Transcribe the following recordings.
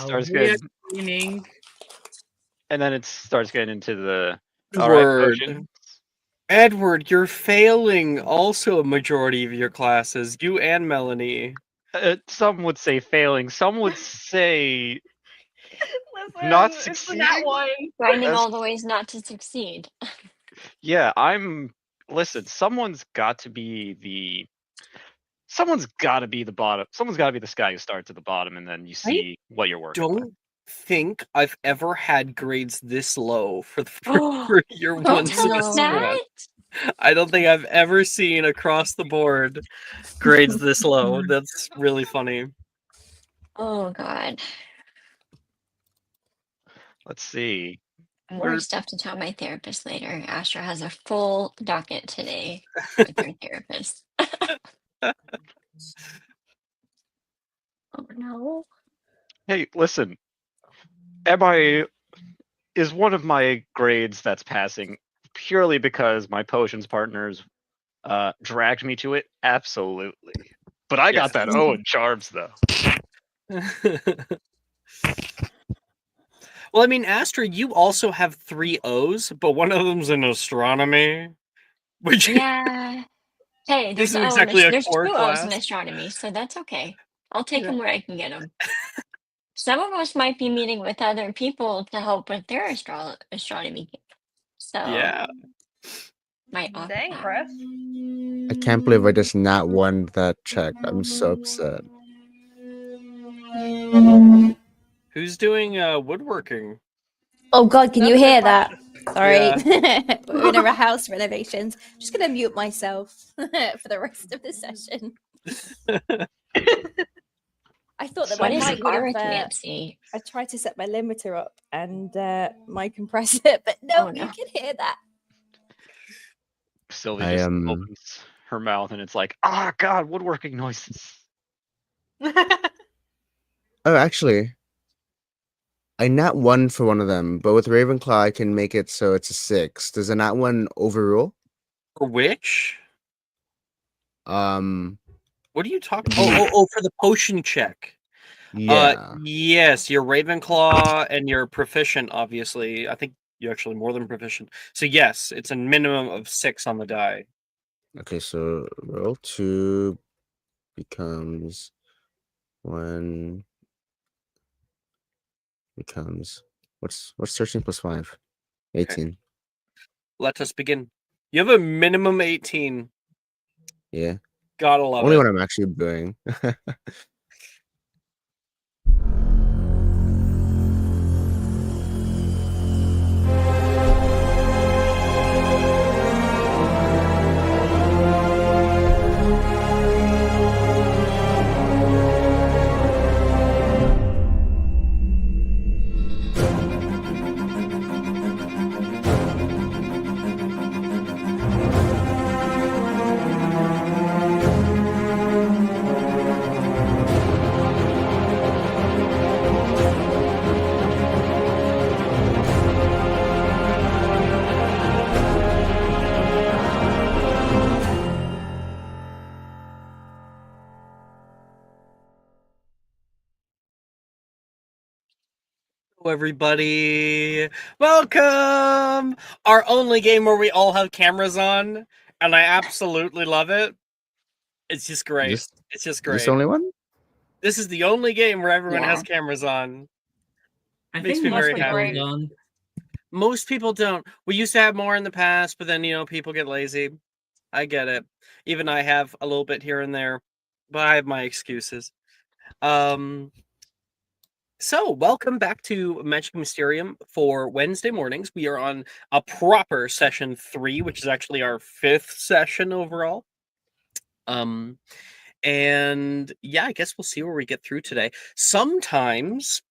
starts we are getting, cleaning. and then it starts getting into the all right Edward. potion. Edward, you're failing also a majority of your classes. You and Melanie. Some would say failing. Some would say Listen, not it's the succeeding. nat one. Finding Yes. all the ways not to succeed. Yeah, listen, someone's got to be the bottom. Someone's got to be the guy who starts at the bottom, and then you see what you're working with. Don't think I've ever had grades this low for year Don't one tell us semester that. one. I don't think I've ever seen across the board grades this low. That's really funny. Oh god. Let's see. More stuff to tell my therapist later. Astra has a full docket today with her therapist. Oh no. Hey, listen. Is one of my grades that's passing purely because my potions partners dragged me to it? Absolutely. But I got that O in charms though. Well, I mean, Astra, you also have 3 O's, but one of them's in astronomy. Which Yeah. Hey, there's, isn't exactly a there's core 2 O's in class. astronomy, so that's okay. I'll take Yeah. them where I can get them. Some of us might be meeting with other people to help with their astronomy. So Yeah. might offer Dang, that. Chris. I can't believe I just not won that check. I'm so upset. Who's doing woodworking? Oh God, can That's you a good hear that? Sorry. Yeah. We're in a house renovations. Just gonna mute myself for the rest of the session. I thought that What my is mic would have. arithmancy? I tried to set my limiter up and my compressor, but no, Oh, no. you can hear that. Sylvie I just opens her mouth and it's like, ah, God, woodworking noises. Oh, actually, I not one for one of them, but with Ravenclaw, I can make it so it's a 6. Does a not one overrule? For which? What are you talking? Oh, for the potion check. Yeah. Yes, you're Ravenclaw and you're proficient. Obviously, I think you're actually more than proficient. So yes, it's a minimum of 6 on the die. Okay, so roll 2 becomes 1 becomes what's 13 plus 5? 18. Okay. Let us begin. You have a minimum 18. Yeah. Gotta love Only it. what I'm actually doing. Hello, everybody. Welcome! Our only game where we all have cameras on, and I absolutely love it. It's just great. It's just great. This only one? This is the only game where everyone Yeah. has cameras on. I Makes think me most very people happy. don't. Most people don't. We used to have more in the past, but then, people get lazy. I get it. Even I have a little bit here and there, but I have my excuses. So, welcome back to Magic Mysterium for Wednesday mornings. We are on a proper session 3, which is actually our 5th session overall. And yeah, I guess we'll see where we get through today. Sometimes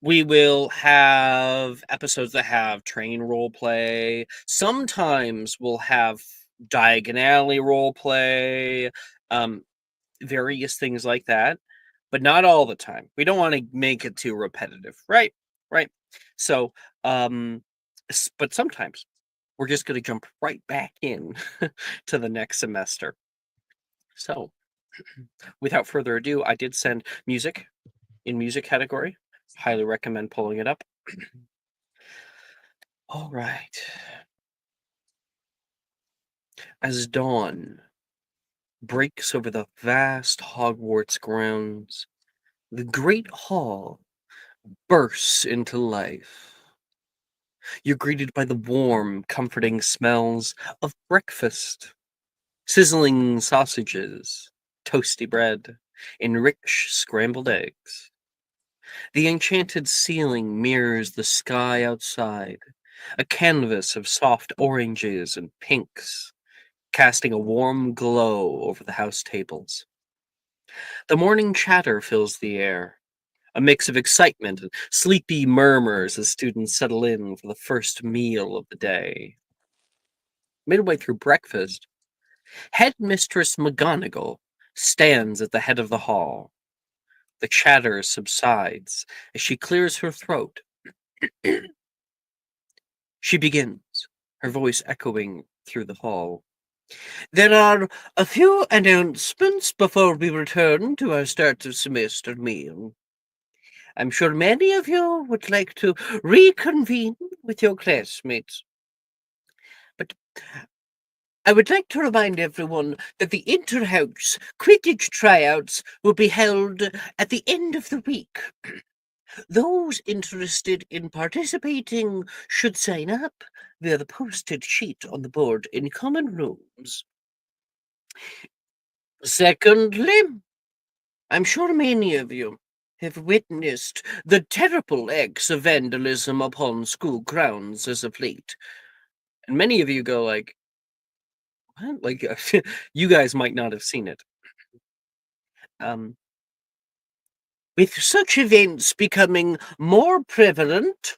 we will have episodes that have train role play. Sometimes we'll have Diagon Alley role play, various things like that. But not all the time. We don't want to make it too repetitive, right? Right. So, but sometimes we're just going to jump right back in to the next semester. So, without further ado, I did send music in music category Highly recommend pulling it up. All right. As dawn breaks over the vast Hogwarts grounds, the Great Hall bursts into life. You're greeted by the warm, comforting smells of breakfast, sizzling sausages, toasty bread, and rich scrambled eggs. The enchanted ceiling mirrors the sky outside, a canvas of soft oranges and pinks, casting a warm glow over the house tables. The morning chatter fills the air, a mix of excitement and sleepy murmurs as students settle in for the first meal of the day. Midway through breakfast, Headmistress McGonagall stands at the head of the hall. The chatter subsides as she clears her throat. She begins, her voice echoing through the hall. There are a few announcements before we return to our start of semester meal. I'm sure many of you would like to reconvene with your classmates. But I would like to remind everyone that the Inter-House Quidditch Tryouts will be held at the end of the week. Those interested in participating should sign up via the posted sheet on the board in common rooms. Secondly, I'm sure many of you have witnessed the terrible acts of vandalism upon school grounds as of late. And many of you go like, what? Like, you guys might not have seen it. With such events becoming more prevalent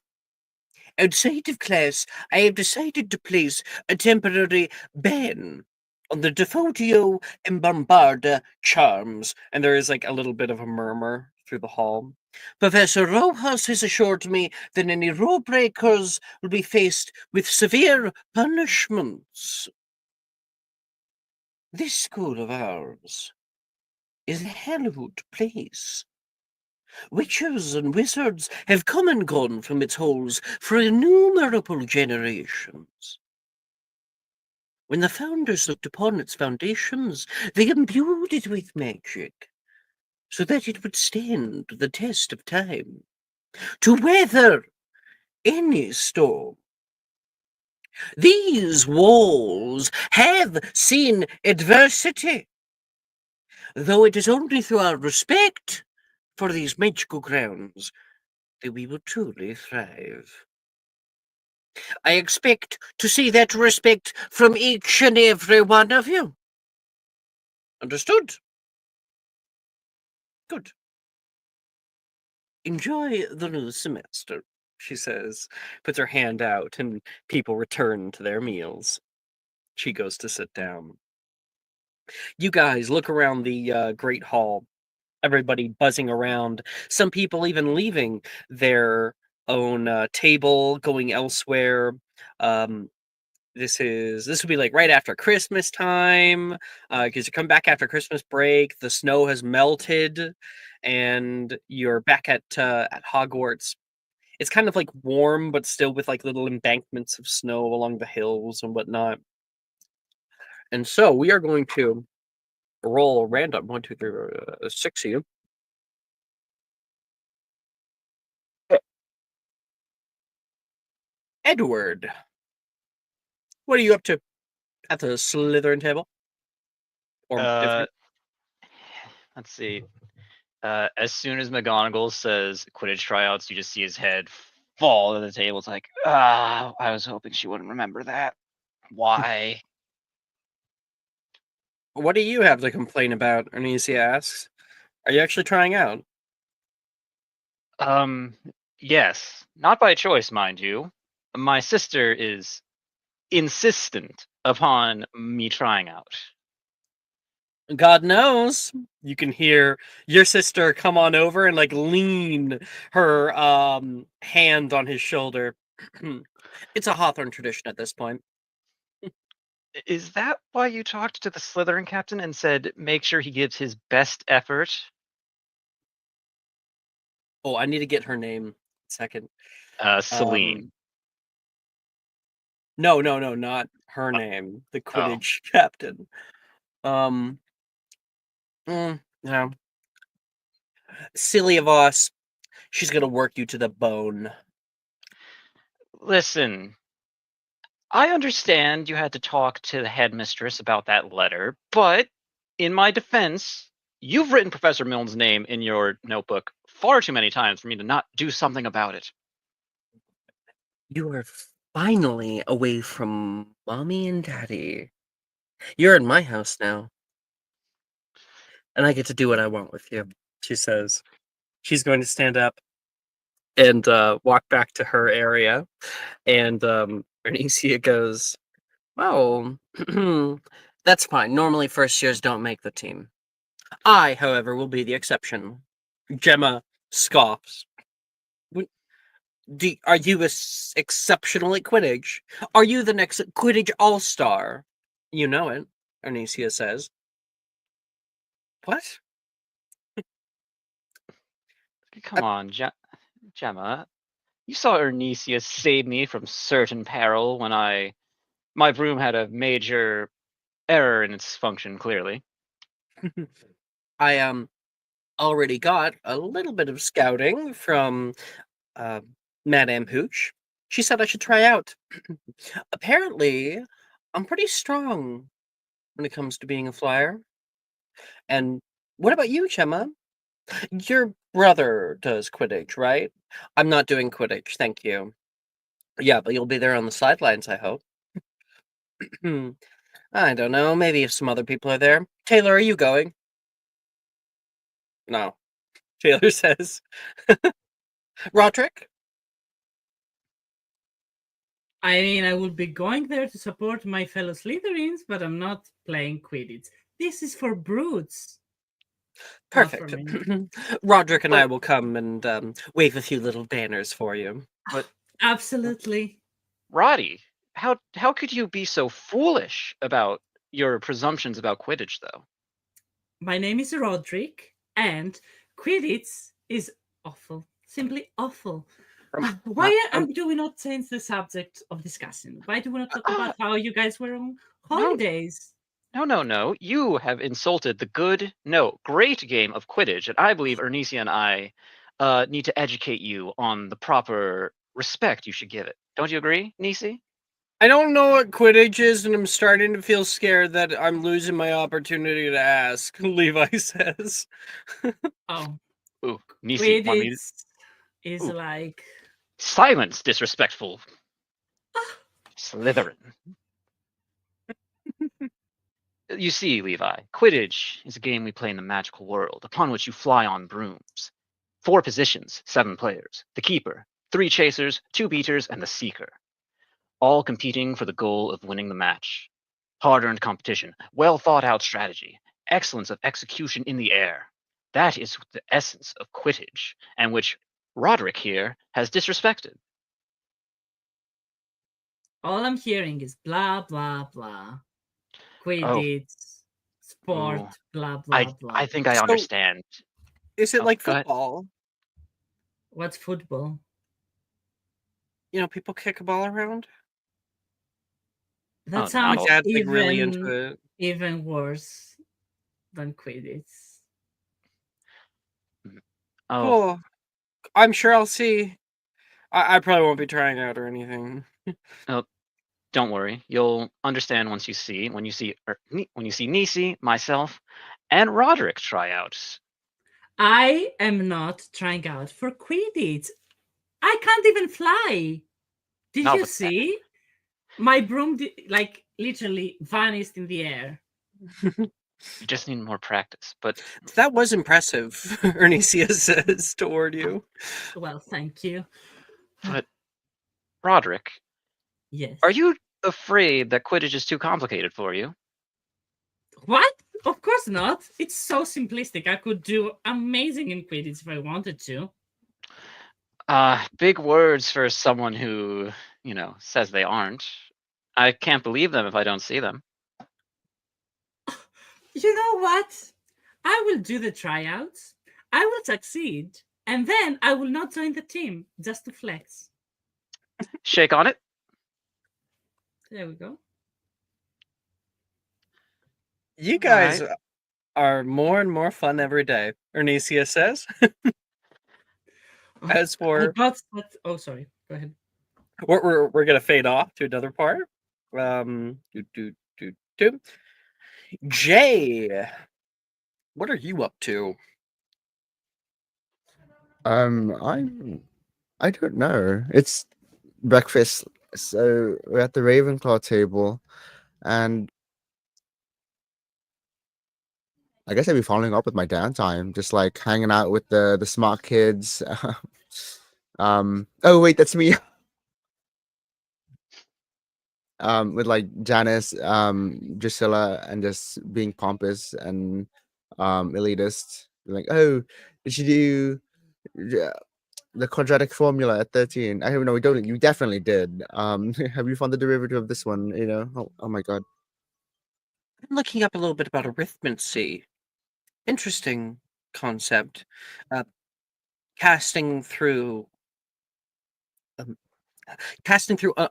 outside of class, I have decided to place a temporary ban on the Defautio and Bombarda charms. And there is like a little bit of a murmur through the hall. Professor Rojas has assured me that any rule breakers will be faced with severe punishments. This school of ours is a hallowed place. Witches and wizards have come and gone from its halls for innumerable generations. When the founders looked upon its foundations, they imbued it with magic, so that it would stand the test of time, to weather any storm. These walls have seen adversity, though it is only through our respect for these magical grounds that we will truly thrive. I expect to see that respect from each and every one of you. Understood? Good. Enjoy the new semester, she says, puts her hand out, and people return to their meals. She goes to sit down. You guys look around the Great Hall. Everybody buzzing around. Some people even leaving their own table, going elsewhere. This would be like right after Christmas time, because you come back after Christmas break. The snow has melted, and you're back at Hogwarts. It's kind of like warm, but still with like little embankments of snow along the hills and whatnot. And so we are going to roll random 1, 2, 3, 6 of you. Edward, what are you up to at the Slytherin table? Or different? Let's see. As soon as McGonagall says Quidditch tryouts, you just see his head fall to the table. It's like, I was hoping she wouldn't remember that. Why? What do you have to complain about? Anicia asks. Are you actually trying out? Yes. Not by choice, mind you. My sister is insistent upon me trying out. God knows. You can hear your sister come on over and like lean her hand on his shoulder. It's a Hawthorne tradition at this point. Is that why you talked to the Slytherin captain and said make sure he gives his best effort? Oh, I need to get her name. Second. Celine. No, not her name. The Quidditch captain. No. Silly of us. She's gonna work you to the bone. Listen, I understand you had to talk to the headmistress about that letter, but in my defense, you've written Professor Milne's name in your notebook far too many times for me to not do something about it. You are finally away from Mommy and Daddy. You're in my house now. And I get to do what I want with you, she says. She's going to stand up and walk back to her area. And Bernicia goes, well, that's fine. Normally first years don't make the team. I, however, will be the exception. Gemma scoffs. Are you exceptional at Quidditch? Are you the next Quidditch All-Star? You know it, Anicia says. What? Come on, Gemma. You saw Ernesius save me from certain peril when my broom had a major error in its function, clearly. I already got a little bit of scouting from Madame Hooch. She said I should try out. Apparently, I'm pretty strong when it comes to being a flyer. And what about you, Gemma? Your brother does Quidditch, right? I'm not doing Quidditch, thank you. Yeah, but you'll be there on the sidelines, I hope. I don't know, maybe if some other people are there. Taylor, are you going? No. Taylor says. Roderick? I mean, I would be going there to support my fellow Slytherins, but I'm not playing Quidditch. This is for brutes. Not for Perfect. me. Roderick and I will come and wave a few little banners for you. Absolutely. Roddy, how could you be so foolish about your presumptions about Quidditch, though? My name is Roderick, and Quidditch is awful. Simply awful. Why do we not change the subject of discussion? Why do we not talk about how you guys were on holidays? No. You have insulted the great game of Quidditch, and I believe Ernisia and I need to educate you on the proper respect you should give it. Don't you agree, Nisi? I don't know what Quidditch is, and I'm starting to feel scared that I'm losing my opportunity to ask, Levi says. Oh, Ooh, Nisi, want me to... Quidditch is Ooh. like... Silence, disrespectful Slytherin. You see, Levi, Quidditch is a game we play in the magical world, upon which you fly on brooms. 4 positions, 7 players. The keeper, 3 chasers, 2 beaters, and the seeker. All competing for the goal of winning the match. Hard-earned competition, well-thought-out strategy, excellence of execution in the air. That is the essence of Quidditch, and which Roderick here has disrespected. All I'm hearing is blah, blah, blah. Quidditch, sport, Ooh. blah, blah, blah. I think I So- understand. Is it like go ahead. football? What's football? You know, people kick a ball around? That not sounds all. Dad's like really into it. even worse than Quidditch. Oh, Cool. I'm sure I'll see. I probably won't be trying out or anything. don't worry. You'll understand once you see Nisi, myself, and Roderick tryouts. I am not trying out for Quidditch. I can't even fly. Did No, you but- see? My broom literally vanished in the air. You just need more practice. But That was impressive, Ernisia says toward you. Well, thank you. Roderick, Yes. are you afraid that Quidditch is too complicated for you? What? Of course not. It's so simplistic. I could do amazing in Quidditch if I wanted to. Big words for someone who, says they aren't. I can't believe them if I don't see them. You know what? I will do the tryouts. I will succeed. And then I will not join the team just to flex. Shake on it. There we go. You guys Alright. are more and more fun every day, Ernisia says. As I for got that. Oh, sorry. Go ahead. we're gonna fade off to another part. Jay, what are you up to? I don't know. It's breakfast, so we're at the Ravenclaw table, and I guess I'd be following up with my downtime, just like hanging out with the smart kids. Oh wait, that's me. With like Janice, Drusilla, and just being pompous and elitist. Like, oh, did you do the quadratic formula at 13? I don't know. We don't. You definitely did. Have you found the derivative of this one? You know. Oh my god. I'm looking up a little bit about arithmancy. Interesting concept. Casting through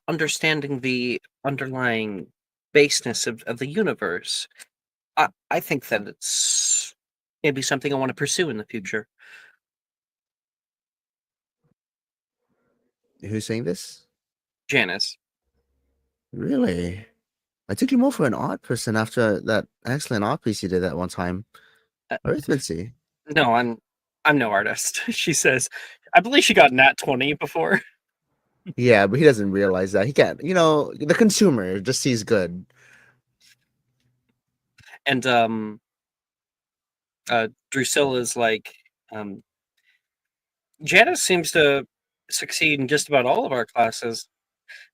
understanding the underlying baseness of the universe. I think that it's maybe something I want to pursue in the future. Who's saying this? Janice. Really? I took you more for an art person after that excellent art piece you did that one time. Uh, Arithmancy. No, I'm no artist. She says. I believe she got nat 20 before. Yeah, but he doesn't realize that. He can't. You know, the consumer just sees good. And Drusilla's like, Janice seems to succeed in just about all of our classes.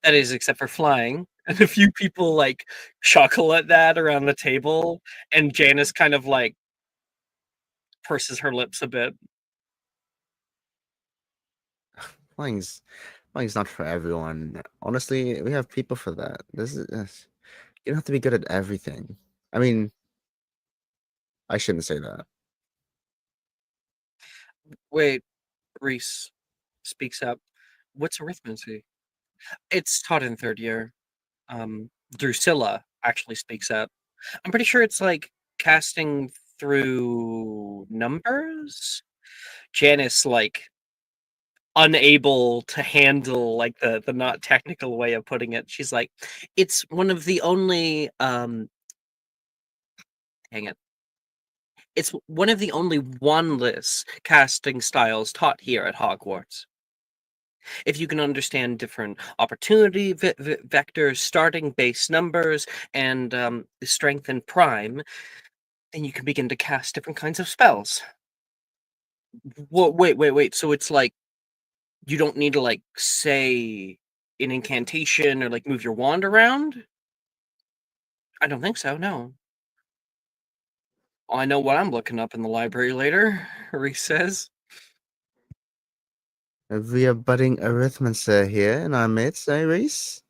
That is, except for flying. And a few people like chuckle at that around the table, and Janice kind of like purses her lips a bit. Flying's not for everyone. Honestly, we have people for that. You don't have to be good at everything. I mean, I shouldn't say that. Wait, Reese speaks up. What's arithmancy? It's taught in third year. Drusilla actually speaks up. I'm pretty sure it's like casting through numbers. Janice like unable to handle like the not technical way of putting it. She's like, it's one of the only dang it. It's one of the only wandless casting styles taught here at Hogwarts. If you can understand different opportunity vectors, starting base numbers, and strength and prime, then you can begin to cast different kinds of spells. Wait. So it's like you don't need to like say an incantation or like move your wand around? I don't think so, no. I know what I'm looking up in the library later, Reese says. We are budding arithmancer here in our midst, eh, Reese?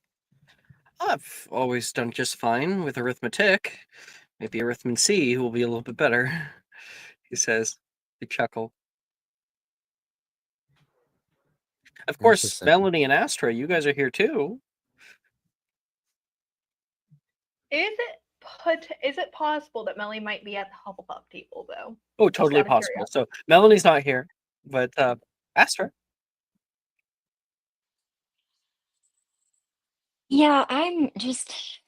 I've always done just fine with arithmetic. Maybe arithmancy will be a little bit better, he says. They chuckle. Of course, Interesting. Melanie and Astra, you guys are here too. Is it possible that Melly might be at the Hufflepuff table though? Oh, totally out of possible. So Melanie's not here, but Astra. Yeah, I'm just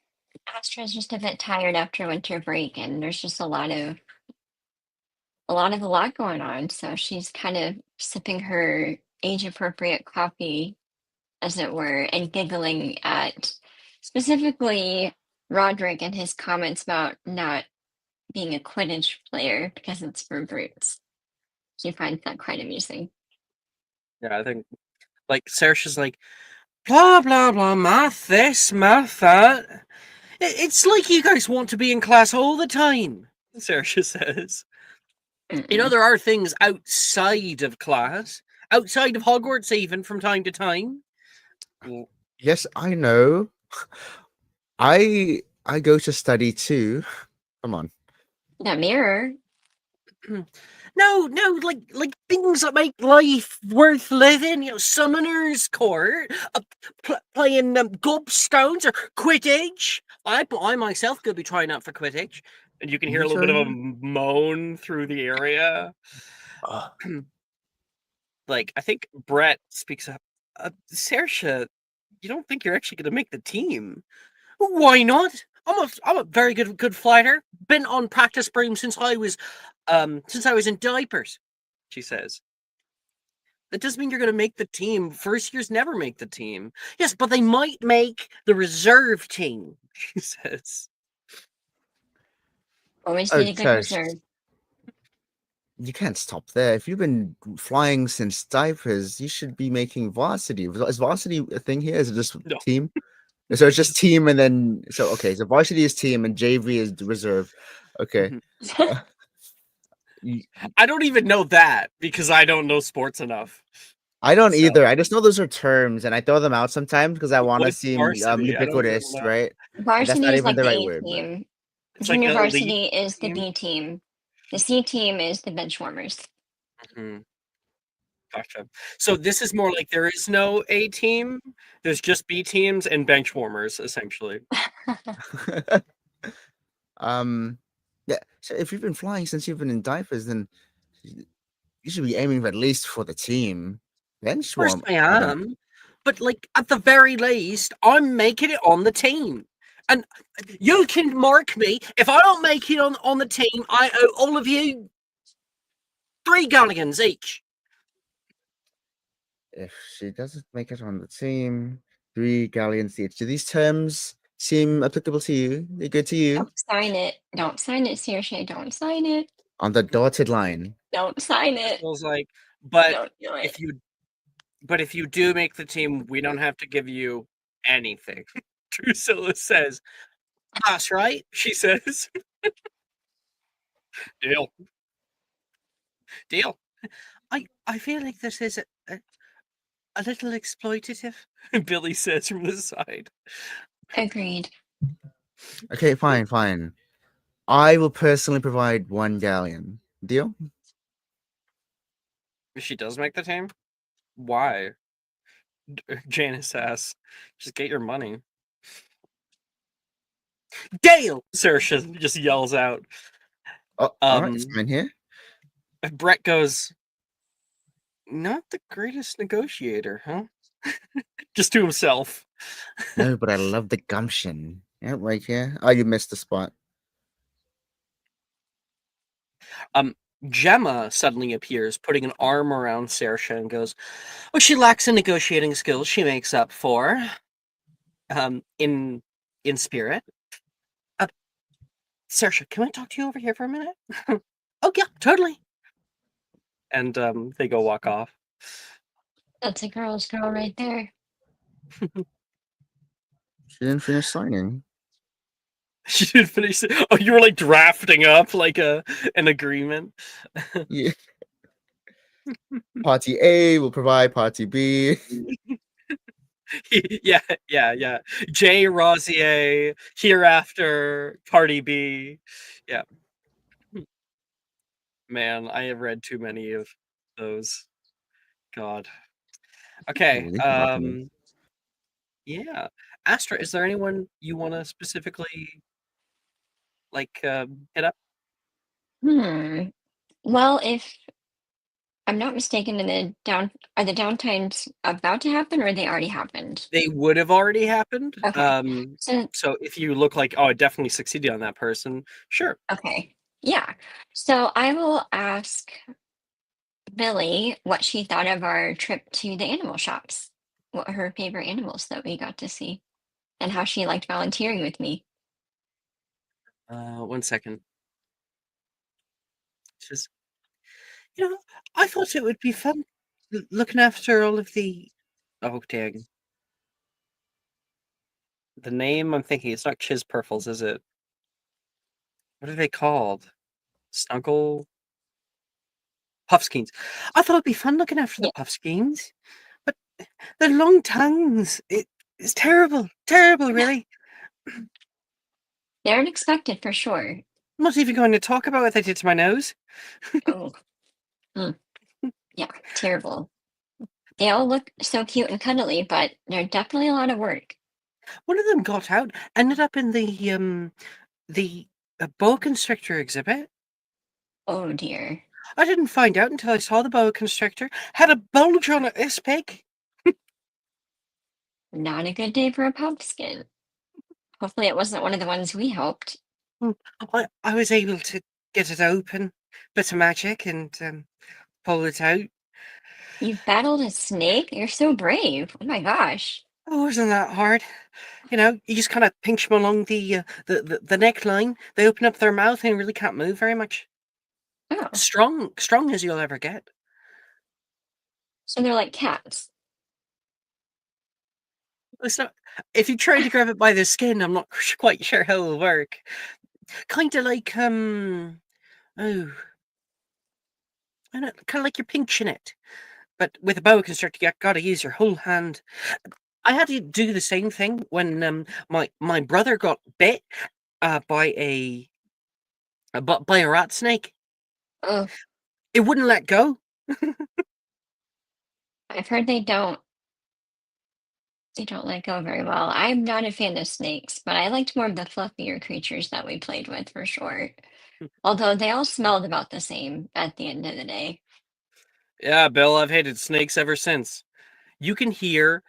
Astra's just a bit tired after winter break, and there's just a lot going on. So she's kind of sipping her age-appropriate coffee, as it were, and giggling at specifically Roderick and his comments about not being a Quidditch player because it's for brutes. She finds that quite amusing. Yeah, I think like Saoirse's like blah blah blah, math this, math that. It's like you guys want to be in class all the time, Saoirse says. You know, there are things outside of class, outside of Hogwarts, even from time to time. Yes, I know. I go to study too. Come on. That mirror. No, like things that make life worth living. Summoner's Court, playing gobstones or Quidditch. I myself could be trying out for Quidditch, and you can hear a little bit of a moan through the area. Like, I think Brett speaks up. Saoirse, you don't think you're actually going to make the team? Why not? I'm a very good fighter. Been on practice broom since I was in diapers. She says. That doesn't mean you're going to make the team. First years never make the team. Yes, but they might make the reserve team. She says. Always Oh, need a good Trish, reserve. you can't stop there. If you've been flying since diapers, you should be making varsity. Is varsity a thing here? Is it just No. team? So it's just team, and then so varsity is team and JV is reserve. Okay. I don't even know that because I don't know sports enough. I don't So- either. I just know those are terms, and I throw them out sometimes because I want to What's seem varsity? I don't ubiquitous, know. right? Varsity not is even like the the right A word, but- team. It's like Junior the elite varsity is the team? B team. The C team is the bench warmers. Mhm. Gotcha. So this is more like there is no A team. There's just B teams and bench warmers, essentially. Yeah. So if you've been flying since you've been in diapers, then you should be aiming at least for the team. Bench Of course warm. I am. But like at the very least, I'm making it on the team. And you can mark me. If I don't make it on the team, I owe all of you 3 galleons each. If she doesn't make it on the team, 3 galleons each. Do these terms seem applicable to you? They're good to you? Don't sign it. Don't sign it, Saoirse. Don't sign it. On the dotted line. Don't sign It it. feels like, but Don't do it. if you do make the team, we don't have to give you anything. Drusilla says, "That's right," she says. Deal. Deal. I feel like this is a little exploitative, Billy says from the side. Agreed. Okay, fine. I will personally provide 1 galleon. Deal? If she does make the team, why? Janice asks, just get your money. Dale! Saoirse just yells out. Oh, all right, it's in here. Brett goes, not the greatest negotiator, huh? Just to himself. No, but I love the gumption. Yeah, right here. Oh, you missed the spot. Gemma suddenly appears, putting an arm around Saoirse and goes, "Oh, she lacks in negotiating skills. She makes up for, in spirit. Saoirse, can I talk to you over here for a minute?" Oh yeah, totally. And they go walk off. That's a girl's girl right there. She didn't finish signing. She didn't finish. Oh, you were like drafting up like an agreement. Yeah. Party A will provide party B. Yeah. Jay Rosier, hereafter, Party B. Yeah. Man, I have read too many of those. God. Okay. Ooh, these are rocking. Yeah. Astra, is there anyone you want to specifically like hit up? Well, if I'm not mistaken, are the downtimes about to happen or they already happened? They would have already happened. Okay. So if you look like, oh, I definitely succeeded on that person, sure. Okay. Yeah. So I will ask Billy what she thought of our trip to the animal shops, what her favorite animals that we got to see, and how she liked volunteering with me. 1 second. Just, I thought it would be fun looking after all of the. Oh, dang. The name I'm thinking, it's not Chisperfles, is it? What are they called? Snuggle? Puffskeins. I thought it'd be fun looking after the Puffskeins, but their long tongues. It's terrible. Terrible, really. They're unexpected for sure. I'm not even going to talk about what they did to my nose. Oh, Yeah, terrible. They all look so cute and cuddly, but they're definitely a lot of work. One of them got out, ended up in the boa constrictor exhibit. Oh dear. I didn't find out until I saw the boa constrictor. Had a bulge on it this big. Not a good day for a pumpkin. Hopefully it wasn't one of the ones we helped. I was able to get it open, bit of magic, and pull it out. You battled a snake? You're so brave. Oh my gosh. Oh, wasn't that hard? You know, you just kind of pinch them along the neckline. They open up their mouth and really can't move very much. Oh, Strong as you'll ever get. so they're like cats. It's not. If you try to grab it by the skin, I'm not quite sure how it'll work. Kind of like oh, I don't kind of like you're pinching it, but with a boa constrictor, you got to use your whole hand. I had to do the same thing when my brother got bit by by a rat snake. Oh, It wouldn't let go. I've heard they don't let go very well. I'm not a fan of snakes, but I liked more of the fluffier creatures that we played with for sure. Although they all smelled about the same at the end of the day. Yeah, Bill, I've hated snakes ever since. You can hear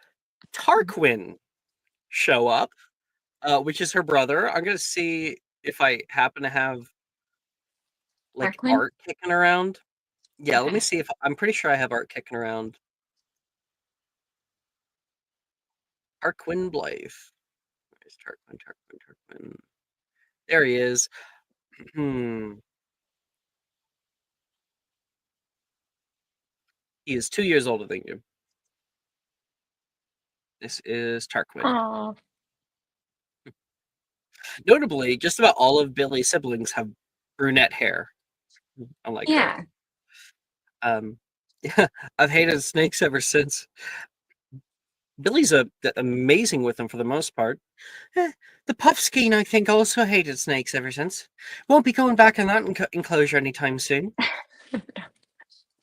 Tarquin show up, which is her brother. I'm gonna see if I happen to have like Tarquin? art kicking around. Yeah, let me Okay. see if I'm pretty sure I have art kicking around. Tarquin Blythe. Where's Tarquin? There he is. He is 2 years older than you. This is Tarquin. Oh, Notably, just about all of Billy's siblings have brunette hair, unlike her. yeah. Yeah, I've hated snakes ever since. Billy's amazing with them for the most part. The Puffskein, I think, also hated snakes ever since. Won't be going back in that enclosure anytime soon.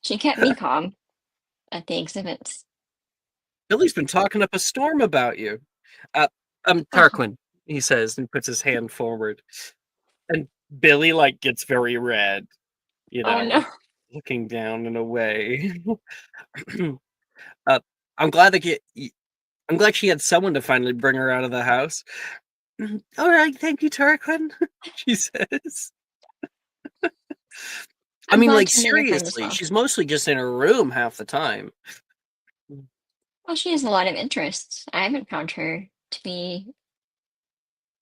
She kept me calm at the exhibits. Billy's been talking up a storm about you. Tarquin, he says, and puts his hand forward. And Billy, like, gets very red, you know, Oh no. looking down and away. I'm glad I'm glad she had someone to finally bring her out of the house. All right, thank you, Tarquin, she says. I I'm mean, glad like, she made a friend as seriously, well. she's mostly just in her room half the time. Well, she has a lot of interests. I haven't found her to be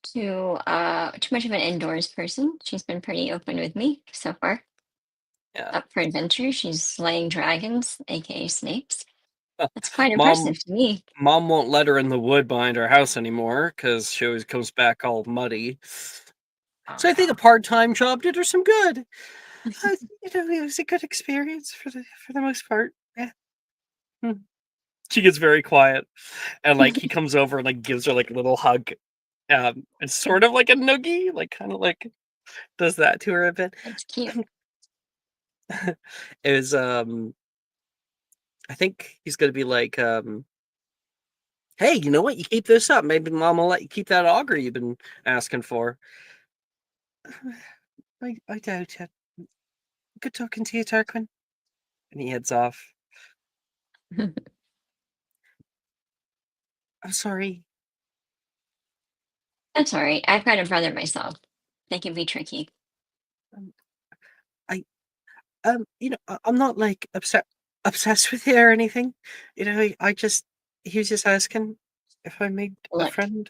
too much of an indoors person. She's been pretty open with me so far. Yeah. Up for adventure. She's slaying dragons, aka snakes. That's quite Mom, impressive to me. Mom won't let her in the wood behind her house anymore because she always comes back all muddy. Oh, So I think no. a part-time job did her some good. It was a good experience for the most part. Yeah. She gets very quiet, and like he comes over and like gives her like a little hug. It's sort of like a noogie, like kind of like does that to her a bit. That's cute. It was I think he's gonna be like hey, you know what? You keep this up. Maybe Mom will let you keep that auger you've been asking for. I doubt it. Good talking to you, Tarquin. And he heads off. I'm sorry. That's all right. I've got a brother myself. They can be tricky. I you know, I'm not like obsessed with you or anything. You know, he was just asking if I made a Look, friend.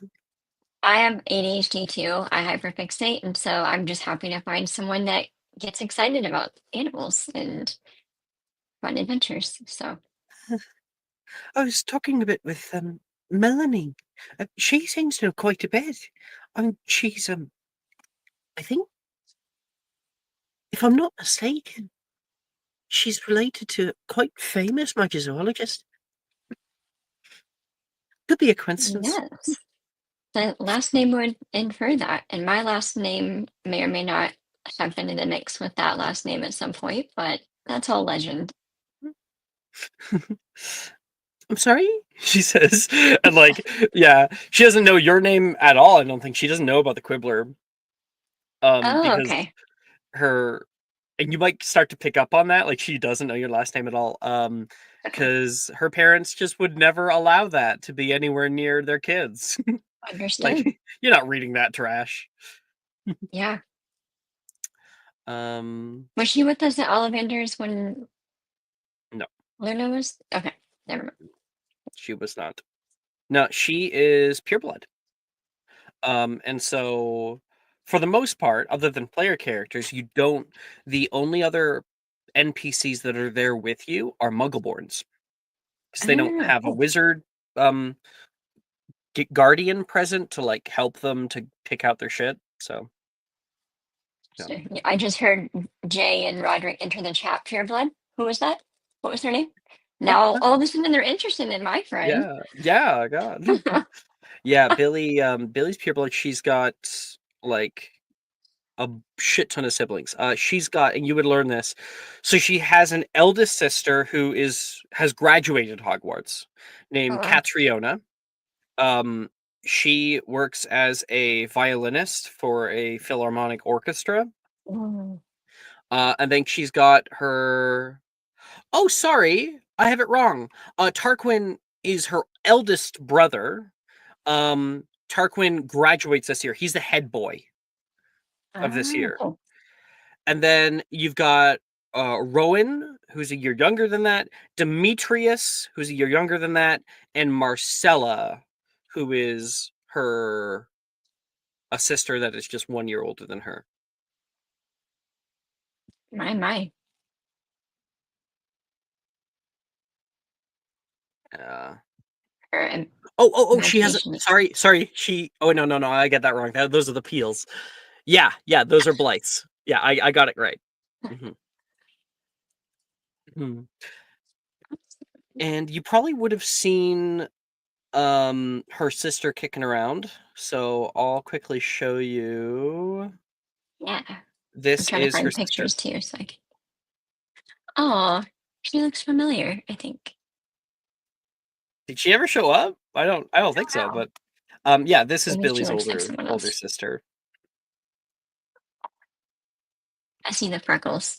I have ADHD too. I hyperfixate, and so I'm just happy to find someone that gets excited about animals and fun adventures. So I was talking a bit with Melanie. She seems to know quite a bit. She's I think, if I'm not mistaken, she's related to a quite famous mycozoologist. Could be a coincidence. yes, the last name would infer that, and my last name may or may not have been in the mix with that last name at some point. But That's all legend. I'm sorry, she says, and like, yeah, she doesn't know your name at all. I don't think she doesn't know about the Quibbler. Oh, Because okay. her, and you might start to pick up on that, like she doesn't know your last name at all. Okay. Because her parents just would never allow that to be anywhere near their kids. Understood. Like, you're not reading that trash. Yeah. Um, Was she with us at Ollivanders when No. Luna was? Okay, never mind. She was not. No, she is pureblood. And so for the most part, other than player characters, you don't. The only other NPCs that are there with you are Muggleborns, because they don't Oh, have a cool. wizard guardian present to like help them to pick out their shit. So yeah. So, I just heard Jay and Roderick enter the chat. Pureblood. Who was that? What was their name? Now all of a sudden they're interested in my friend. Yeah, God. Yeah, Billy's pureblood. She's got like a shit ton of siblings. She's got, and you would learn this. So she has an eldest sister who has graduated Hogwarts, named wow. Catriona. She works as a violinist for a philharmonic orchestra. Ooh. And then she's got her. Oh, sorry, I have it wrong. Tarquin is her eldest brother. Tarquin graduates this year. He's the head boy of this year. Cool. And then you've got Rowan, who's a year younger than that, Demetrius, who's a year younger than that, and Marcella, who is a sister that is just 1 year older than her. My. Her Oh, she has imagination is- sorry, she oh no, I get that wrong. Those are the peels. Yeah, those are blights. Yeah, I got it right. And you probably would have seen her sister kicking around, so I'll quickly show you. Yeah. I'm This trying to is her find sister. pictures too, so I can. Oh, she looks familiar, I think. Did she ever show up? I don't think so, know. but yeah, this is Maybe she Billy's looks like someone older else. sister. I see the freckles.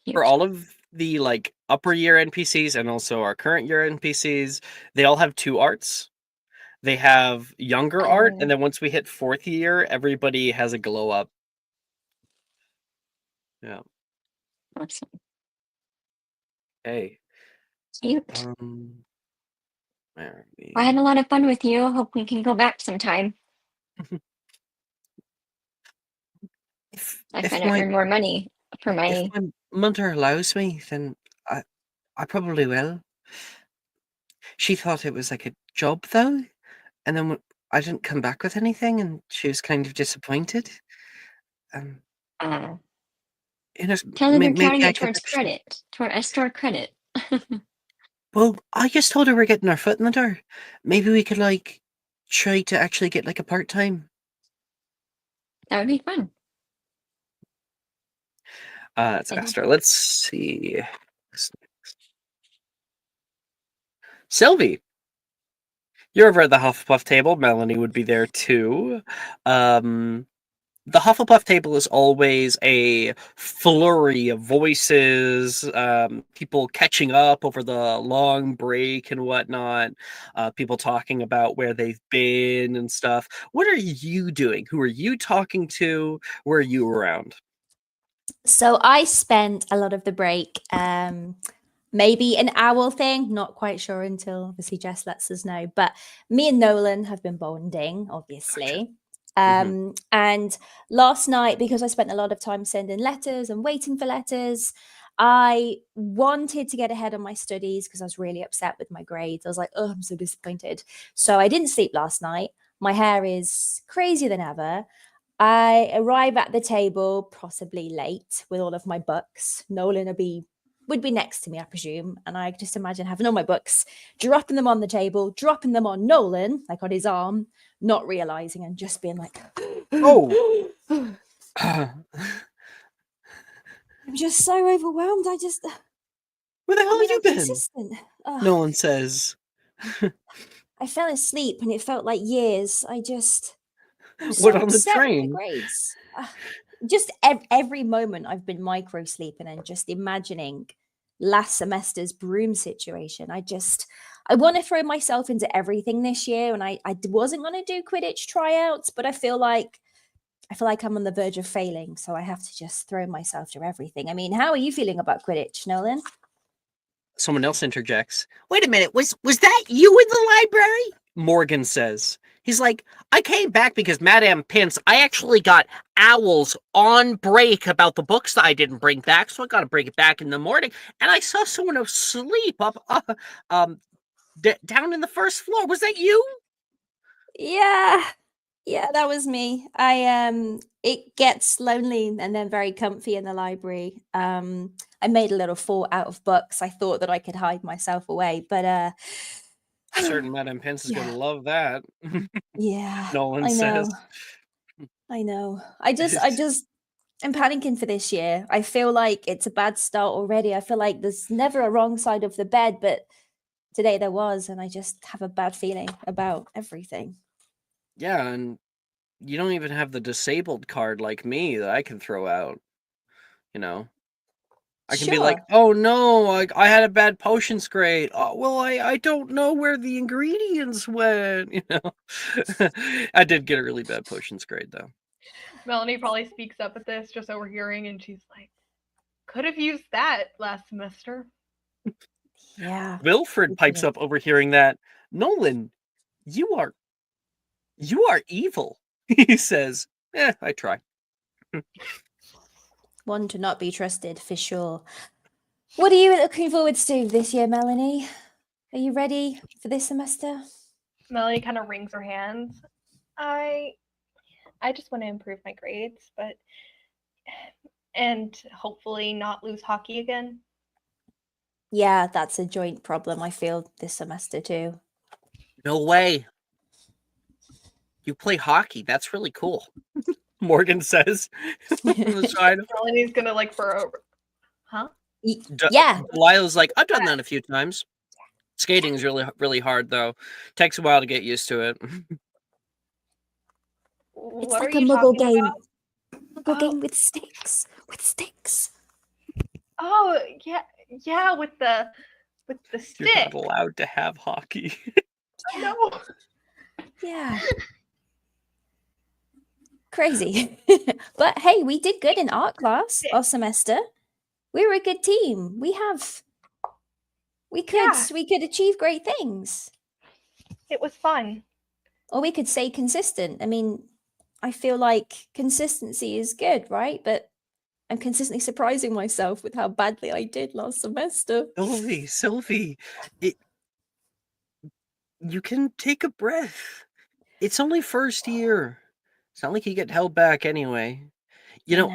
For Cute. all of the like upper year NPCs and also our current year NPCs, they all have two arts. They have younger art, and then once we hit 4th year, everybody has a glow up. Yeah. Awesome. Hey. Cute. Where are we? I had a lot of fun with you. Hope we can go back sometime. If earn more money for my. If my mother allows me, then I probably will. She thought it was like a job, though, and then I didn't come back with anything, and she was kind of disappointed. You know, Tell her we're maybe counting I it get towards extra. credit. Toward credit. Well, I just told her we're getting our foot in the door. Maybe we could like try to actually get like a part-time. That would be fun. It's Astra. Let's see. Sylvie, you're over at the Hufflepuff table. Melanie would be there too. The Hufflepuff table is always a flurry of voices, people catching up over the long break and whatnot, people talking about where they've been and stuff. What are you doing? Who are you talking to? Where are you around? So I spent a lot of the break, maybe an owl thing, not quite sure until obviously Jess lets us know. But me and Nolan have been bonding, obviously. Gotcha. And last night, because I spent a lot of time sending letters and waiting for letters, I wanted to get ahead on my studies because I was really upset with my grades. I was like, oh, I'm so disappointed. So I didn't sleep last night. My hair is crazier than ever. I arrive at the table possibly late with all of my books. Nolan would be next to me, I presume. And I just imagine having all my books, dropping them on the table, dropping them on Nolan, like on his arm, not realizing and just being like, Oh. I'm just so overwhelmed. Where the hell have you I'm been? consistent. Ugh. Nolan says. I fell asleep and it felt like years. I'm so What on the upset with my train? grades. Just every moment I've been micro sleeping and just imagining last semester's broom situation. I want to throw myself into everything this year, and I wasn't going to do Quidditch tryouts, but I feel like I'm on the verge of failing, so I have to just throw myself to everything. I mean, how are you feeling about Quidditch, Nolan? Someone else interjects. Wait a minute, was that you in the library? Morgan says. He's like, I came back because Madame Pince, I actually got owls on break about the books that I didn't bring back, so I got to bring it back in the morning. And I saw someone asleep up, down in the first floor. Was that you? Yeah, that was me. It gets lonely and then very comfy in the library. I made a little fort out of books. I thought that I could hide myself away, but Certain Madame Pince is going to love that. yeah, Nolan I says. know. I'm panicking for this year. I feel like it's a bad start already. I feel like there's never a wrong side of the bed, but today there was, and I just have a bad feeling about everything. Yeah, and you don't even have the disabled card like me that I can throw out. You know, I can be like, Sure. oh no, I had a bad potions grade. Oh, well, I don't know where the ingredients went. You know, I did get a really bad potions grade though. Melanie probably speaks up at this, just overhearing, and she's like, "Could have used that last semester." Yeah. Wilfred pipes up overhearing that. Nolan, you are evil. He says, I try. One to not be trusted for sure. What are you looking forward to this year, Melanie? Are you ready for this semester? Melanie kind of wrings her hands. I just want to improve my grades, and hopefully not lose hockey again. Yeah, that's a joint problem I feel this semester too. No way. You play hockey. That's really cool. Morgan says. Melanie's gonna like furrow over. Huh? Yeah. Delilah's like, I've done that a few times. Skating is really, really hard though. Takes a while to get used to it. It's like a muggle game. Muggle game with sticks. Oh yeah, with the stick. You're not allowed to have hockey. I know. Yeah. Crazy. But hey, we did good in art class our semester. We were a good team. We could achieve great things. It was fun. Or we could stay consistent. I mean, I feel like consistency is good, right? But I'm consistently surprising myself with how badly I did last semester. Sylvie, you can take a breath. It's only first year. It's not like you get held back anyway. You know,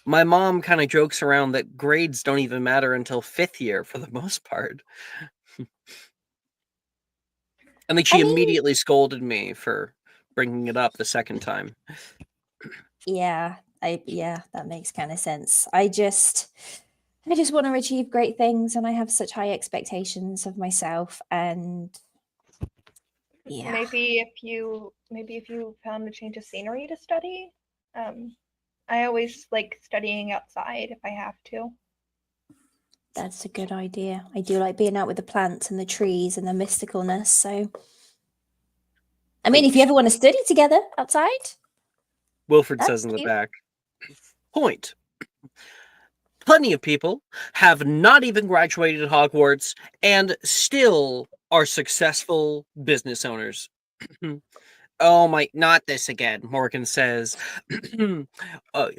my mom kind of jokes around that grades don't even matter until 5th year for the most part. And then she immediately scolded me for bringing it up the second time. Yeah, that makes kind of sense. I just want to achieve great things, and I have such high expectations of myself. And yeah, maybe if you found a change of scenery to study. I always like studying outside if I have to. That's a good idea. I do like being out with the plants and the trees and the mysticalness. So, I mean, if you ever want to study together outside, Wilfred says in the back. Point. Plenty of people have not even graduated at Hogwarts and still are successful business owners. Oh my, not this again, Morgan says.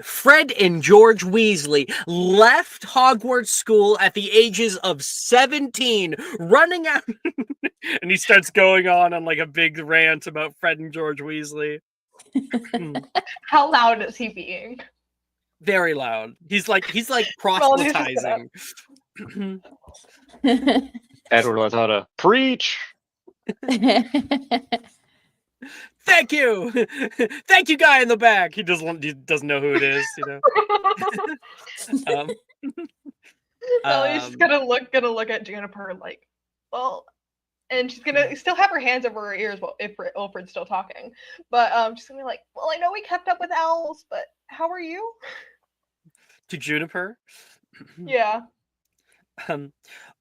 Fred and George Weasley left Hogwarts school at the ages of 17, running out. And he starts going on like a big rant about Fred and George Weasley. How loud is he being? Very loud. He's like proselytizing. Edward knows how to preach. Thank you, thank you, guy in the back. He doesn't know who it is, you know. Ellie's just gonna look at Juniper like, well, and she's gonna still have her hands over her ears if Wilfred's still talking, but she's gonna be like, well, I know we kept up with owls, but how are you? To Juniper. Yeah.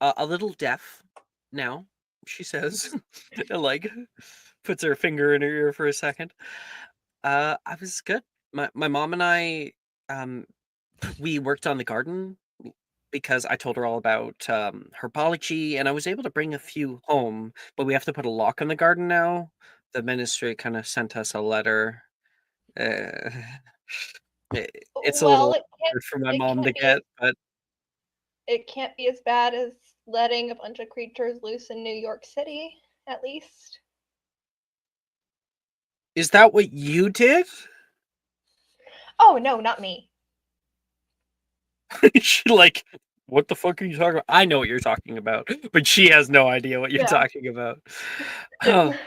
A little deaf now, she says, and like puts her finger in her ear for a second. I was good. My mom and I, we worked on the garden because I told her all about herbology, and I was able to bring a few home, but we have to put a lock on the garden now. The ministry kind of sent us a letter. It's a little Well, hard for my it mom to can't be get, but it can't be as bad as letting a bunch of creatures loose in New York City, at least. is that what you did? Oh no, not me. She like, what the fuck are you talking about? I know what you're talking about, but she has no idea what you're Yeah. talking about. Oh,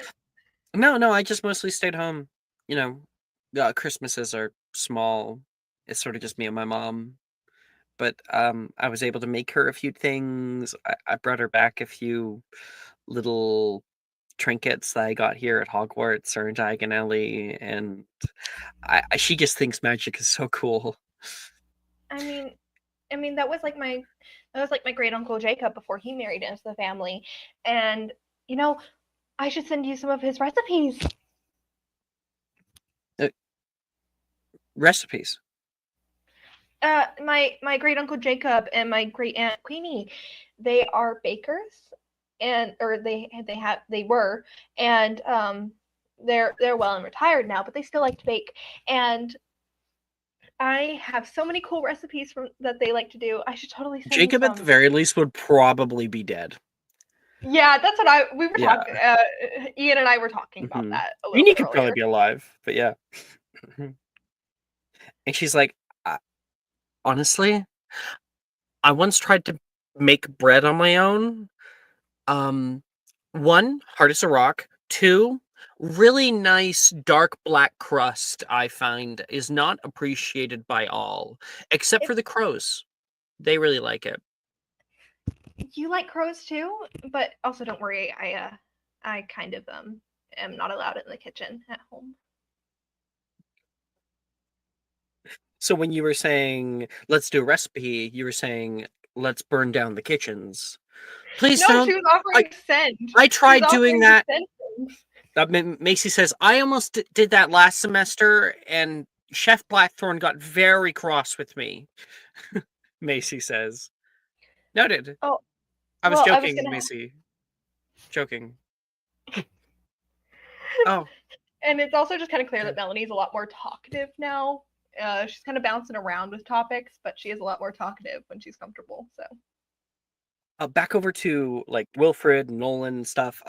no, I just mostly stayed home. You know, Christmases are small. It's sort of just me and my mom. But I was able to make her a few things. I brought her back a few little trinkets that I got here at Hogwarts or in Diagon Alley, and she just thinks magic is so cool. I mean that was like my great uncle Jacob before he married into the family, and you know, I should send you some of his recipes. Recipes. My great uncle Jacob and my great aunt Queenie, they are bakers, and they were, and they're well and retired now, but they still like to bake, and I have so many cool recipes that they like to do. I should totally send Jacob, you at the some. very least, would probably be dead. Yeah, that's what we were Yeah. talking. Ian and I were talking about Mhm. that a little Rini bit could probably earlier. be alive, but yeah. And she's like, honestly, I once tried to make bread on my own. One, hard as a rock. Two, really nice dark black crust, I find, is not appreciated by all, except for the crows. They really like it. You like crows too, but also don't worry. I kind of am not allowed in the kitchen at home. So when you were saying, let's do a recipe, you were saying, let's burn down the kitchens. Please No, don't. she was offering send. I She was tried doing offering to that. send things. Macy says, I almost did that last semester, and Chef Blackthorn got very cross with me. Macy says. Noted. Oh, I was well, I was joking, gonna. Macy. Joking. Oh, And it's also just kind of clear that Melanie's a lot more talkative now. She's kind of bouncing around with topics, but she is a lot more talkative when she's comfortable. So. back over to like Wilfred, Nolan, and stuff.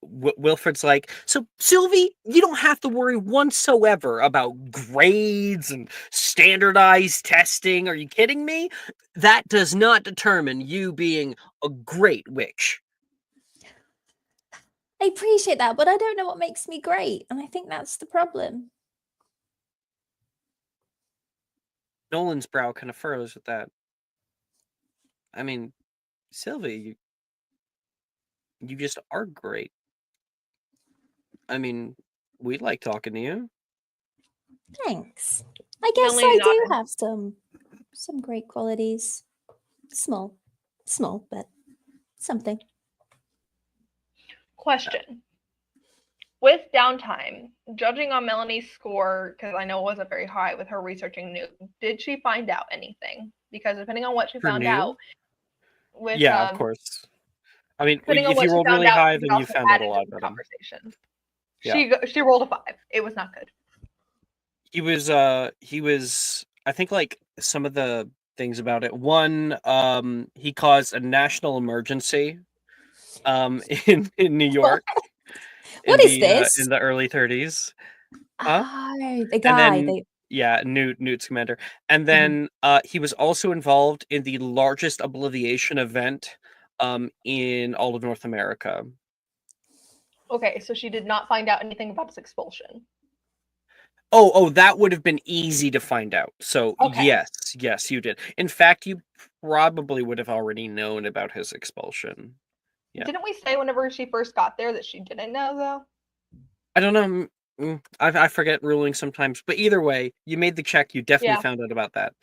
Wilfred's like, so Sylvie, you don't have to worry whatsoever about grades and standardized testing. Are you kidding me? That does not determine you being a great witch. I appreciate that, but I don't know what makes me great, and I think that's the problem. Nolan's brow kind of furrows with that. I mean, Sylvie, you just are great. I mean, we like talking to you. Thanks. I guess Melanie I nodded. do have some great qualities. Small, but something. Question. With downtime, judging on Melanie's score, because I know it wasn't very high with her researching Newt, did she find out anything? Because depending on what she For found Newt? out, with Yeah, of course. I mean, depending on if what you she rolled found really out, high, she then you also found out a added lot to the about him. conversation. Yeah. She rolled a 5. It was not good. He was I think like some of the things about it. One, he caused a national emergency in New York What is this? in the early 30s. Huh? Oh, the And guy. then yeah, Newt's commander. And Mhm. then he was also involved in the largest obliviation event in all of North America. Okay, so she did not find out anything about his expulsion. Oh, that would have been easy to find out. So Okay. yes, you did. In fact, you probably would have already known about his expulsion. Yeah. Didn't we say whenever she first got there that she didn't know, though? I don't know. I forget ruling sometimes, but either way, you made the check. You definitely Yeah. found out about that.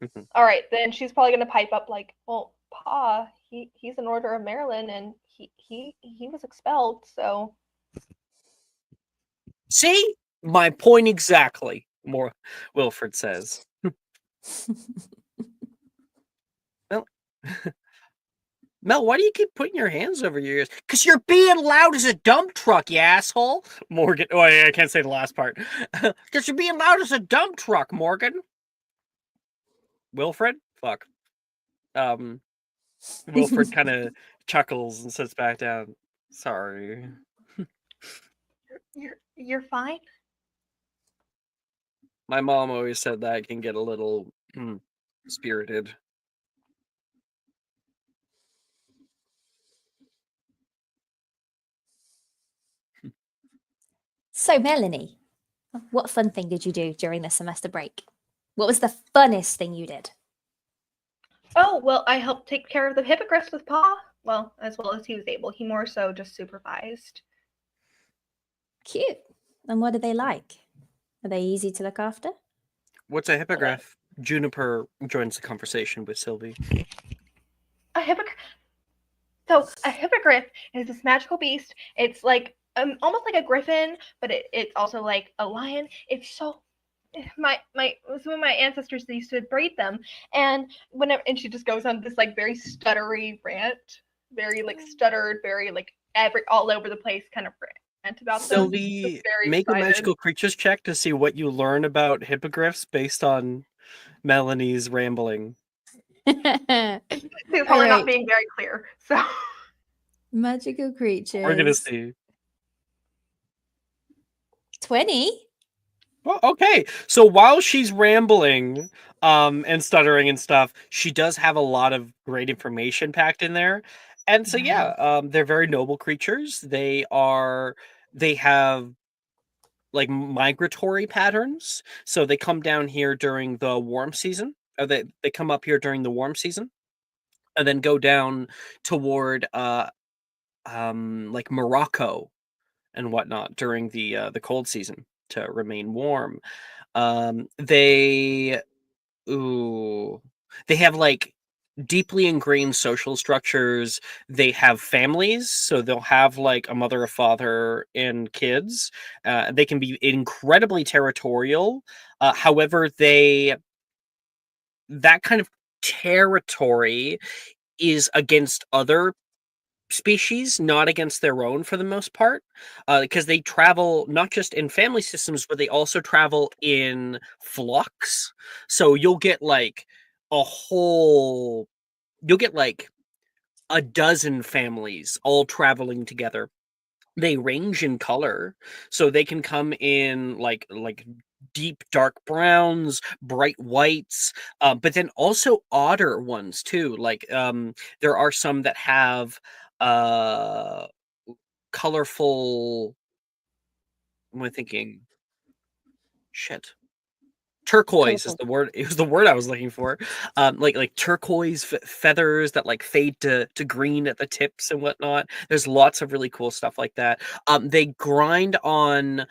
Mhm. All right, then she's probably going to pipe up like, well, Pa, he's an Order of Maryland, and he was expelled, so... See? My point exactly, more Wilfred says. Well, Mel, why do you keep putting your hands over your ears? Because you're being loud as a dump truck, you asshole. Morgan. Oh, yeah, I can't say the last part. Because you're being loud as a dump truck, Morgan. Wilfred? Fuck. Wilfred kind of chuckles and sits back down. Sorry. You're fine? My mom always said that can get a little spirited. So, Melanie, what fun thing did you do during the semester break? What was the funnest thing you did? Oh, well, I helped take care of the hippogriffs with Pa. Well, as well as he was able. He more so just supervised. Cute. And what are they like? Are they easy to look after? What's a hippogriff? Juniper joins the conversation with Sylvie. A hippogriff. So a hippogriff is this magical beast. It's like almost like a griffin, but it's also like a lion. It's so some of my ancestors used to breed them, and she just goes on this like very stuttery rant, very like stuttered, very like all over the place kind of rant about them. Sylvie, make a magical creatures check to see what you learn about hippogriffs based on Melanie's rambling. He's probably not being very clear. So magical creatures. We're gonna see. 20. Well, okay. So while she's rambling, and stuttering and stuff, she does have a lot of great information packed in there. And so they're very noble creatures. They have like migratory patterns. So they come down here during the warm season. Or they come up here during the warm season. And then go down toward like Morocco and whatnot during the cold season to remain warm. They have like deeply ingrained social structures. They have families, so they'll have like a mother, a father, and kids. They can be incredibly territorial. However, that kind of territory is against other species, not against their own for the most part, because they travel not just in family systems, but they also travel in flocks. So you'll get like a dozen families all traveling together. They range in color, so they can come in like deep dark browns, bright whites, but then also odder ones too. Like there are some that have colorful. What am I thinking? Shit. Turquoise is the word. It was the word I was looking for. Like turquoise feathers that like fade to green at the tips and whatnot. There's lots of really cool stuff like that. They grind on.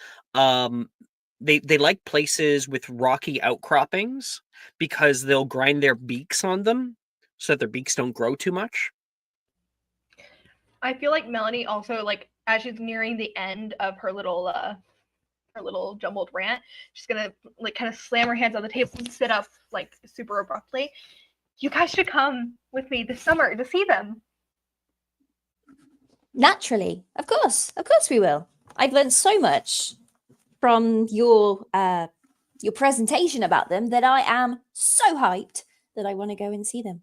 They like places with rocky outcroppings because they'll grind their beaks on them so that their beaks don't grow too much. I feel like Melanie also, like, as she's nearing the end of her little jumbled rant, she's gonna like kind of slam her hands on the table and sit up like super abruptly. You guys should come with me this summer to see them. Naturally, of course we will. I've learned so much from your presentation about them that I am so hyped that I want to go and see them.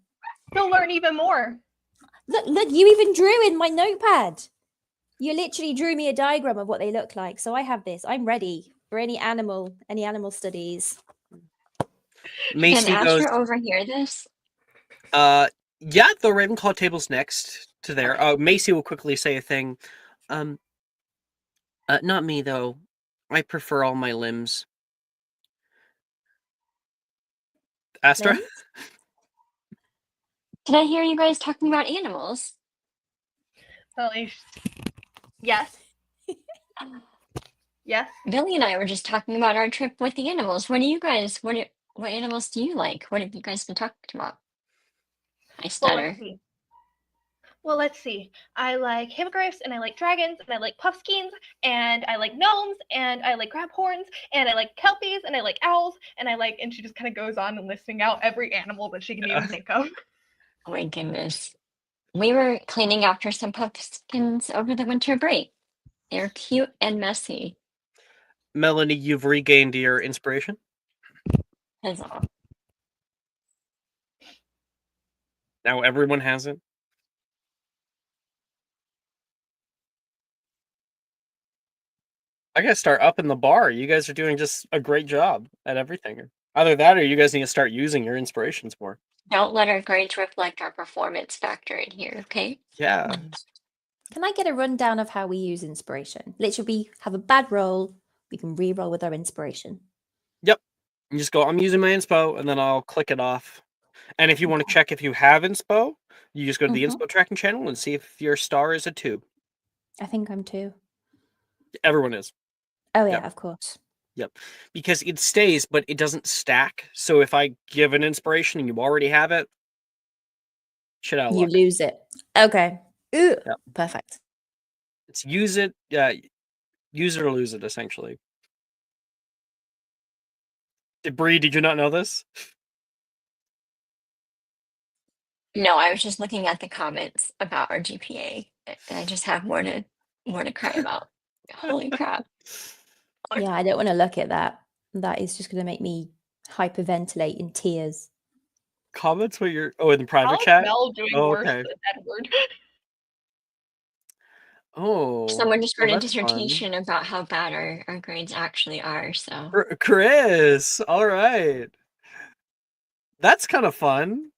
You'll learn even more. Look, you even drew in my notepad. You literally drew me a diagram of what they look like. So I have this. I'm ready for any animal studies. Macy Can goes, Astro overhear this? yeah, the Ravenclaw table's next to there. Macy will quickly say a thing. Not me though. I prefer all my limbs. Astra? Limbs? Did I hear you guys talking about animals? At least, yes, yes. Billy and I were just talking about our trip with the animals. What do you guys? What animals do you like? What have you guys been talking about? I Well, stutter. let's see. Well, let's see. I like hippogriffs, and I like dragons, and I like puffskeins, and I like gnomes, and I like crab horns, and I like kelpies, and I like owls, and I like. And she just kind of goes on and listing out every animal that she can even think of. Oh my goodness. We were cleaning after some pumpkins over the winter break. They're cute and messy. Melanie, you've regained your inspiration? That's all. Now everyone has it? I gotta start up in the bar. You guys are doing just a great job at everything. Either that or you guys need to start using your inspirations more. Don't let our grades reflect our performance factor in here, okay? Yeah. Can I get a rundown of how we use inspiration? Literally, we have a bad roll, we can re-roll with our inspiration. Yep. You just go, I'm using my inspo, and then I'll click it off. And if you want to check if you have inspo, you just go to the inspo tracking channel and see if your star is a 2. I think I'm 2. Everyone is. Oh yeah, Yep. of course. Yep. Because it stays, but it doesn't stack. So if I give an inspiration and you already have it, shit out of You luck. lose it. Okay. Ooh, Yep. perfect. It's use it or lose it, essentially. Bree, did you not know this? No, I was just looking at the comments about our GPA. I just have more to cry about. Holy crap. Yeah, I don't want to look at that. That is just going to make me hyperventilate in tears. Comments what you're in the private How is chat? Mel doing Oh, worse okay. than Edward? Oh. Someone just well, wrote a that's fun. dissertation about how bad our grades actually are, so. Chris, all right. That's kind of fun.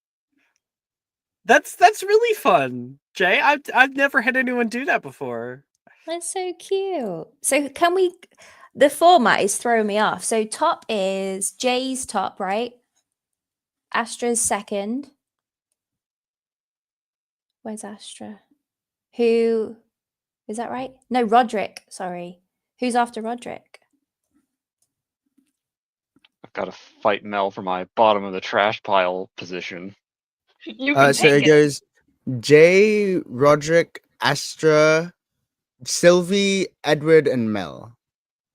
That's really fun, Jay. I've never had anyone do that before. That's so cute. So can we? The format is throwing me off. So top is Jay's top, right? Astra's second. Where's Astra? Who is that right? No, Roderick. Sorry. Who's after Roderick? I've got to fight Mel for my bottom of the trash pile position. You can So it take it. goes Jay, Roderick, Astra, Sylvie, Edward, and Mel.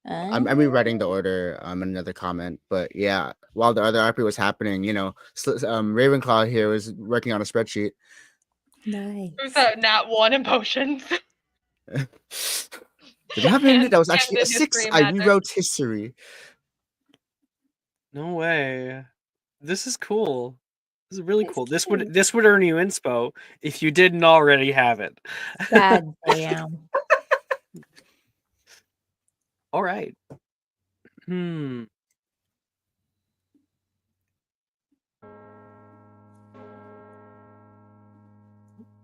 I'm rewriting the order in another comment, but yeah, while the other RP was happening, Ravenclaw here was working on a spreadsheet. Nice. Who's that nat 1 in potions? Did it happen? And- That was and actually the a 6. history I magic. rewrote history. No way. This is cool. This is really It's cool. cute. This would earn you inspo if you didn't already have it. God damn. All right.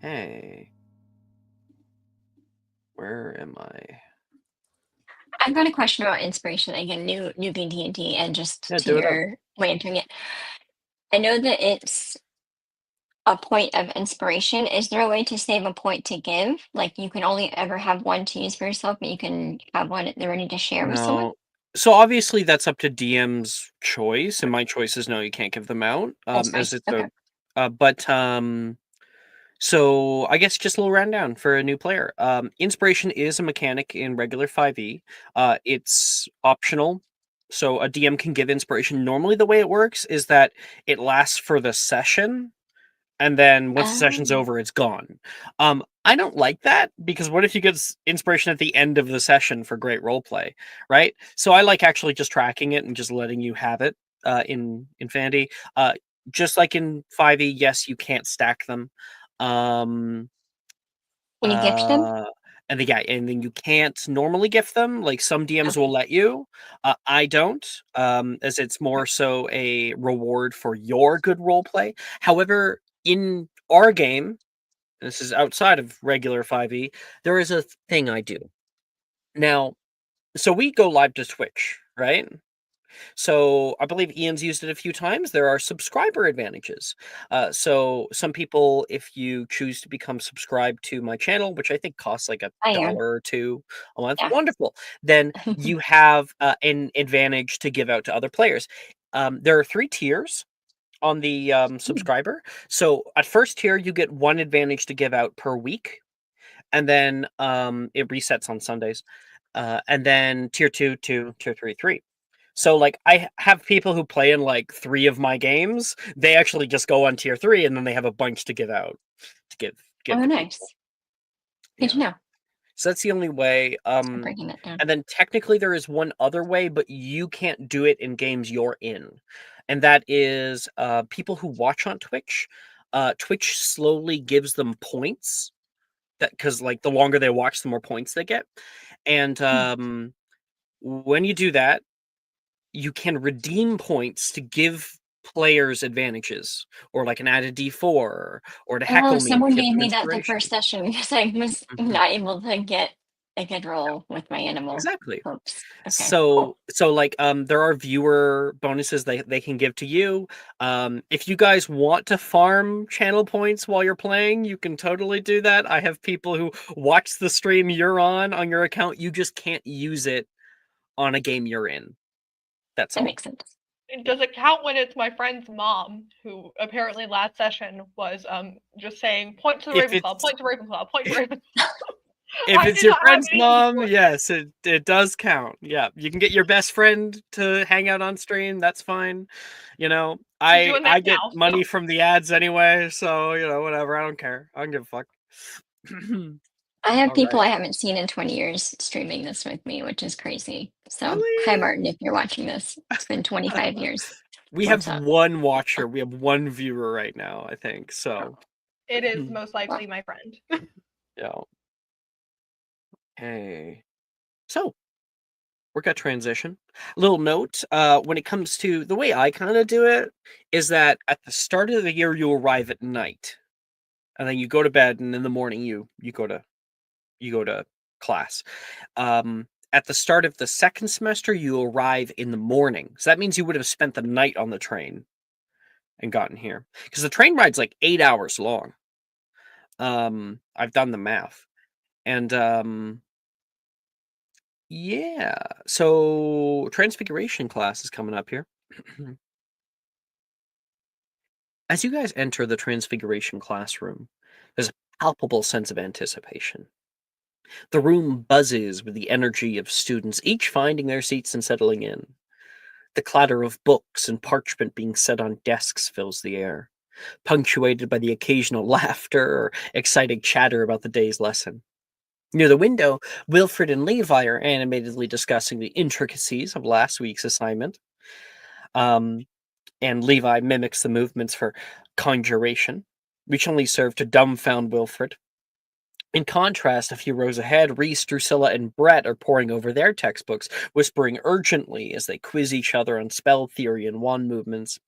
Hey. Where am I? I've got a question about inspiration. Again, newbie D&D, and just Yeah, to do it up. your way of doing it. I know that it's a point of inspiration. Is there a way to save a point to give? Like you can only ever have one to use for yourself, but you can have one at the ready to share with someone? No. So obviously that's up to DM's choice, and my choice is no, you can't give them out. That's fine. As it's Okay. so I guess just a little rundown for a new player. Inspiration is a mechanic in regular 5e. It's optional. So a DM can give inspiration. Normally the way it works is that it lasts for the session, and then once the session's over, it's gone. I don't like that, because what if you get inspiration at the end of the session for great roleplay, right? So I like actually just tracking it and just letting you have it in Infinity. Just like in 5e, yes, you can't stack them. Can you gift them? And then you can't normally gift them. Like some DMs will let you. I don't, as it's more so a reward for your good role play. However, in our game, this is outside of regular 5e, there is a thing I do. Now, so we go live to Twitch, right? So I believe Ian's used it a few times. There are subscriber advantages. So some people, if you choose to become subscribed to my channel, which I think costs like I am. $1 or $2 a month, Yeah. wonderful. Then you have an advantage to give out to other players. There are 3 tiers on the subscriber. So at first tier, you get 1 advantage to give out per week, and then it resets on Sundays. And then tier 2, 2, tier 3, 3. So like I have people who play in like 3 of my games. They actually just go on tier 3, and then they have a bunch to give out to give Oh, to nice. people. Good to know. So that's the only way. I'm breaking that down. And then technically there is one other way, but you can't do it in games you're in, and that is people who watch on Twitch. Twitch slowly gives them points, that because like the longer they watch, the more points they get, and when you do that, you can redeem points to give players advantages, or like an added D4, or to heckle Oh, me to someone give gave them me that the inspiration. first session because I was Mhm. not able to get a good roll with my animal. Exactly. Oops. Okay. So like there are viewer bonuses they can give to you. If you guys want to farm channel points while you're playing, you can totally do that. I have people who watch the stream you're on your account. You just can't use it on a game you're in. That's That all. makes sense. Does it count when it's my friend's mom who apparently last session was just saying point to the If Ravenclaw, it's point to Ravenclaw, point to Ravenclaw? if I it's did your not have friend's any mom, support. yes, it does count. Yeah, you can get your best friend to hang out on stream. That's fine. You know, I'm doing that I get now, so- money from the ads anyway, so you know, whatever. I don't care. I don't give a fuck. I have All people right. I haven't seen in 20 years streaming this with me, which is crazy. So, hi, Really? Martin, if you're watching this. It's been 25 years. We What's have up? one watcher. We have one viewer right now, I think. So, It is most likely my friend. yeah. Hey. So, work at transition. Little note, when it comes to the way I kind of do it is that at the start of the year you arrive at night, and then you go to bed, and in the morning you go to class. At the start of the second semester you arrive in the morning. So that means you would have spent the night on the train and gotten here, because the train ride's like 8 hours long. I've done the math. And yeah, so Transfiguration class is coming up here. As you guys enter the Transfiguration classroom, there's a palpable sense of anticipation. The room buzzes with the energy of students, each finding their seats and settling in. The clatter of books and parchment being set on desks fills the air, punctuated by the occasional laughter or excited chatter about the day's lesson. Near the window, Wilfred and Levi are animatedly discussing the intricacies of last week's assignment. And Levi mimics the movements for conjuration, which only serve to dumbfound Wilfred. In contrast, a few rows ahead, Reese, Drusilla, and Brett are poring over their textbooks, whispering urgently as they quiz each other on spell theory and wand movements.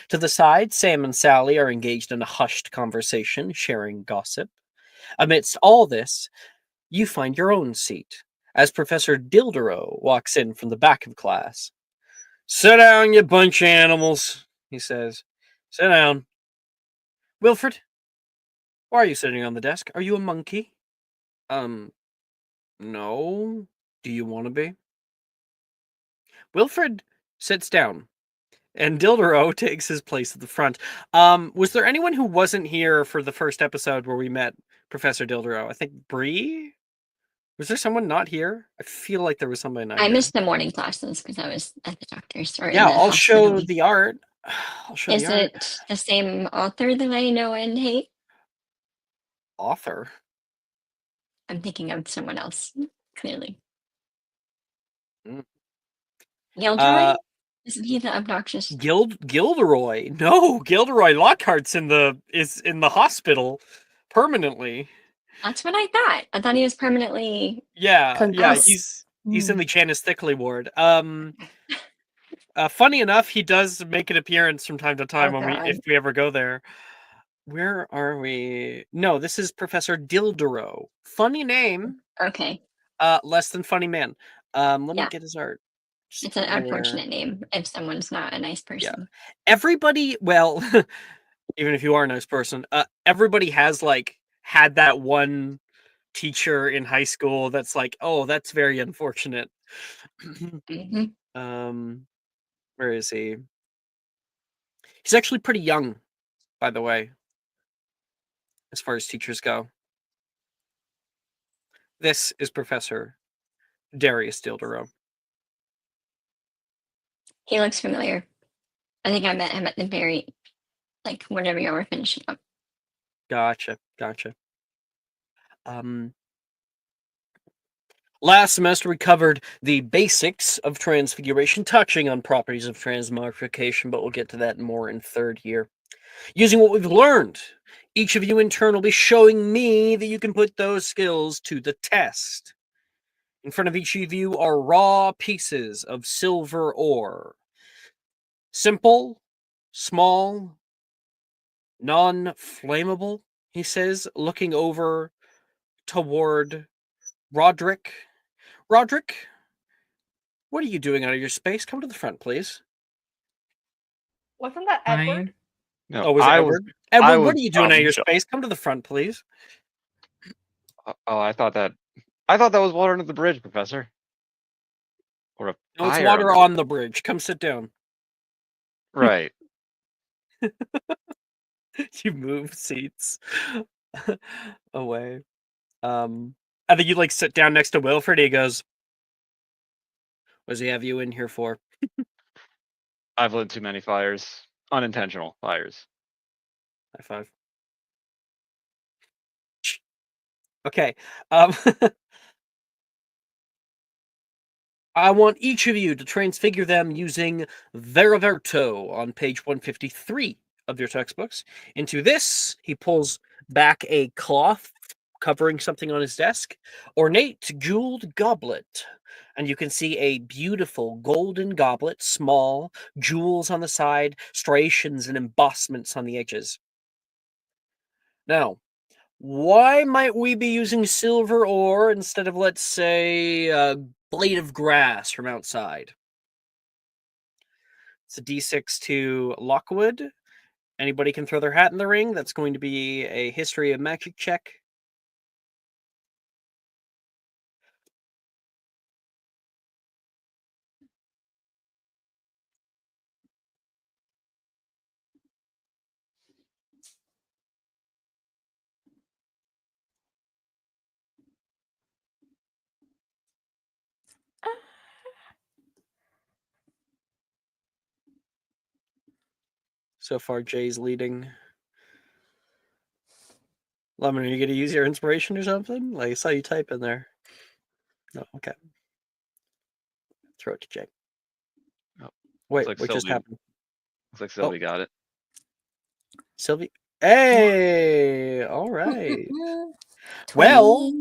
To the side, Sam and Sally are engaged in a hushed conversation, sharing gossip. Amidst all this, you find your own seat, as Professor Dildero walks in from the back of class. "Sit down, you bunch of animals," he says. "Sit down. Wilfred, why are you sitting on the desk? Are you a monkey?" No. Do you want to be? Wilfred sits down, and Dildero takes his place at the front. Was there anyone who wasn't here for the first episode where we met Professor Dildero? I think Bree? Was there someone not here? I feel like there was somebody not I here. missed the morning classes because I was at the doctor's or in Yeah, the I'll show hospital. the art. I'll show Is the art. it the same author that I know and hate? Author? I'm thinking of someone else, clearly. Mm. Gilderoy? Isn't he the obnoxious? Gilderoy? No, Gilderoy Lockhart's is in the hospital permanently. That's what I thought. I thought he was permanently. Yeah, Concussed. he's in the Janice Thickley ward. Funny enough, he does make an appearance from time to time Oh, if we ever go there. Where are we? No, this is Professor Dildero. Funny name, Okay. less than funny man. Let me Yeah. get his art. It's an Somewhere. unfortunate name if someone's not a nice person. Everybody, well, even if you are a nice person, everybody has like had that one teacher in high school that's like, oh, that's very unfortunate. hmm Where is he? He's actually pretty young, by the way, as far as teachers go. This is Professor Darius Dildero. He looks familiar. I think I met him at the very, like, whenever y'all were finishing up. Gotcha. Last semester we covered the basics of transfiguration, touching on properties of transmogrification, but we'll get to that more in third year. Using what we've learned, each of you in turn will be showing me that you can put those skills to the test. In front of each of you are raw pieces of silver ore. Simple, small, non-flammable, he says, looking over toward Roderick. Roderick, what are you doing out of your space? Come to the front, please. Wasn't that Edward? Fine. No, Oh, was it I Edward? was. Edward, I what was are you doing out of your just- space? Come to the front, please. Oh, I thought that was water under the bridge, Professor. Or a No, it's fire water under on the bridge. Come sit down. Right. You move seats away. I think you like sit down next to Wilfred. He goes, "What does he have you in here for?" I've lit too many fires. Unintentional fires. High five. Okay. I want each of you to transfigure them using Veraverto on page 153 of your textbooks. Into this, he pulls back a cloth covering something on his desk, ornate jeweled goblet. And you can see a beautiful golden goblet, small, jewels on the side, striations and embossments on the edges. Now, why might we be using silver ore instead of, let's say, a blade of grass from outside? It's a d6 to Lockwood. Anybody can throw their hat in the ring. That's going to be a history of magic check. So far, Jay's leading. Lemon, are you going to use your inspiration or something? Like, I saw you type in there. No, okay. Throw it to Jay. Oh, Wait, like what just Sylvie. happened? Looks like Sylvie got it. Sylvie? Hey! All right. 20. Well,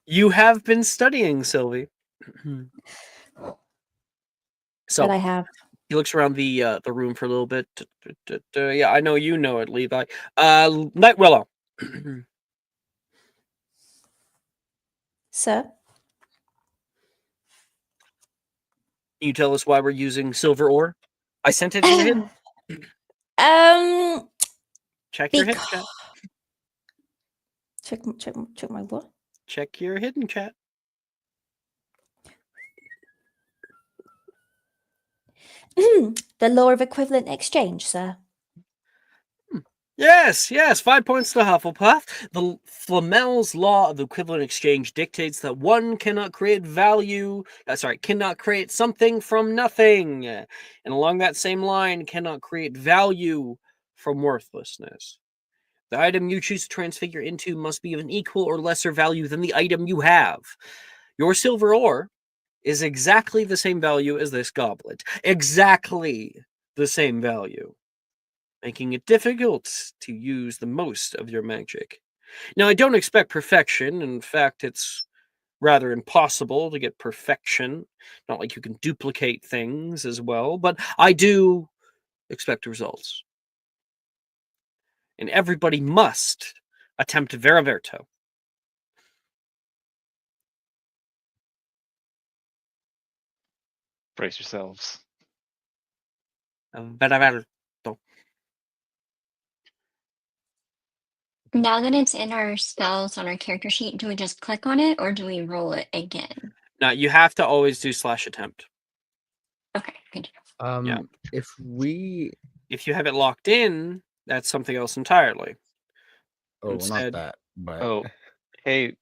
you have been studying, Sylvie. So But I have. he looks around the room for a little bit. Yeah, I know you know it, Levi. Night Willow. Sir? Can you tell us why we're using silver ore? I sent it to your hidden. Check your hidden chat. Check my what? Check your hidden chat. The law of equivalent exchange, sir. Yes, 5 points to Hufflepuff. The Flamel's law of equivalent exchange dictates that one cannot create cannot create something from nothing. And along that same line, cannot create value from worthlessness. The item you choose to transfigure into must be of an equal or lesser value than the item you have. Your silver ore is exactly the same value as this goblet. Exactly the same value, making it difficult to use the most of your magic. Now, I don't expect perfection. In fact, it's rather impossible to get perfection. Not like you can duplicate things as well, but I do expect results. And everybody must attempt Veraverto. Brace yourselves. Beraberto. Now that it's in our spells on our character sheet, do we just click on it or do we roll it again? Now you have to always do /attempt. Okay, good. Yeah. If you have it locked in, that's something else entirely. not Instead- that, but Oh, hey,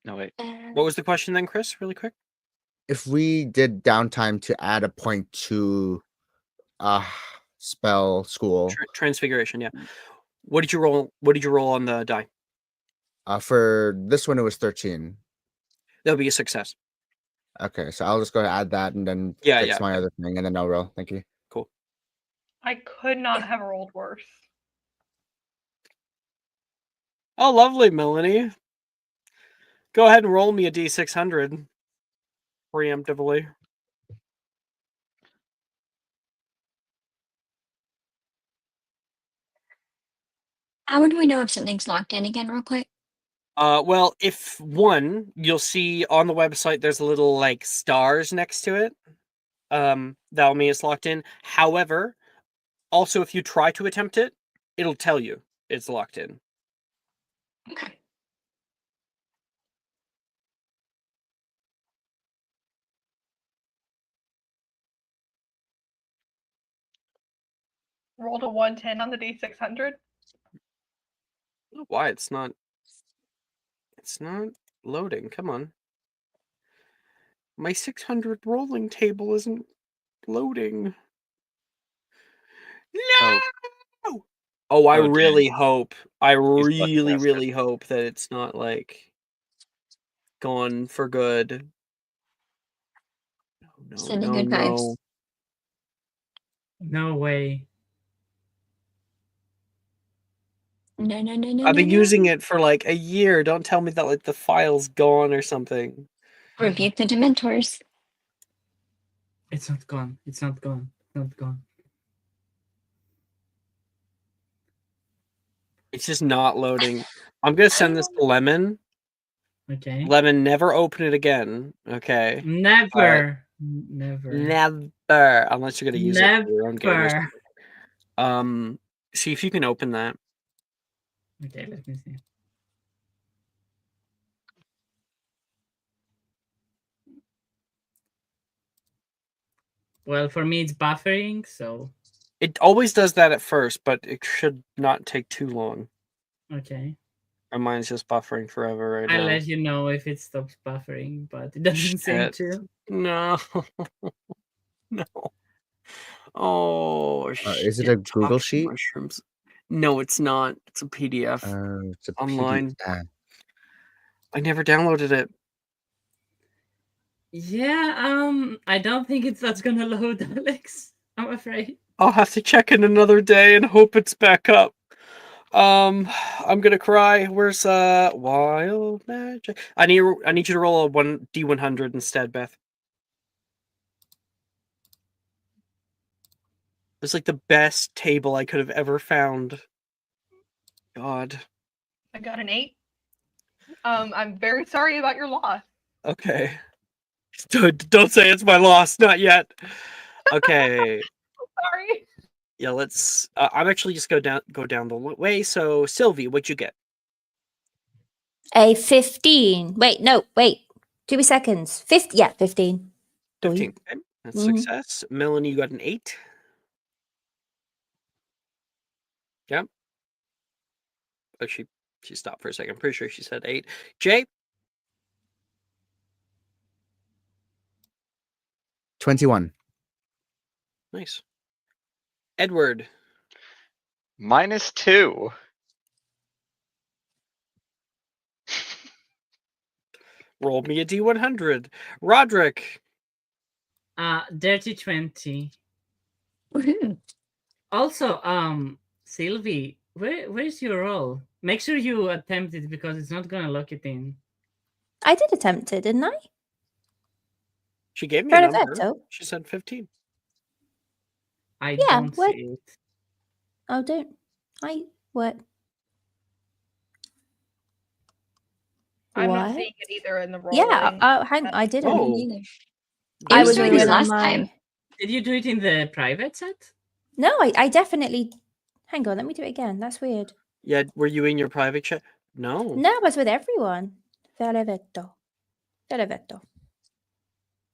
no wait. What was the question then, Chris? Really quick. if we did downtime to add a point to spell school, Transfiguration. Yeah. What did you roll? What did you roll on the die? for this one it was 13. That'll be a success. Okay, so I'll just go add that and then Yeah, fix yeah. my other thing and then I'll roll. Thank you. Cool. I could not have rolled worse. Oh, lovely, Melanie. Go ahead and roll me a D600 preemptively. How would we know if something's locked in again, real quick? Well, if you'll see on the website there's a little like stars next to it. That'll mean it's locked in. However, also if you try to attempt it, it'll tell you it's locked in. Okay. Rolled a 110 on the D600. Why it's not loading. Come on. My 600 rolling table isn't loading. No. Oh, I Oh, really hope. I He's fucking really, rested. really hope that it's not like gone for good. No, Sending no, good vibes. no. No way. No. I've been using it for like a year. Don't tell me that like the file's gone or something. Rebuke the Dementors. It's not gone. It's not gone. It's not gone. It's just not loading. I'm gonna send this to Lemon. Okay. Lemon, never open it again. Okay. Never. Never. Never. Unless you're gonna use it for your own game or Never. something. See if you can open that. Okay, let me see. Well, for me, it's buffering, so It always does that at first, but it should not take too long. okay. My mind's just buffering forever right I'll now. let you know if it stops buffering, but it doesn't seem Shit. to. No. No. Oh, Is it a Google talking sheet? mushrooms. No, it's not. It's a PDF It's a online. PDF. I never downloaded it. Yeah, I don't think that's gonna load, Alex. I'm afraid. I'll have to check in another day and hope it's back up. I'm gonna cry. Where's wild magic? I need you to roll a D100 instead, Beth. It's like the best table I could have ever found. God. I got an 8. I'm very sorry about your loss. Okay. Don't say it's my loss. Not yet. Okay. Sorry. Yeah, let's. I'm actually just go down the way. So, Sylvie, what'd you get? A 15. Wait, no, wait. 2 seconds. 15. Yeah, 15. 15. Okay. That's Mhm. success. Melanie, you got an 8. Yeah. Oh, she stopped for a second. I'm pretty sure she said 8. Jay? 21. Nice. Edward? -2. Roll me a D100. Roderick? Dirty 20. Woohoo. Also, Sylvie, where's your roll? Make sure you attempt it because it's not gonna lock it in. I did attempt it, didn't I? She gave me a number. Perfecto. She said 15. I Yeah, don't what? see it. Oh, don't. What? I'm not What? seeing it either in the roll. Yeah, hang on. I didn't. Oh. Neither. I It was was doing doing this it on last my. time. Did you do it in the private set? No, I definitely. Hang on, let me do it again. That's weird. Yeah, were you in your private chat? No. No, I was with everyone. Velevetto. Velevetto.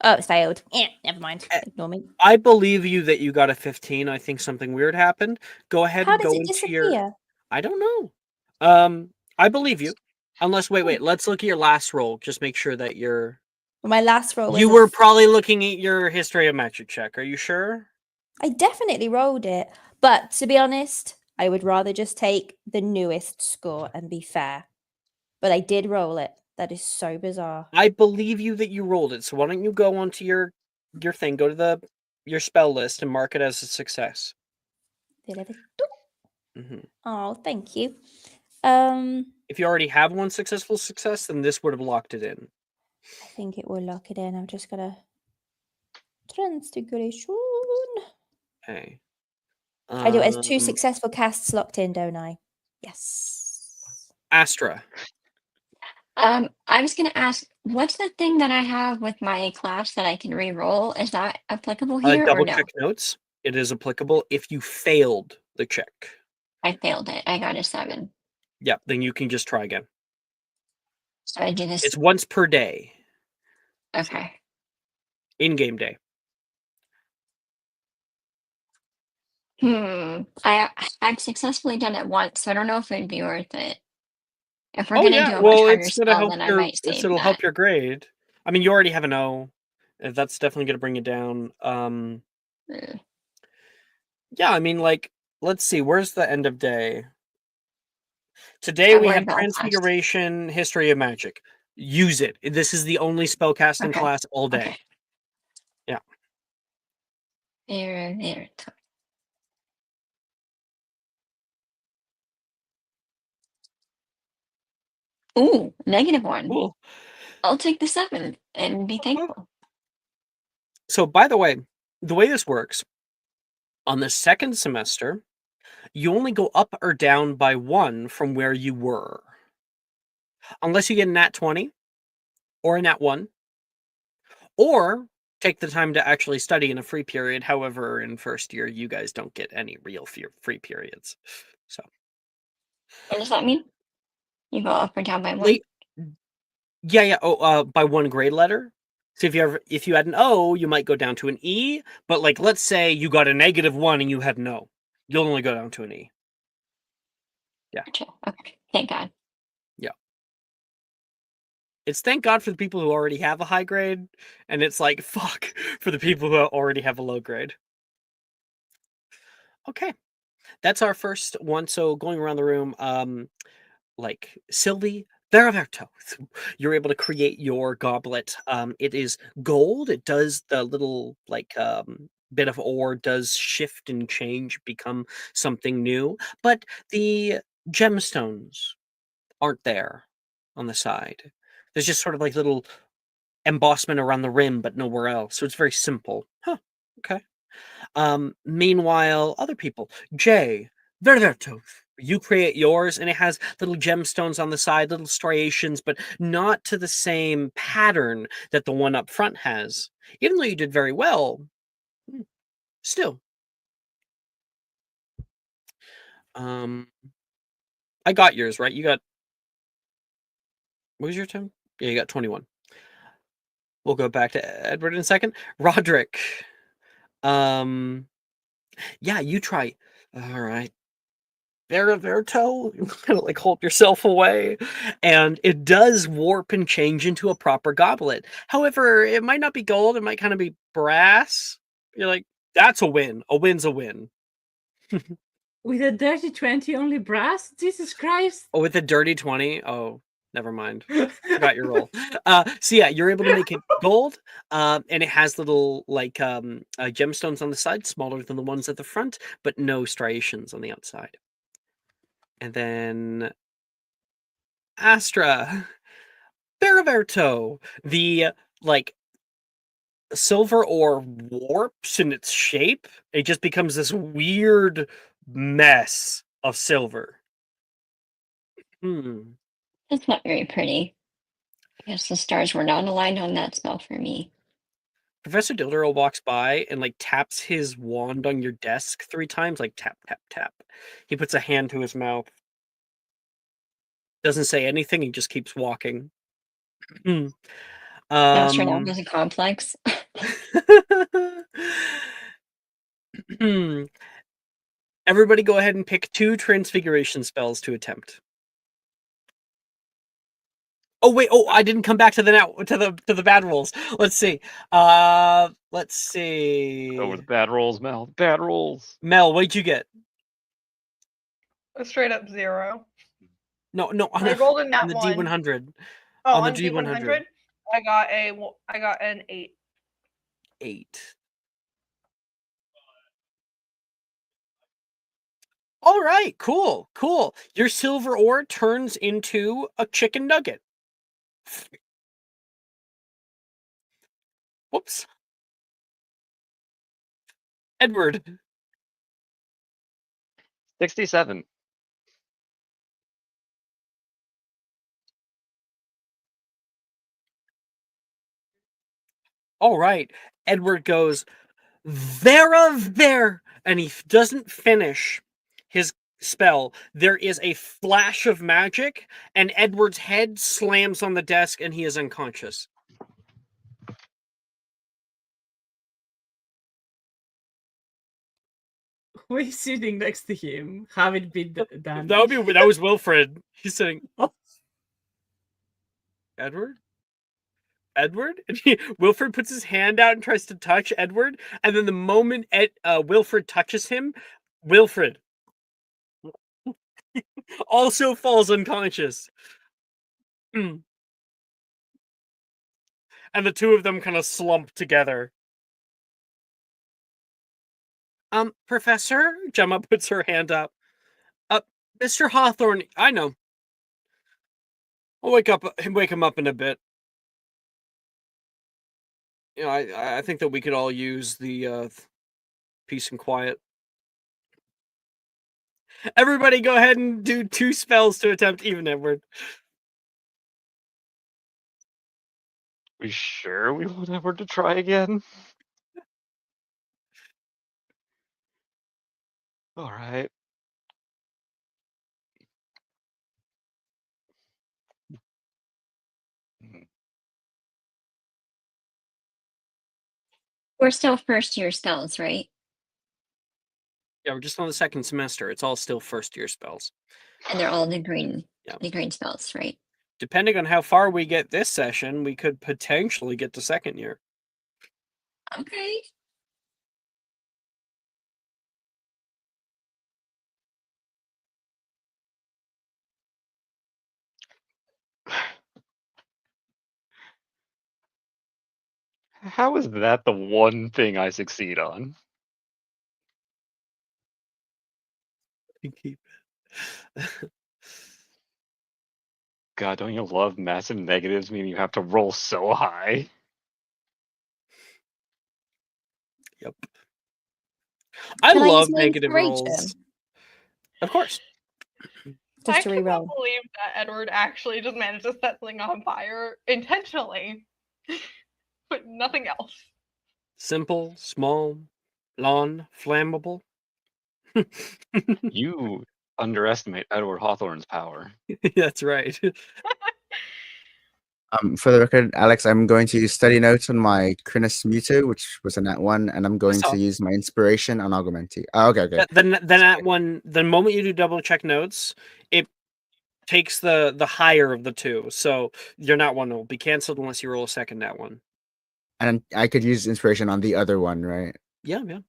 Oh, it failed. Never mind. Ignore me. I believe you that you got a 15. I think something weird happened. Go ahead How and does go it into disappear? your. I don't know. I believe you. Unless, wait. Let's look at your last roll. Just make sure that you're. My last roll was. You were probably looking at your history of magic check. Are you sure? I definitely rolled it, but to be honest, I would rather just take the newest score and be fair. But I did roll it. That is so bizarre. I believe you that you rolled it. So why don't you go onto your thing, go to your spell list and mark it as a success. Mm-hmm. Oh, thank you. If you already have one successful success, then this would have locked it in. I think it will lock it in. I'm just gonna transfiguration. Okay. I do it as 2 successful casts locked in, don't I? Yes. Astra. I was gonna ask, what's the thing that I have with my class that I can re-roll? Is that applicable here or Double no? check notes. It is applicable if you failed the check. I failed it. I got a 7. Yep, then you can just try again. So I do this. It's once per day. Okay. In-game day. I've successfully done it once, so I don't know if it'd be worth it. If we're Oh gonna yeah, do a well much harder it's gonna spell, help then I your might save it'll help that. your grade. I mean, you already have an O. That's definitely gonna bring it down. Yeah, I mean, like, let's see, where's the end of day? Today we We're in have Belfast. Transfiguration, History of Magic. Use it. This is the only spellcasting Okay. class all day. Okay. Yeah. There. Ooh, -1. Cool. I'll take the 7 and be thankful. So, by the way this works, on the second semester, you only go up or down by 1 from where you were. Unless you get a nat 20 or a nat 1, or take the time to actually study in a free period. However, in first year, you guys don't get any real free periods. So, What does that mean? You go up or down by 1? Yeah. Oh, by 1 grade letter. So if you had an O, you might go down to an E. But like, let's say you got a -1 and you had an O, you'll only go down to an E. Yeah. Gotcha. Okay. Thank God. Yeah. It's thank God for the people who already have a high grade, and it's like fuck for the people who already have a low grade. Okay, that's our first one. So going around the room, like Sylvie Beraverto, you're able to create your goblet. It is gold. It does the little like bit of ore does shift and change, become something new, but the gemstones aren't there on the side. There's just sort of like little embossment around the rim, but nowhere else. So it's very simple. Huh. Okay. Meanwhile, other people, Jay Ververto, you create yours, and it has little gemstones on the side, little striations, but not to the same pattern that the one up front has. Even though you did very well, still. I got yours, right? You got. What was your turn? Yeah, you got 21. We'll go back to Edward in a second. Roderick. Yeah, you try. All right. Ververto, you kind of like hold yourself away, and it does warp and change into a proper goblet. However, it might not be gold, it might kind of be brass. You're like, that's a win. A win's a win. With a dirty 20, only brass? Jesus Christ. Oh, with a dirty 20? Oh, never mind. Forgot your roll. So yeah, you're able to make it gold, and it has little like gemstones on the side, smaller than the ones at the front, but no striations on the outside. And then Astra Beraverto, the like silver ore warps in its shape. It just becomes this weird mess of silver. That's not very pretty. I guess the stars were not aligned on that spell for me. Professor Dildero walks by and like taps his wand on your desk 3 times, like tap, tap, tap. He puts a hand to his mouth. Doesn't say anything, he just keeps walking. Master now has a complex. Everybody go ahead and pick 2 transfiguration spells to attempt. Oh wait, I didn't come back to the bad rolls. Let's see. Let's see. Over the bad rolls, Mel. Bad rolls. Mel, what did you get? A straight up 0. No, I rolled in that on the one. D100. Oh, on on the D100, I got an 8. 8. All right, cool. Your silver ore turns into a chicken nugget. Whoops. Edward. 67. All right. Edward goes, there, and he doesn't finish his spell. There is a flash of magic, and Edward's head slams on the desk, and he is unconscious. Who is sitting next to him? Having been done. That was Wilfred. He's saying, "Oh, Edward." And Wilfred puts his hand out and tries to touch Edward, and then the moment Wilfred touches him, Wilfred also falls unconscious. And the 2 of them kind of slump together. Professor? Gemma puts her hand up. Mr. Hawthorne, I know. I'll wake him up in a bit. You know, I think that we could all use the peace and quiet. Everybody go ahead and do 2 spells to attempt even, Edward. We sure we want Edward to try again? All right. We're still first year spells, right? Yeah, we're just on the 2nd semester. It's all still first year spells. And they're all the green spells, right? Depending on how far we get this session, we could potentially get to 2nd year. Okay. How is that the one thing I succeed on? Keep it. God, don't you love massive negatives meaning you have to roll so high? Yep. I Can I love use my negative inspiration? rolls. Of course. Just I to cannot reroll. believe that Edward actually just managed to set something on fire intentionally, but nothing else. Simple, small, non-flammable. You underestimate Edward Hawthorne's power. That's right. For the record, Alex, I'm going to use study notes on my Crinus Muto, which was a nat 1, and I'm going to use my inspiration on Augmenti. Oh, okay. Then that one, the moment you do double check notes, it takes the higher of the 2. So your nat 1 will be canceled unless you roll a second nat 1. And I could use inspiration on the other one, right? Yeah.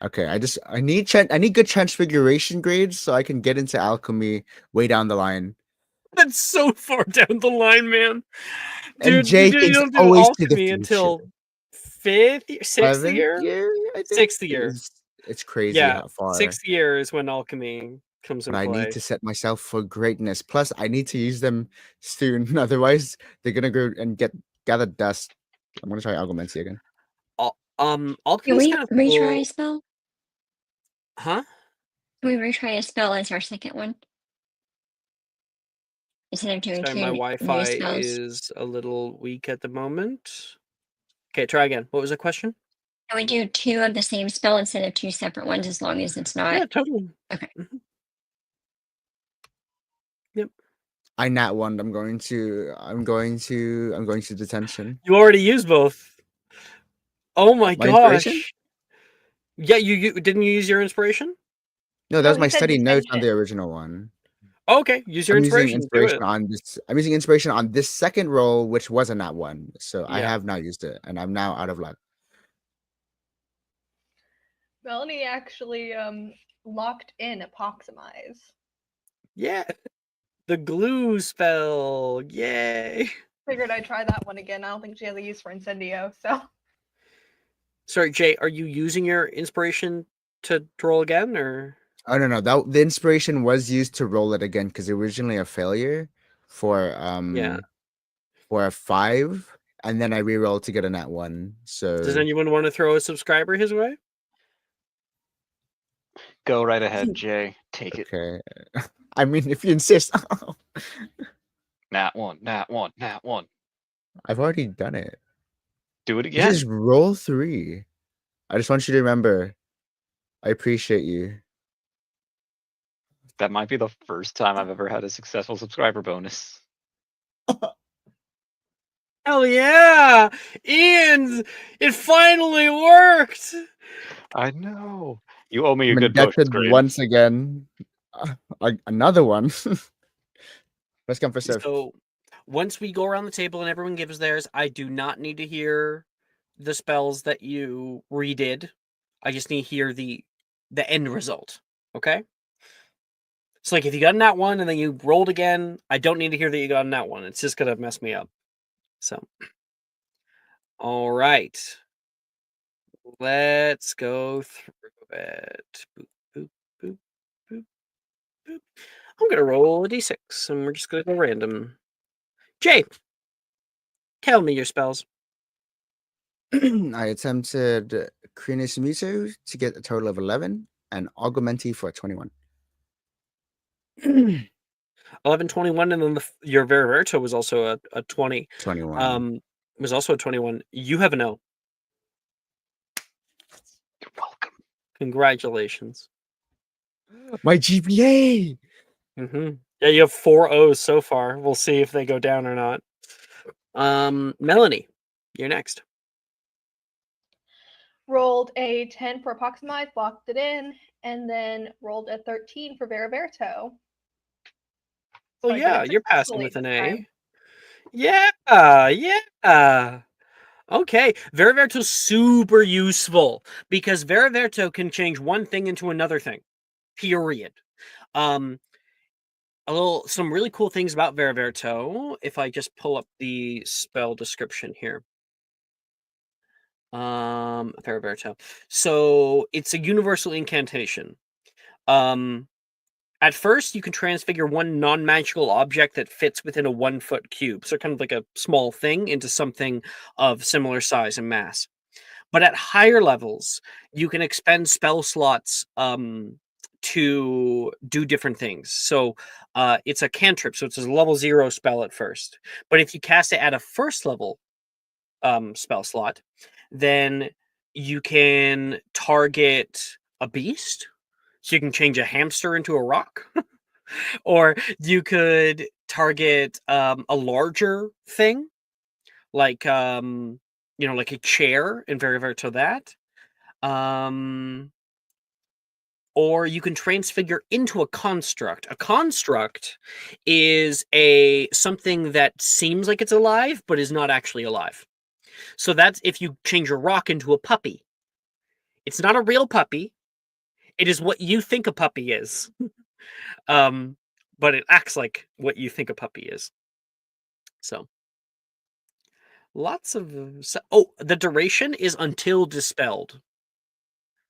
Okay, I need good transfiguration grades so I can get into alchemy way down the line. That's so far down the line, man. Dude, And Jay you thinks don't do always to the alchemy future. until 5th year, 6th 7th year? I think? 6th year. It's crazy Yeah, how far. 6th year is when alchemy comes in But I play. need to set myself for greatness. Plus, I need to use them soon. Otherwise, they're gonna go and gather dust. I'm gonna try Augmenti again. Can Alchemy's we kind of retry cool. a spell? Huh? Can we retry a spell as our second one? Instead of doing Sorry, 2 my new Wi-Fi spells? is a little weak at the moment. Okay, try again. What was the question? Can we do 2 of the same spell instead of 2 separate ones as long as it's not? Yeah, totally. Okay. Mhm. Yep. I nat one. I'm going to detention. You already used both. Oh my My inspiration? gosh. Yeah, you didn't you use your inspiration? No, that No, was he my said study notes on the detention. original one. Okay, use your I'm using inspiration. Do inspiration it. on this. I'm using inspiration on this second roll, which was a nat one. So I Yeah. have now used it, and I'm now out of luck. Melanie actually locked in Apoximize. Yeah. The glue spell. Yay. Figured I'd try that one again. I don't think she has a use for Incendio, so Sorry, Jay, are you using your inspiration to roll again, or? Oh no, the inspiration was used to roll it again because originally a failure for Yeah. for a 5, and then I rerolled to get a nat 1. Does So anyone want to throw a subscriber his way? Go right ahead, Jay. Take it. okay. I mean, if you insist. Nat 1, nat 1, nat 1. I've already done it. Do it This again. is roll 3. I just want you to remember. I appreciate you. That might be the first time I've ever had a successful subscriber bonus. Hell yeah! Ian, it finally worked! I know. You owe me a I'm good potion indebted screen. once again. Another one. Let's come for serve. So, once we go around the table and everyone gives theirs, I do not need to hear the spells that you redid. I just need to hear the end result. Okay? So, like, if you got in that one and then you rolled again, I don't need to hear that you got in that one. It's just gonna mess me up. So, all right. Let's go through it. Boop, boop, boop, boop, boop. I'm gonna roll a d6, and we're just gonna go random. Jay, tell me your spells. I attempted Krinisumuto to get a total of 11 and Augmenti for 21. 11, 21, and then your Veriverto was also a 20. 21. Was also a 21. You have an O. You're welcome. Congratulations. My GPA! Yeah, you have 4 O's so far. We'll see if they go down or not. Melanie, you're next. rolled a 10 for Apoximize, blocked it in, and then rolled a 13 for Veriverto. Oh I did yeah, it you're passing successfully with an this A. time. Yeah. Okay, Veriverto's super useful because Veriverto can change one thing into another thing. Period. Some really cool things about Veriverto. If I just pull up the spell description here. Veriverto. So it's a universal incantation. At first, you can transfigure one non-magical object that fits within a 1-foot cube, so kind of like a small thing, into something of similar size and mass. But at higher levels, you can expend spell slots to do different things. So it's a cantrip, so it's a level 0 spell at first. But if you cast it at a first level spell slot, then you can target a beast. So you can change a hamster into a rock. Or you could target a larger thing, like like a chair, and Veriverto that. Or you can transfigure into a construct. A construct is something that seems like it's alive, but is not actually alive. So that's if you change a rock into a puppy. It's not a real puppy. It is what you think a puppy is. But it acts like what you think a puppy is. So lots of the duration is until dispelled.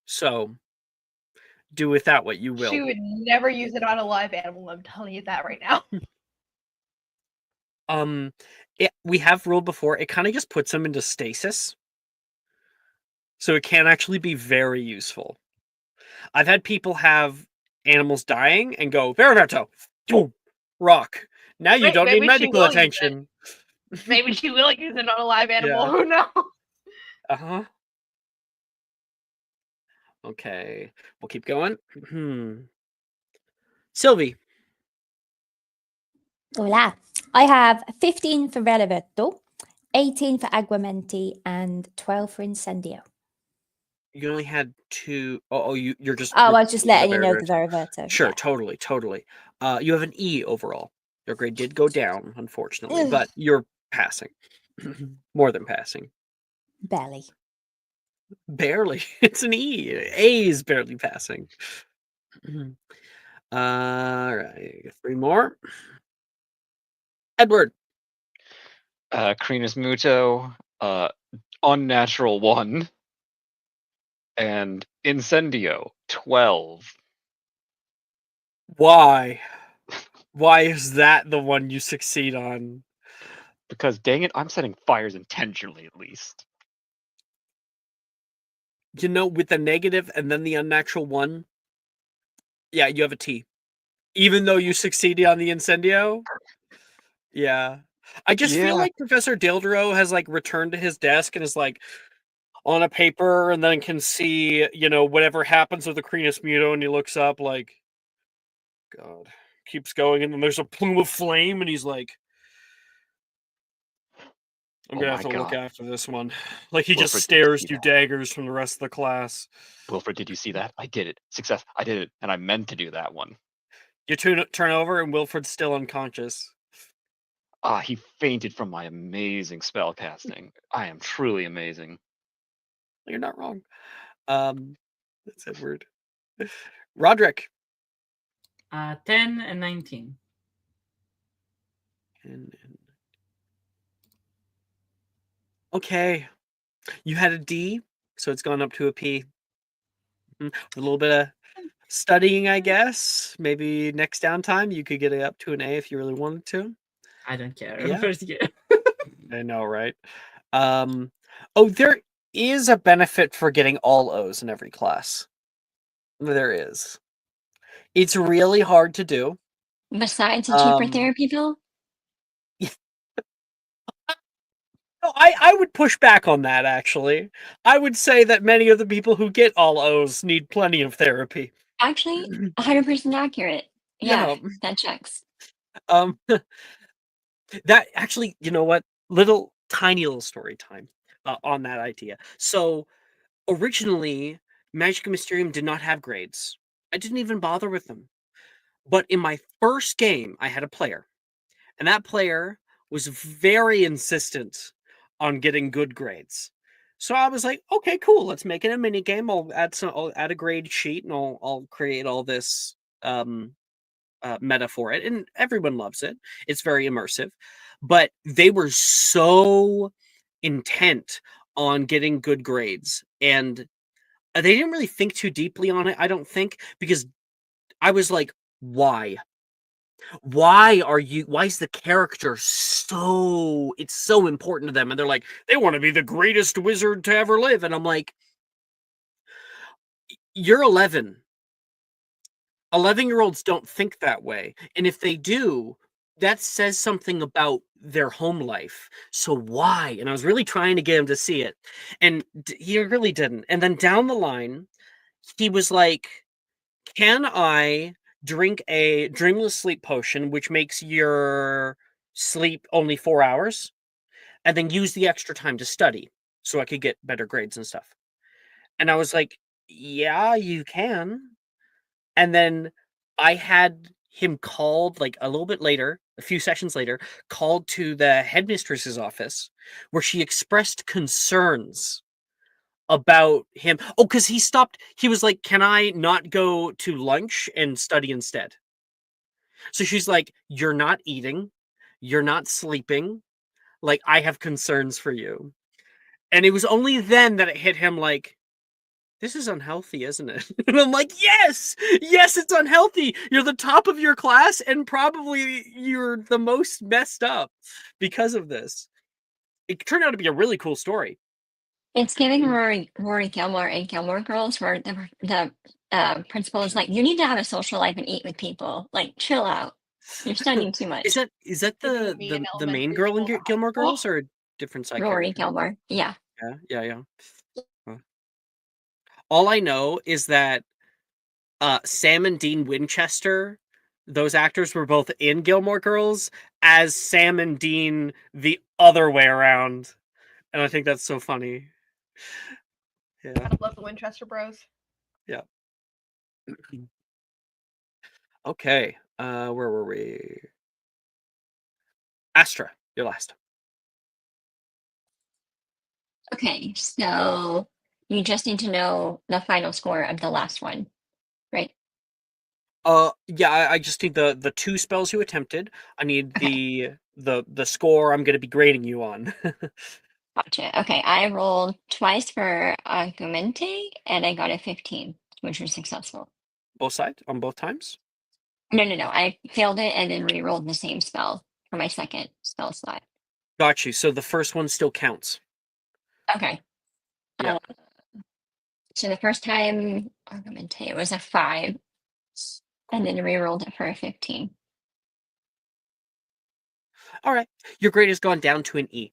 So do with that what you will. She would never use it on a live animal. I'm telling you that right now. We have ruled before. It kind of just puts them into stasis. So it can actually be very useful. I've had people have animals dying and go, Veriverto, boom, rock. Now you don't need medical attention. Maybe she will use it on a live animal. Yeah. Who knows? Uh-huh. Okay, we'll keep going. Sylvie. Hola. I have 15 for Relevetto, 18 for Aguamenti, and 12 for Incendio. You only had 2. You're just. Oh, you're I was just picking letting you know the Veriverto. Veriverto. Sure, Yeah. totally. You have an E overall. Your grade did go down, unfortunately, Ugh. but you're passing. More than passing. Barely. Barely. It's an E. A is barely passing. All right, 3 more. Edward. Crinus Muto, Unnatural 1, and Incendio 12. Why? Why is that the one you succeed on? Because dang it, I'm setting fires intentionally at least. You know, with the negative and then the unnatural 1, yeah, you have a T. Even though you succeeded on the Incendio? Yeah. I just feel like Professor Dildero has like returned to his desk and is like on a paper and then can see, whatever happens with the Crinus Muto, and he looks up like, God, keeps going, and then there's a plume of flame, and he's like, I'm gonna have to look after this one. Like he just stares through daggers from the rest of the class. Wilfred, did you see that? I did it. Success. I did it. And I meant to do that one. You turn over and Wilfred's still unconscious. He fainted from my amazing spell casting. I am truly amazing. You're not wrong. That's Edward. Roderick. 10 and 19. Okay. You had a D, so it's gone up to a P. A little bit of studying, I guess. Maybe next downtime you could get it up to an A if you really wanted to. I don't care. Yeah. First year. I know, right? There is a benefit for getting all O's in every class. There is. It's really hard to do. Besides a cheaper therapy bill? No, I would push back on that, actually. I would say that many of the people who get all O's need plenty of therapy. Actually, 100% accurate. Yeah, that checks. That actually, you know what? Tiny little story time on that idea. So, originally, Magic and Mysterium did not have grades. I didn't even bother with them. But in my first game, I had a player. And that player was very insistent on getting good grades. So I was like, okay, cool. Let's make it a mini game. I'll add a grade sheet, and I'll create all this meta for it, and everyone loves it. It's very immersive. But they were so intent on getting good grades, and they didn't really think too deeply on it, I don't think, because I was like, why? Why is the character it's so important to them? And they're like, they want to be the greatest wizard to ever live. And I'm like, you're 11. 11-year-olds don't think that way. And if they do, that says something about their home life. So why? And I was really trying to get him to see it. And he really didn't. And then down the line, he was like, can I drink a dreamless sleep potion, which makes your sleep only 4 hours, and then use the extra time to study so I could get better grades and stuff? And I was like, yeah, you can. And then I had him called like a little bit later, a few sessions later, called to the headmistress's office, where she expressed concerns about him. Oh, because he stopped. He was like, can I not go to lunch and study instead? So she's like, you're not eating. You're not sleeping. Like, I have concerns for you. And it was only then that it hit him like, this is unhealthy, isn't it? And I'm like, yes, it's unhealthy. You're the top of your class, and probably you're the most messed up because of this. It turned out to be a really cool story. It's giving Rory Gilmore and Gilmore Girls, where the principal is like, you need to have a social life and eat with people. Like, chill out. You're studying too much. Is that the main girl in Gilmore Girls, or a different side Rory character? Gilmore, yeah. Yeah. All I know is that Sam and Dean Winchester, those actors were both in Gilmore Girls as Sam and Dean the other way around. And I think that's so funny. Yeah. I love the Winchester Bros. Yeah. Okay. Where were we? Astra, you're last. Okay, so you just need to know the final score of the last one, right? Yeah, I just need the 2 spells you attempted. I need Okay. the score I'm gonna be grading you on. Gotcha. Okay, I rolled twice for Augmente and I got a 15, which was successful. Both sides on both times? No. I failed it and then re-rolled the same spell for my second spell slot. Got you. So the first one still counts. Okay. Yeah. So the first time Augmente it was a 5, and then re-rolled it for a 15. All right. Your grade has gone down to an E.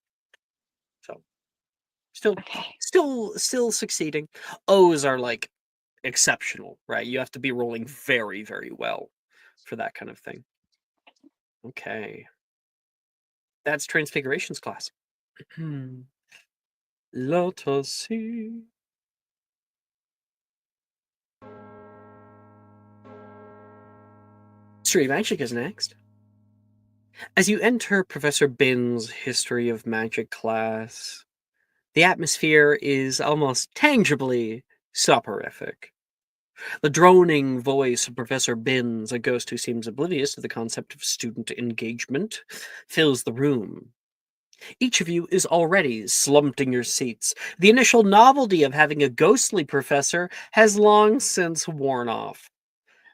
So Okay. still succeeding. O's are like exceptional, right? You have to be rolling very, very well for that kind of thing. Okay. That's Transfigurations class. Let us see. Mystery Magic is next. As you enter Professor Bin's History of Magic class, the atmosphere is almost tangibly soporific. The droning voice of Professor Binns, a ghost who seems oblivious to the concept of student engagement, fills the room. Each of you is already slumped in your seats. The initial novelty of having a ghostly professor has long since worn off.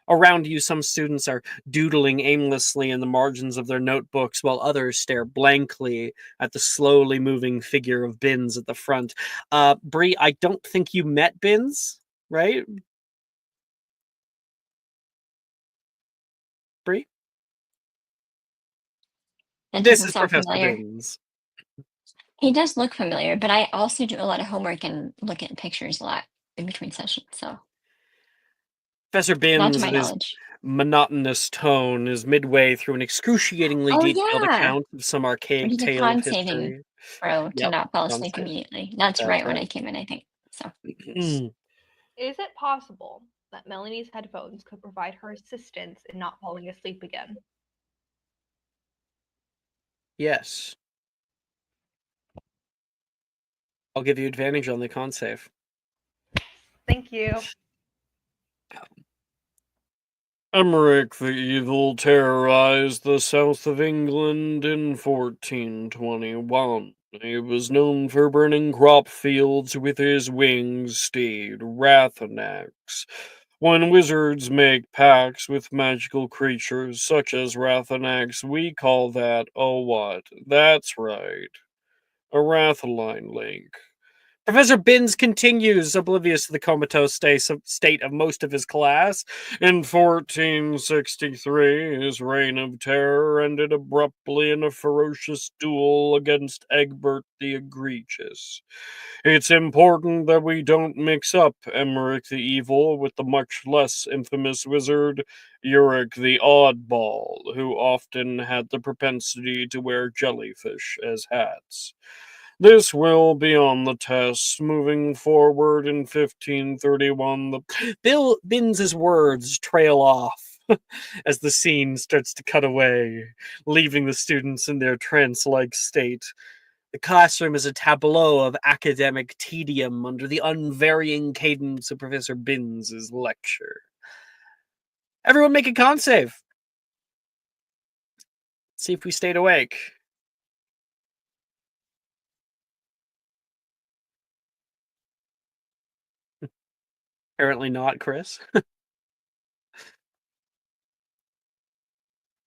Around you, some students are doodling aimlessly in the margins of their notebooks, while others stare blankly at the slowly moving figure of Binns at the front. Bree, I don't think you met Binns, right? Bree? That This doesn't is sound Professor familiar. Binns. He does look familiar, but I also do a lot of homework and look at pictures a lot in between sessions, so Professor not to Binns, my in his knowledge. monotonous tone, is midway through an excruciatingly Oh detailed yeah, account of some we archaic did a tale of con saving history. throw to Yep, not fall con asleep save. immediately. That's That's right when right. I came in, I think. So Is it possible that Melanie's headphones could provide her assistance in not falling asleep again? Yes. I'll give you advantage on the con save. Thank you. Emmerich the Evil terrorized the south of England in 1421. He was known for burning crop fields with his winged steed, Rathanax. When wizards make pacts with magical creatures such as Rathanax, we call that a what? That's right, a Rathaline link. Professor Binns continues, oblivious to the comatose state of most of his class. In 1463, his reign of terror ended abruptly in a ferocious duel against Egbert the Egregious. It's important that we don't mix up Emmerich the Evil with the much less infamous wizard Uric the Oddball, who often had the propensity to wear jellyfish as hats. This will be on the test. Moving forward in 1531, Bill Binns's words trail off as the scene starts to cut away, leaving the students in their trance-like state. The classroom is a tableau of academic tedium under the unvarying cadence of Professor Binns's lecture. Everyone make a con save. See if we stayed awake. Apparently not, Chris.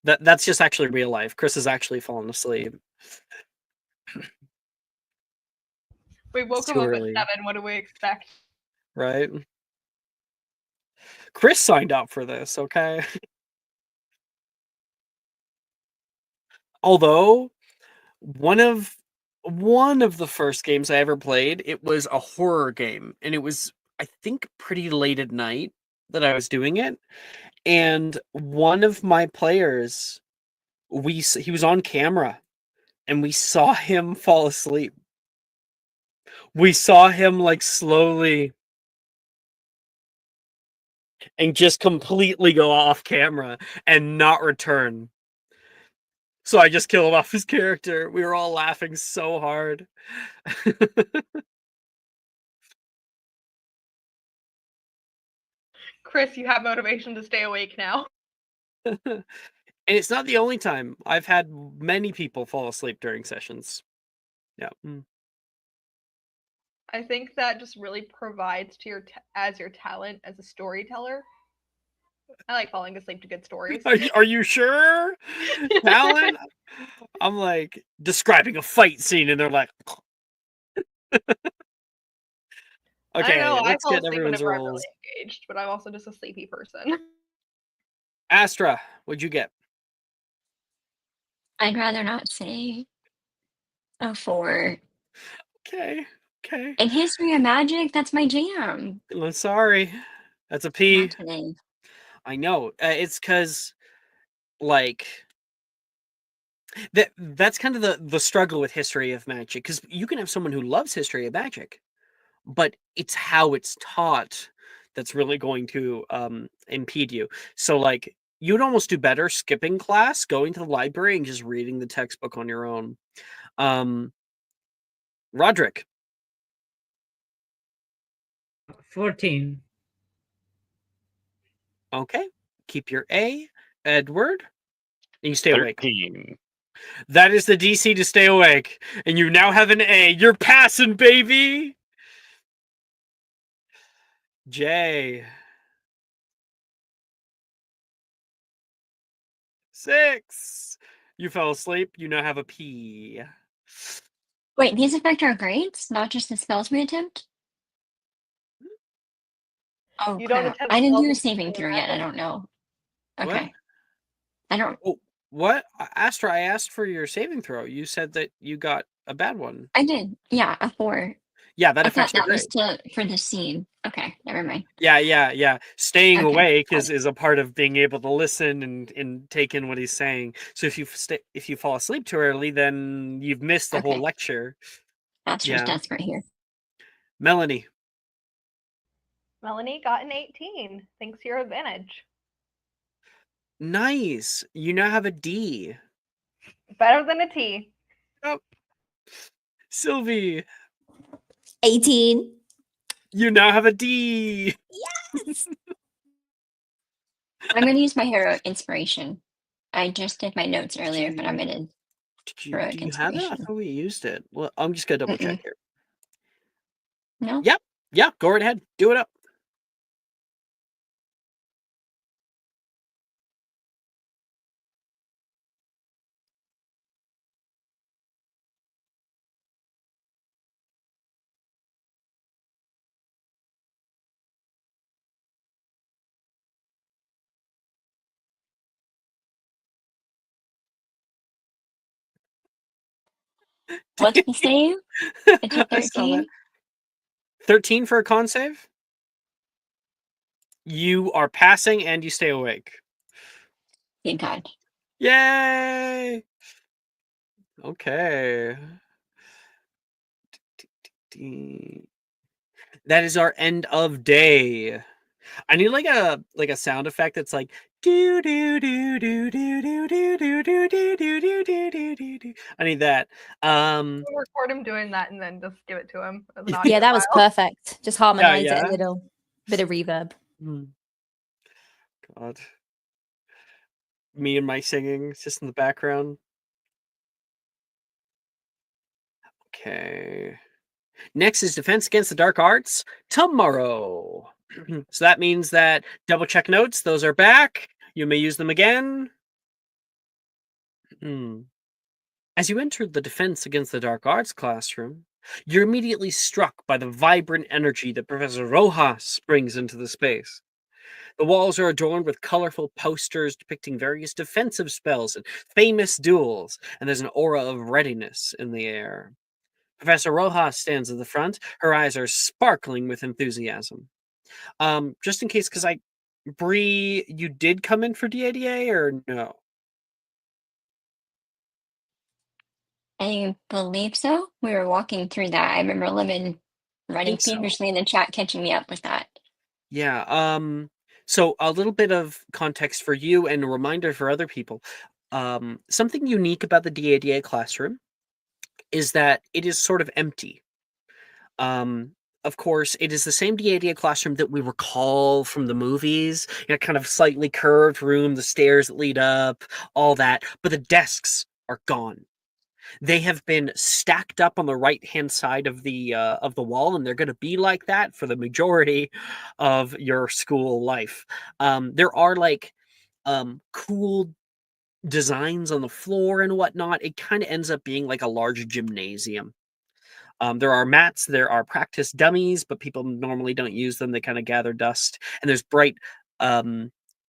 That's just actually real life. Chris has actually fallen asleep. We woke It's him too up early. at 7. What do we expect? Right? Chris signed up for this, okay? Although, one of one of the first games I ever played, it was a horror game, and it was, I think, pretty late at night that I was doing it. And one of my players, he was on camera, and we saw him fall asleep. We saw him like slowly and just completely go off camera and not return. So I just killed off his character. We were all laughing so hard. Chris, you have motivation to stay awake now. And it's not the only time. I've had many people fall asleep during sessions. Yeah. I think that just really provides to your as your talent as a storyteller. I like falling asleep to good stories. Are you sure? Talent? I'm like describing a fight scene and they're like okay, I know, I let's fall get asleep everyone's whenever I'm roles. really engaged, but I'm also just a sleepy person. Astra, what'd you get? I'd rather not say a 4. Okay. In History of Magic, that's my jam. I'm sorry. That's a P. Not today. I know. It's because, like, that's kind of the struggle with History of Magic, because you can have someone who loves History of Magic, but it's how it's taught that's really going to impede you. So, like, you'd almost do better skipping class, going to the library, and just reading the textbook on your own. Roderick. 14. Okay. Keep your A. Edward. And you stay awake. 13. That is the DC to stay awake. And you now have an A. You're passing, baby! J. 6. You fell asleep. You now have a P. Wait, these affect our grades, not just the spells we attempt? Oh, You don't crap. attempt I didn't do a spells saving in throw yet. I magic? don't know. What? Okay. I don't. Oh, what? Astra, I asked for your saving throw. You said that you got a bad one. I did. Yeah, a 4. Yeah, that I affects thought your that was grade. for the scene. Okay, never mind. Yeah. Staying Okay, awake got is a part of being able to listen and take in what he's saying. So if you fall asleep too early, then you've missed the whole Okay. lecture. Astra's Yeah. desperate here. Melanie. Melanie got an 18. Thanks to your advantage. Nice. You now have a D. Better than a T. Oh. Sylvie. 18. You now have a D. Yes. I'm going to use my hero inspiration. I just did my notes earlier, but I'm going to. Do Heroic you have it? I inspiration. thought we used it. Well, I'm just gonna double check here. No? Yep. Yeah, go right ahead. Do it up. What's the save? It's a I saw that. 13? 13 for a con save. You are passing and you stay awake. Thank God. Yay! Okay. That is our end of day. I need like a sound effect that's like do do do do do do do do do do do do do do do. I need that. We'll record him doing that and then just give it to him as an audio Yeah, that was file. perfect. Just harmonize it yeah. a little bit of reverb. God. Me and my singing just in the background. Okay. Next is Defense Against the Dark Arts tomorrow. So that means that double check notes, those are back. You may use them again. As you enter the Defense Against the Dark Arts classroom, you're immediately struck by the vibrant energy that Professor Rojas brings into the space. The walls are adorned with colorful posters depicting various defensive spells and famous duels, and there's an aura of readiness in the air. Professor Rojas stands at the front. Her eyes are sparkling with enthusiasm. Just in case, because Bree, you did come in for DADA or no? I believe so. We were walking through that. I remember Lemon writing Think so. feverishly in the chat, catching me up with that. Yeah. So a little bit of context for you and a reminder for other people. Something unique about the DADA classroom is that it is sort of empty. Of course, it is the same DADA classroom that we recall from the movies, kind of slightly curved room, the stairs that lead up, all that, but the desks are gone. They have been stacked up on the right-hand side of the wall, and they're going to be like that for the majority of your school life. There are cool designs on the floor and whatnot. It kind of ends up being like a large gymnasium. There are mats, there are practice dummies, but people normally don't use them. They kind of gather dust. And there's bright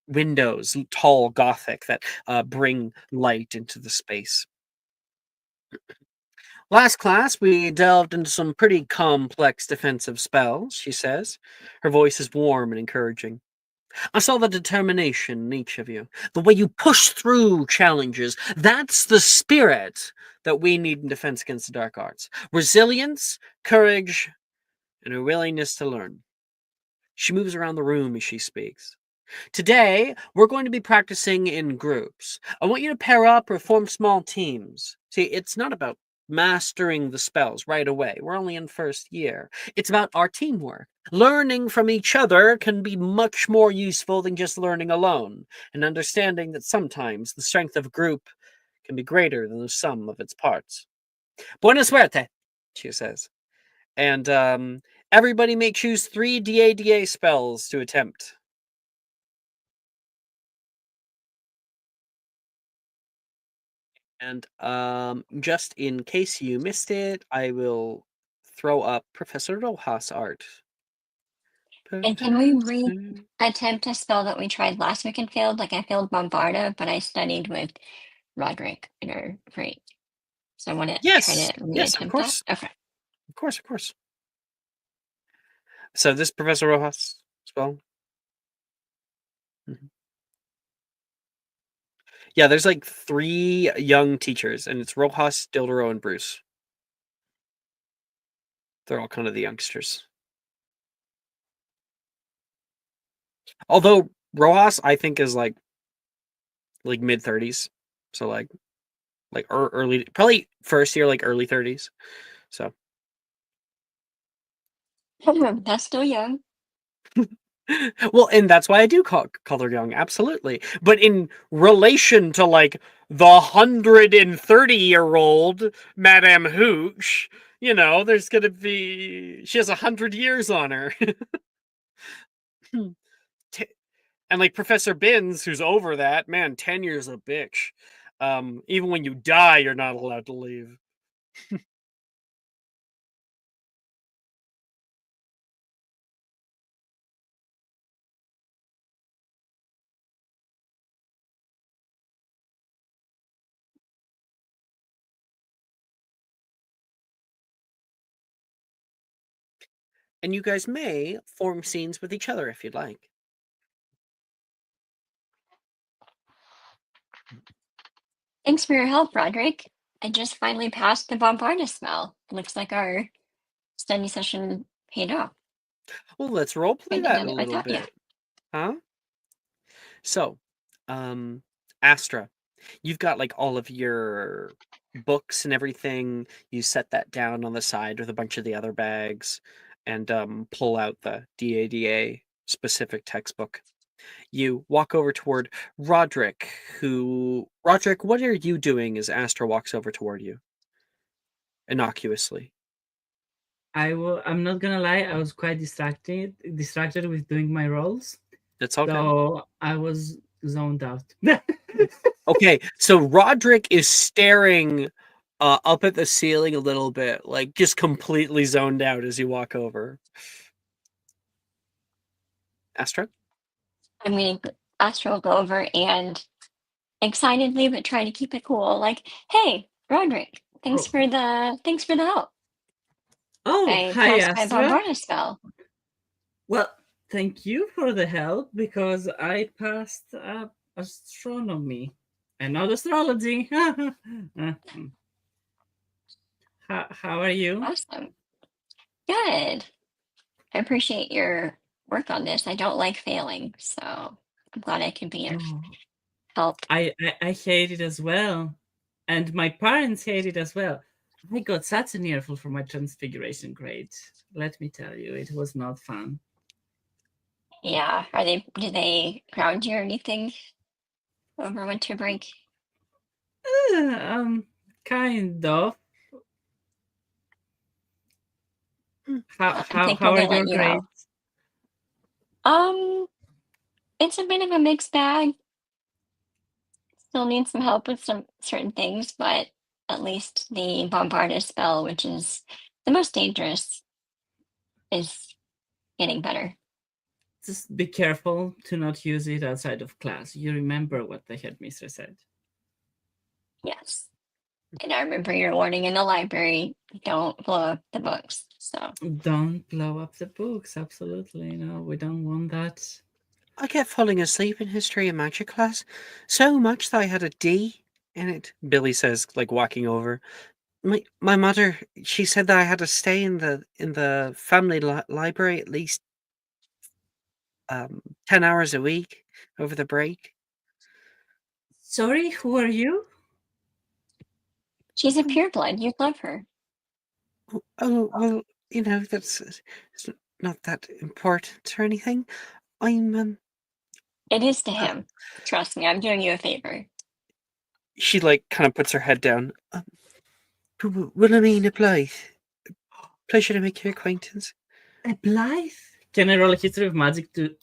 windows, tall Gothic, that bring light into the space. Last class, we delved into some pretty complex defensive spells, she says. Her voice is warm and encouraging. I saw the determination in each of you, the way you push through challenges. That's the spirit that we need in defense against the dark arts. Resilience, courage, and a willingness to learn. She moves around the room as she speaks. Today, we're going to be practicing in groups. I want you to pair up or form small teams. See, it's not about mastering the spells right away. We're only in first year. It's about our teamwork. Learning from each other can be much more useful than just learning alone, and understanding that sometimes the strength of a group can be greater than the sum of its parts. Buena suerte, she says. And everybody may choose 3 DADA spells to attempt. And just in case you missed it, I will throw up Professor Rojas' art. And can we re-attempt a spell that we tried last week and failed? Like I failed Bombarda, but I studied with Roderick in our break. So I want to try Yes, to yes, of reattempt that. course. Okay. Of course. So this Professor Rojas spell. Yeah, there's like 3 young teachers, and it's Rojas, Dildero, and Bruce. They're all kind of the youngsters. Although Rojas, I think, is like mid-30s. So like early, probably first year, like early 30s. So That's still young. well, and that's why I do call her young, absolutely. But in relation to like the 130-year-old Madame Hooch, there's gonna be, she has 100 years on her. And like Professor Binns, who's over that, man, 10 years a bitch. Even when you die, you're not allowed to leave. And you guys may form scenes with each other if you'd like. Thanks for your help, Roderick. I just finally passed the Bombarda smell. Looks like our study session paid off. Well, let's role play I that did a it little without you. bit. Huh? So, Astra, you've got like all of your books and everything. You set that down on the side with a bunch of the other bags and pull out the DADA specific textbook. You walk over toward Roderick, Roderick, what are you doing as Astra walks over toward you? Innocuously. I'm not gonna lie, I was quite distracted with doing my roles. That's okay. So I was zoned out. Okay, so Roderick is staring up at the ceiling a little bit, like just completely zoned out as you walk over. Astra? I mean, Astra will go over and excitedly, but try to keep it cool. Like, hey, Roderick, thanks for the help. Oh, I hi, cast my Astra. bombardment spell. Well, thank you for the help because I passed astronomy and not astrology. How are you? Awesome. Good. I appreciate your work on this. I don't like failing, so I'm glad I can be of Oh, help. I hate it as well. And my parents hate it as well. I got such an earful for my transfiguration grade. Let me tell you, it was not fun. Yeah. Do they ground you or anything over winter break? Kind of. Hmm. How I'm how thankful how are they let your you out. grades? It's a bit of a mixed bag. Still need some help with some certain things, but at least the bombardus spell, which is the most dangerous, is getting better. Just be careful to not use it outside of class. You remember what the headmistress said. Yes. And I remember your warning in the library, don't blow up the books. So Don't blow up the books. Absolutely, no, we don't want that. I kept falling asleep in history and magic class so much that I had a D in it. Billy says, like walking over. My mother, she said that I had to stay in the family library at least 10 hours a week over the break. Sorry, who are you? she's a pureblood. You'd love her. Oh well, that's it's not that important or anything. I'm It is to uh, him. Trust me, I'm doing you a favor. she like kind of puts her head down. Wilhelmina Blythe, pleasure to make your acquaintance. A Blythe? Can I roll a history of magic to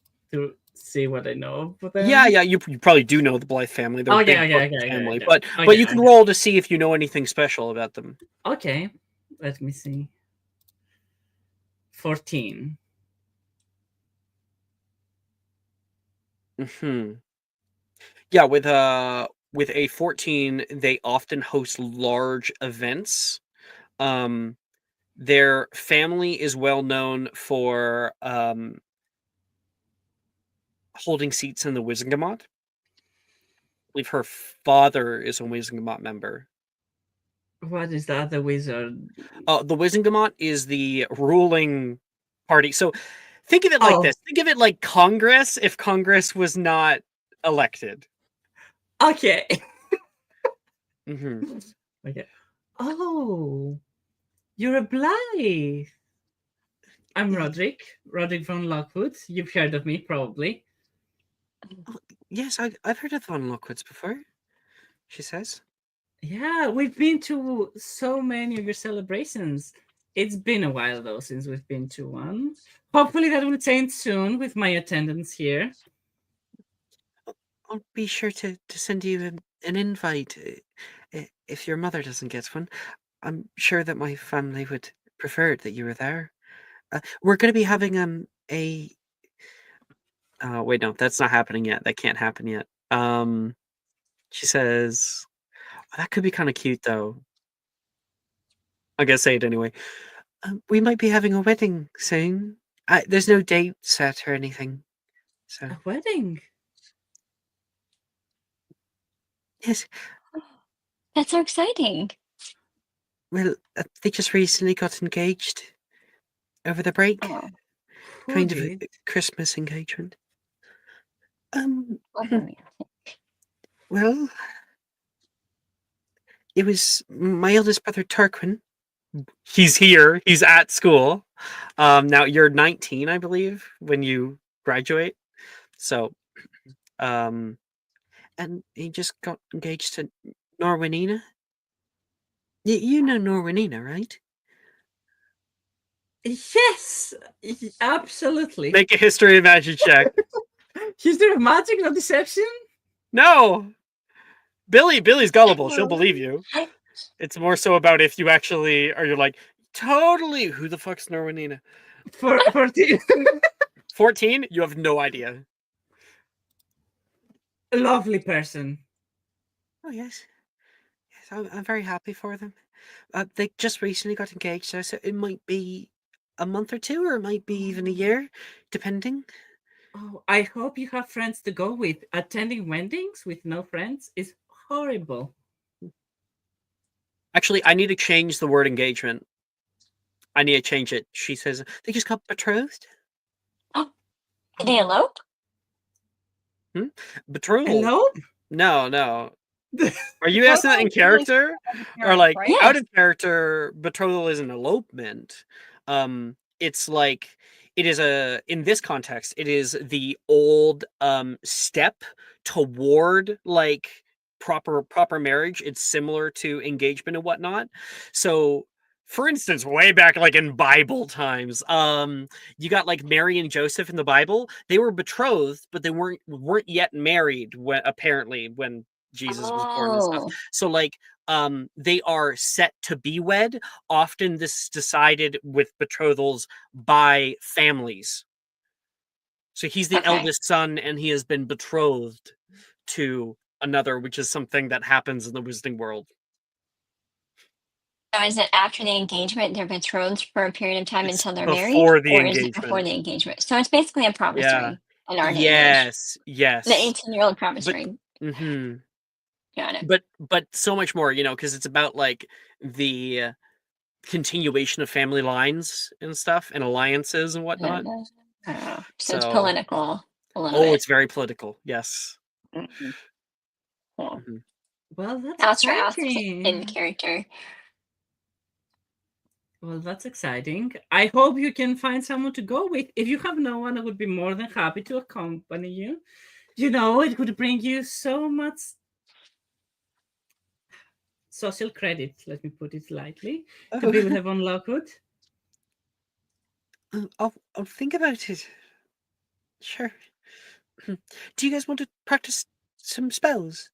see what I know of them? Yeah, you probably do know the Blythe family. They're a Okay, big okay, book okay, family, okay, but okay, you can okay. roll to see if you know anything special about them. Okay, let me see. 14. Yeah, with a 14, they often host large events. Their family is well known for holding seats in the Wizengamot. I believe her father is a Wizengamot member. What is that? The wizard? The Wizengamot is the ruling party. So think of it like Oh, this. Think of it like Congress if Congress was not elected. okay. Mm-hmm. Okay. Oh, you're a Blythe. I'm Roderick von Lockwood. You've heard of me, probably. Yes, I've heard of the Von Lockwoods before, she says. Yeah, we've been to so many of your celebrations. It's been a while, though, since we've been to one. Hopefully that will change soon with my attendance here. I'll be sure to send you an invite if your mother doesn't get one. I'm sure that my family would prefer that you were there. We're going to be having a. Wait, no, that's not happening yet. That can't happen yet. She says, oh, that could be kind of cute though. I'm gonna say it anyway. We might be having a wedding soon. There's no date set or anything. So A wedding? yes, That's so exciting. well, they just recently got engaged over the break. Oh, Who Kind of did? a Christmas engagement. love her. Well, it was my eldest brother Tarquin. He's here. He's at school. Now you're 19, I believe, when you graduate. So, and he just got engaged to Norwanina. You know Norwanina, right? Yes, absolutely. Make a history of magic check. History of magic, no deception? No, Billy's gullible. She'll believe you. It's more so about if you actually are. You're like, totally. Who the fuck's Norwanina? 14. 14. You have no idea. Lovely person. Oh yes. I'm very happy for them. They just recently got engaged, so it might be a month or two, or it might be even a year, depending. Oh, I hope you have friends to go with. Attending weddings with no friends is horrible. Actually, I need to change the word engagement. I need to change it. She says they just got betrothed. Did they elope? Betrothal. Hello? No. Are you asking that in Betrothal is character, or parents, like right? Yeah. out of character? Betrothal is an elopement. It's like it is in this context, it is the old step toward like proper marriage. It's similar to engagement and whatnot. So, for instance, way back like in Bible times, you got like Mary and Joseph in the Bible. They were betrothed, but they weren't yet married when Jesus was born and stuff. Oh, So like they are set to be wed. Often this is decided with betrothals by families. So he's the okay. eldest son and he has been betrothed to another, which is something that happens in the Wizarding world. So is it after the engagement they're betrothed for a period of time It's until they're married, before the or is it before engagement. the engagement? So it's basically a promise Yeah. ring in our day and age. Yes. The 18-year-old promise But- ring. Mm-hmm. Got it. But so much more, because it's about like the continuation of family lines and stuff and alliances and whatnot. So it's So- political a little Oh, bit. it's very political. Yes. Mhm. Cool. Mhm. Well, that's Alistair asks exciting. in character. Well, that's exciting. I hope you can find someone to go with. If you have no one, I would be more than happy to accompany you. It would bring you so much social credit, let me put it lightly, to be with Yvonne Lockwood. I'll think about it. Sure. Do you guys want to practice some spells?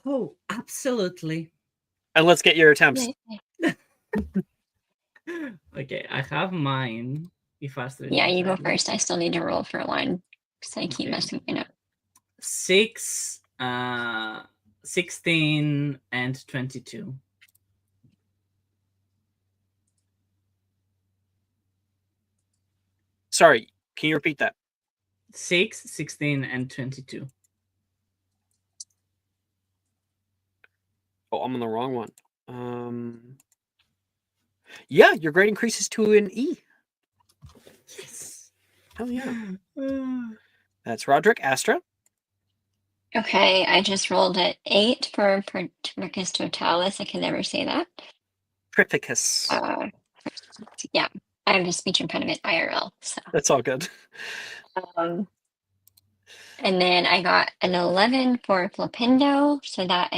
Oh, absolutely. And let's get your attempts. Okay, I have mine. If Astrid Yeah, wants you go to. first. I still need to roll for a line because I keep Okay. messing it up. 6, 16, and 22. Sorry, can you repeat that? 6, 16, and 22. Oh, I'm on the wrong one. Yeah, your grade increases to an E. Yes. Oh yeah. That's Roderick. Astra. Okay, I just rolled an 8 for Pernicus Totalis. I can never say that. Tripicus. Yeah, I have a speech impediment IRL. So, That's all good. and then I got an 11 for Flipendo, so that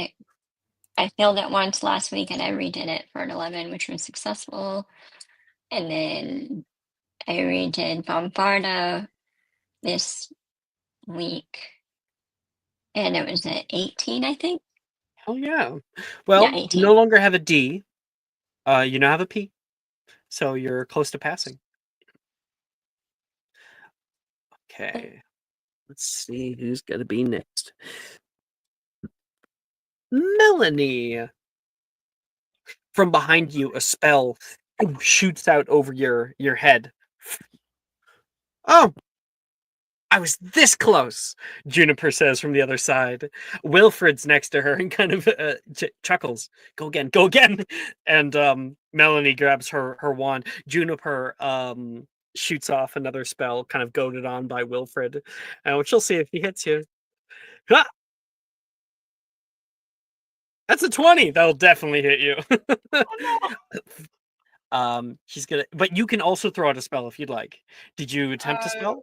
I failed it once last week, and I redid it for an 11, which was successful. And then I redid Bombarda this week, and it was an 18, I think. Oh yeah. Well, Yeah, you 18. no longer have a D. You now have a P. So you're close to passing. Okay. Let's see who's gonna be next. Melanie. From behind you, a spell shoots out over your head. Oh, I was this close, Juniper says from the other side. Wilfred's next to her and kind of chuckles. Go again, go again. And Melanie grabs her wand. Juniper shoots off another spell, kind of goaded on by Wilfred, which she'll see if he hits you. Ha! That's a 20. That'll definitely hit you. She's gonna, but you can also throw out a spell if you'd like. Did you attempt a spell?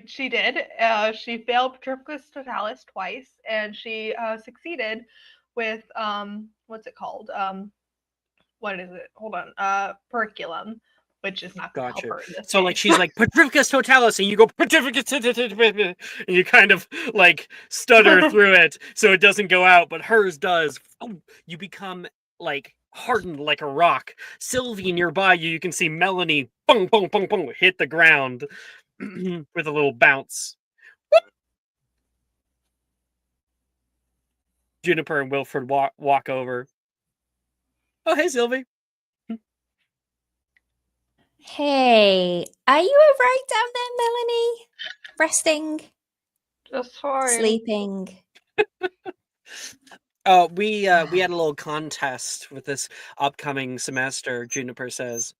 She did. She failed Petrificus Totalis twice, and she succeeded with what's it called? What is it? Hold on. Periculum, which is not going to Gotcha. help her in this So like case. she's like Petrificus Totalis, and you go Petrificus, and you kind of like stutter through it so it doesn't go out, but hers does. Oh, you become like hardened like a rock. Sylvie nearby you can see Melanie bong bong bong bong hit the ground with a little bounce. Juniper and Wilfred walk over. Oh, hey, Sylvie. Hey, are you all right down there, Melanie? Resting, Just fine. sleeping. We had a little contest with this upcoming semester. Juniper says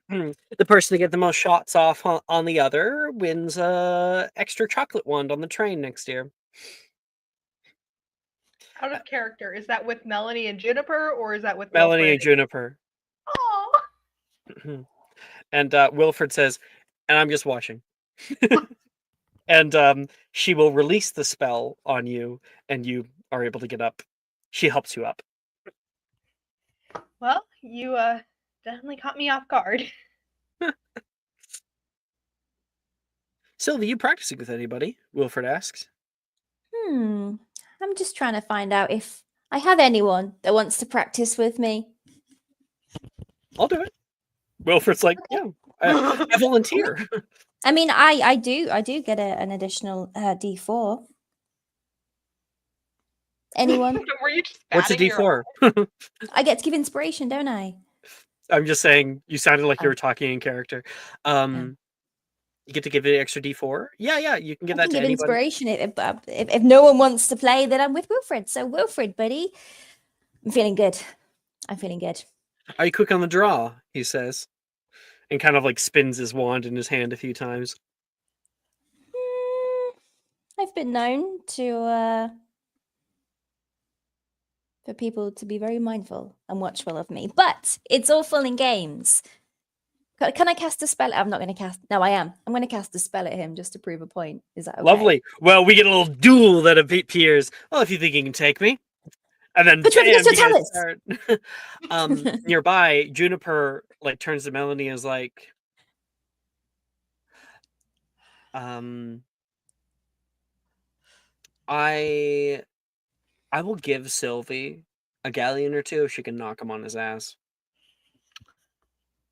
the person to get the most shots off on the other wins a extra chocolate wand on the train next year. Out of character, is that with Melanie and Juniper, or is that with Melanie Wilfred? and Juniper. Oh, And Wilfred says, and I'm just watching. And she will release the spell on you, and you are able to get up. She helps you up. well, you definitely caught me off guard. Sylvie, you practicing with anybody? Wilfred asks. I'm just trying to find out if I have anyone that wants to practice with me. I'll do it. Wilfred's like, yeah, I volunteer. I mean, I do get an additional D4. Anyone? Were you just What's a batting your D4? I get to give inspiration, don't I? I'm just saying, you sounded like you Oh. were talking in character. You get to give it an extra D4? Yeah, you can give I that can to give anybody. inspiration if no one wants to play, then I'm with Wilfred. So Wilfred, buddy, I'm feeling good. Are you quick on the draw? He says, and kind of like spins his wand in his hand a few times. I've been known to for people to be very mindful and watchful of me, but it's all fun and games. Can I cast a spell? I'm not going to cast. No, I am. I'm going to cast a spell at him just to prove a point. Is that okay? Lovely. Well, we get a little duel that appears. Well, if you think you can take me. And then But bam, you you guys start. nearby, Juniper like turns to Melanie and is like, I will give Sylvie a galleon or two if she can knock him on his ass.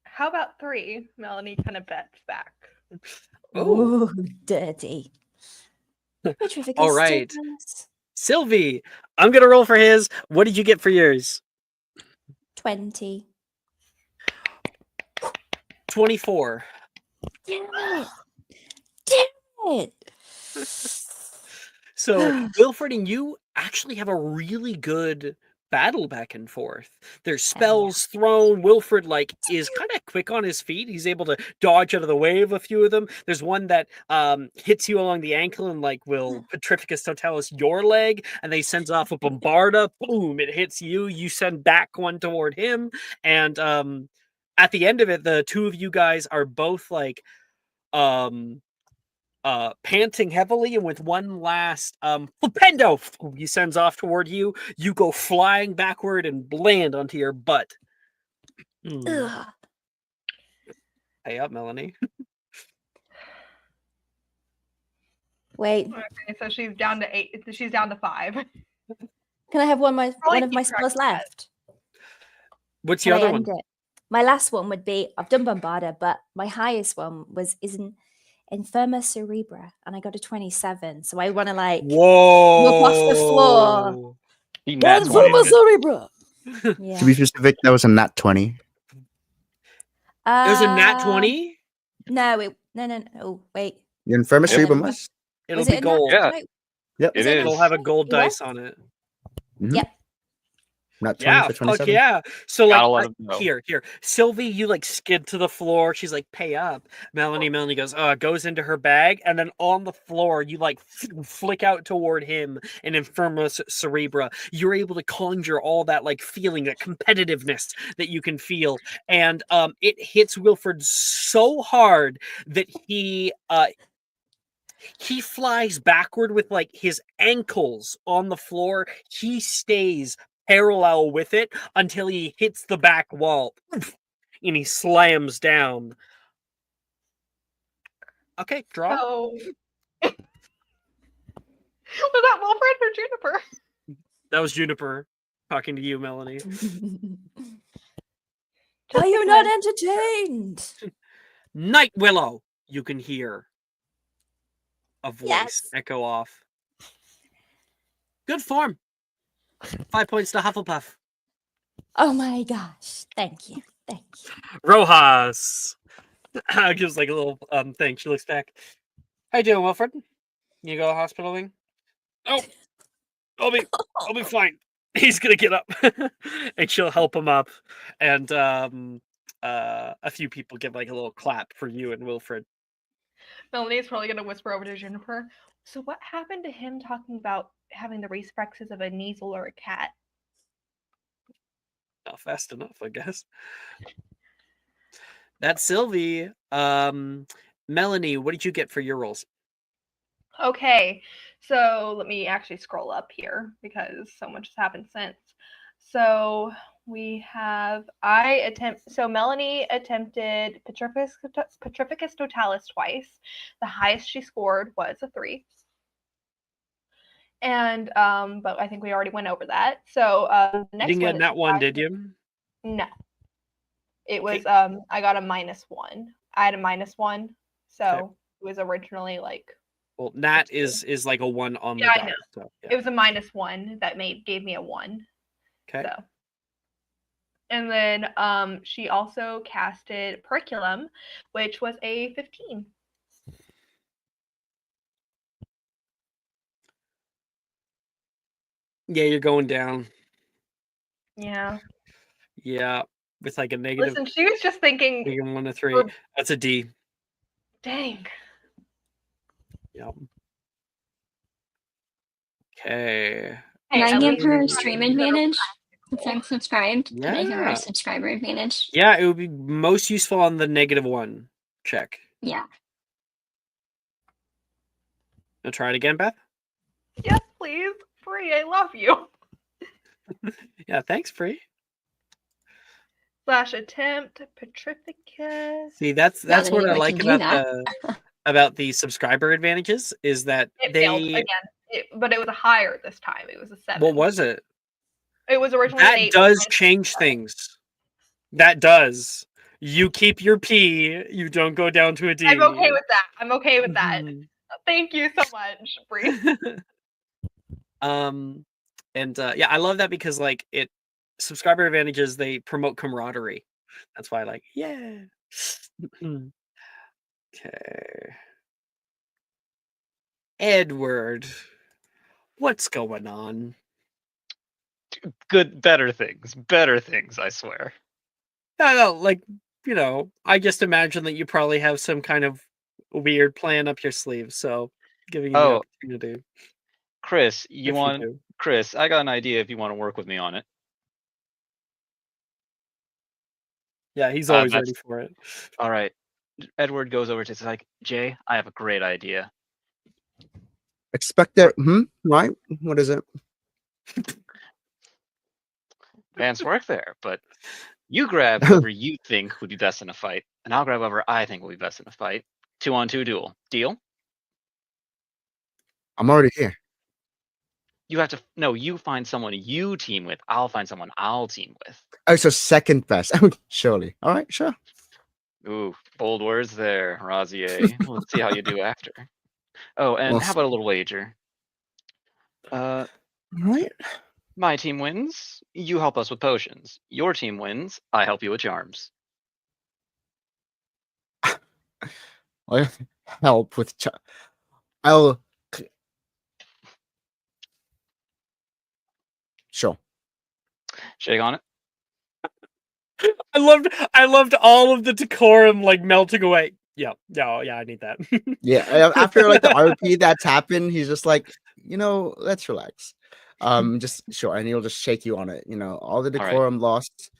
How about 3? Melanie kind of bets back. Oh, Ooh, dirty. all right. Sylvie, I'm gonna roll for his. What did you get for yours? 20. 24. Damn it. Damn it. So Wilfred and you actually have a really good battle back and forth. There's spells thrown. Wilfred like is kind of quick on his feet. He's able to dodge out of the way of a few of them. There's one that hits you along the ankle and like will Petrificus Totalis your leg, and they sends off a bombarda. Boom! It hits you. You send back one toward him, and at the end of it, the two of you guys are both like panting heavily, and with one last flipendo he sends off toward you, you go flying backward and land onto your butt. Ugh. Hey up, Melanie. Wait, Okay, so she's down to 8. She's down to 5. can I have one of Probably my keep track spells of that. left? What's Can your I other one? end it? My last one would be I've done Bombarda, but my highest one is in Infirma Cerebra, and I got a 27. So I want to like Whoa! look off the floor. He nat 20'd Infirma it. Cerebra. To Yeah. be specific, that was a nat 20. It was a nat 20? No. Oh, wait. The Infirma Yeah. Cerebrum was? It'll Was be it a nat gold. Yeah. 20? Yep. It Was it a is. nat It'll have a 20? gold You what? dice on it. Mhm. Yep. Nat 20 Yeah, for fuck 27. yeah. So Gotta like let him know. here. Sylvie, you like skid to the floor. She's like, pay up. Melanie goes, goes into her bag, and then on the floor, you like flick out toward him in Infirma Cerebra. You're able to conjure all that like feeling, that competitiveness that you can feel. And it hits Wilfred so hard that he flies backward with like his ankles on the floor. He stays parallel with it until he hits the back wall and he slams down. Okay, draw. So was that Wilfred or Juniper? That was Juniper talking to you, Melanie. Are you not entertained? Night Willow, you can hear a voice Yes. echo off. Good form. 5 points to Hufflepuff. Oh my gosh. Thank you. Thank you. Rojas gives like a little thing. She looks back. How you doing, Wilfred? You go hospitaling? Oh, I'll be fine. He's gonna get up, and she'll help him up. And a few people give like a little clap for you and Wilfred. Melanie's probably gonna whisper over to Jennifer. So what happened to him talking about having the reflexes of a Kneasel or a cat? Not fast enough, I guess. That's Sylvie. Melanie, what did you get for your rolls? Okay, so let me actually scroll up here because so much has happened since. So we have so Melanie attempted Petrificus Totalis twice. The highest she scored was a 3. And but I think we already went over that. So the You next didn't get one that one, did you? No. It was Okay. I got a -1. I had a -1, so it was originally like Well, Nat is like a 1 on the Yeah, I die. know. So, yeah. It was a -1 that gave me a 1. Okay. So. And then she also casted Periculum, which was a 15. Yeah, you're going down. Yeah. Yeah, with like a negative. Listen, she was just thinking. Negative 1 to 3. That's a D. Dang. Yep. Okay. Can I at give least her it's stream not- advantage since I'm subscribed? Can I give her Yeah. a subscriber advantage? Yeah, it would be most useful on the -1 check. Yeah. I'll try it again, Beth. Yes, please. Free, I love you. Yeah, thanks, Free. /attempt Petrificus. See, that's Not that what I anyone like can do about the subscriber advantages is that It failed again, but it was a higher this time. It was a 7. What was it? It was originally an That 8. does change things. That does. You keep your P. You don't go down to a D. I'm okay with that. I'm okay with that. Thank you so much, Bree. And yeah, I love that because like subscriber advantages, they promote camaraderie. That's why I like, yeah. Okay. Edward, what's going on? Better things, I swear. No, like, I just imagine that you probably have some kind of weird plan up your sleeve, so giving you the opportunity. Chris, Chris, I got an idea if you want to work with me on it. Yeah, he's always ready for it. All right. Edward goes over to it's like, Jay, I have a great idea. Expect it. Right? What is it? Advanced work there, but you grab whoever you think would be best in a fight, and I'll grab whoever I think will be best in a fight. 2-on-2 duel. Deal? I'm already here. You have to you find someone you team with. I'll find someone I'll team with. Oh, so second best. Surely. All right, sure. Ooh, bold words there, Razier. Let's see how you do after. Oh, and how about a little wager? Right. My team wins, you help us with potions. Your team wins, I help you with charms. I'll help with I'll sure. Shake on it. I loved all of the decorum like melting away. Yeah, I need that. Yeah, after like the RP that's happened, he's just like, let's relax. Just sure, and he'll just shake you on it. All the decorum lost.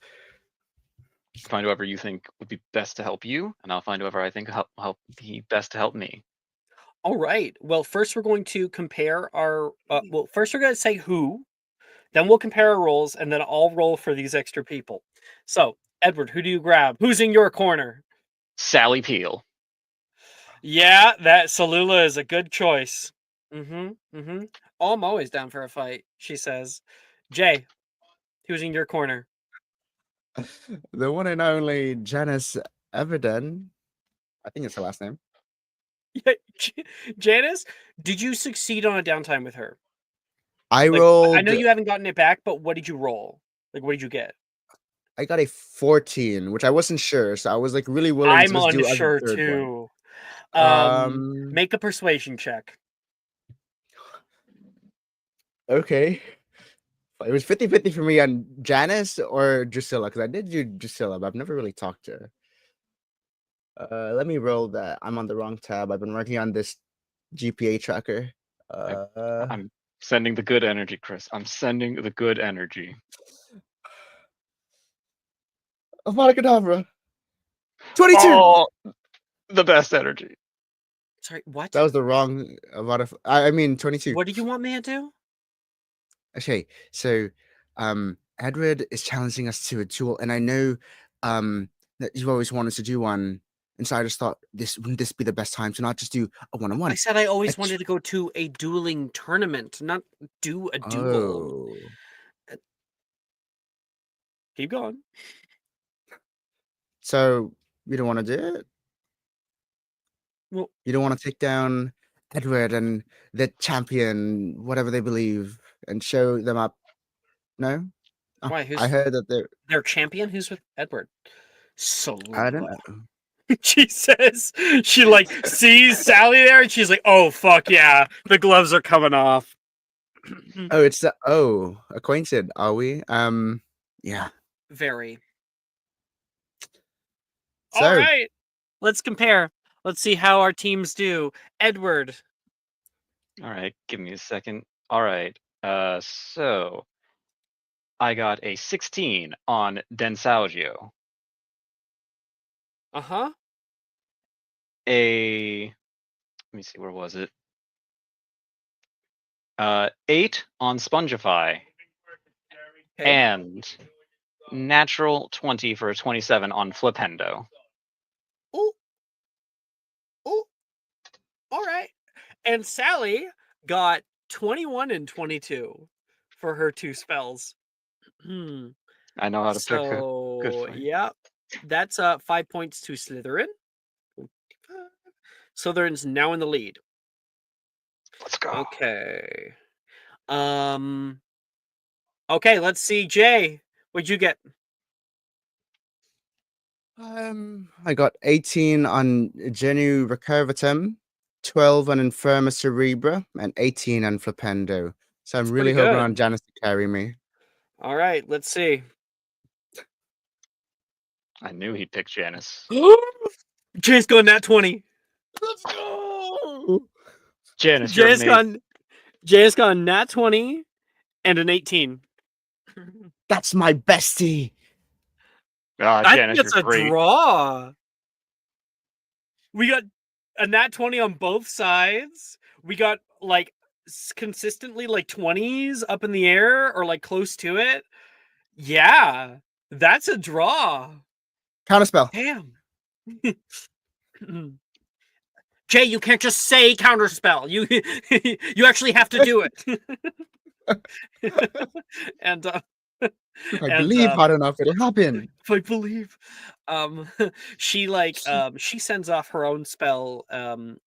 Find whoever you think would be best to help you, and I'll find whoever I think help be best to help me. All right. Well, first we're going to compare our. First we're going to say who, then we'll compare our rolls, and then I'll roll for these extra people. So, Edward, who do you grab? Who's in your corner? Sally Peel. Yeah, that Salula is a good choice. Oh, I'm always down for a fight, she says. Jay, who's in your corner? The one and only Janice Everden. I think it's her last name. Yeah, Janice, did you succeed on a downtime with her? I Like, rolled. I know you haven't gotten it back, but what did you roll? Like, what did you get? I got a 14, which I wasn't sure, so I was like really willing to I'm just do a unsure third one. too. Um. Make a persuasion check. Okay. It was 50-50 for me on Janice or Drusilla, because I did do Drusilla, but I've never really talked to her. Let me roll that. I'm on the wrong tab. I've been working on this GPA tracker. I'm sending the good energy, Chris. I'm sending the good energy. Avada 22! Oh, the best energy. Sorry, what? That was the wrong Avada. I mean 22. What do you want me to do? Okay, so Edward is challenging us to a duel, and I know that you always wanted to do one, and so I just thought wouldn't this be the best time to not just do a one-on-one? I said I always It's- wanted to go to a dueling tournament, not do a duel. Oh. Keep going. So you don't want to do it? Well, You don't want to take down Edward and the champion, whatever they believe, and show them up? No? Oh, why? I heard that they're. Their champion? Who's with Edward? So I don't know. she says she like sees Sally there, and she's like, "Oh fuck yeah, the gloves are coming off." Oh, it's acquainted, are we? Yeah. Very. So, All right, let's compare. Let's see how our teams do. Edward. All right, give me a second. All right. So I got a 16 on Densalgio. Uh-huh. Let me see, where was it? 8 on Spongify. Okay. And natural 20 for a 27 on Flipendo. Oh. All right. And Sally got 21 and 22 for her 2 spells. I know how to pick a good So, fight. yeah. That's 5 points to Slytherin. Slytherin's now in the lead. Let's go. Okay. Okay, let's see. Jay, what'd you get? I got 18 on Genu Recurvatum, 12 on Infirma Cerebra, and 18 on Flipendo. So I'm That's really pretty hoping good. on Janice to carry me. All right, let's see. I knew he'd pick Janice. Jay's going nat 20. Let's go! Janice, you're amazing. Jay's gone nat 20 and an 18. That's my bestie. I Janice, think it's you're a great. draw. We got a nat 20 on both sides. We got like consistently like 20s up in the air or like close to it. Yeah, that's a draw. Counterspell. Damn. Jay, you can't just say counterspell. You actually have to do it. And If I believe hard enough, it'll happen. if I believe, she sends off her own spell, let's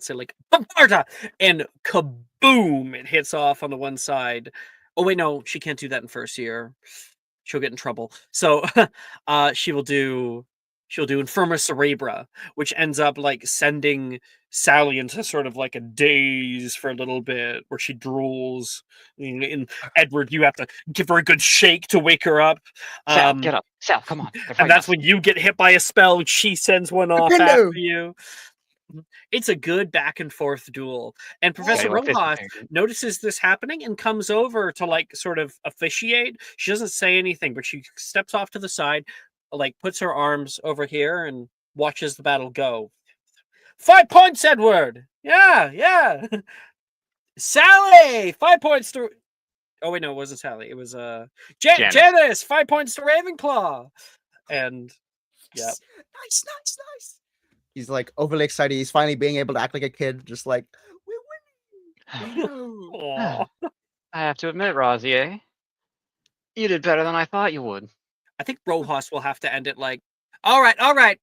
say like Bombarda, and kaboom! It hits off on the one side. Oh wait, no, she can't do that in first year. She'll get in trouble. So, she'll do Infirma Cerebra, which ends up like sending Sally into sort of like a daze for a little bit, where she drools. And Edward, you have to give her a good shake to wake her up. Sal, get up. Sal, come on. And that's when you get hit by a spell, and she sends one off after you. It's a good back and forth duel. And Professor Rojas notices this happening and comes over to like sort of officiate. She doesn't say anything, but she steps off to the side, like puts her arms over here and watches the battle go. 5 points, Edward. Yeah. Sally, 5 points to. Oh wait, no, it wasn't Sally. It was Janice. 5 points to Ravenclaw. And yeah, Nice. He's like overly excited. He's finally being able to act like a kid, just like we're winning. I have to admit, Rosier, you did better than I thought you would. I think Rojas will have to end it like, all right.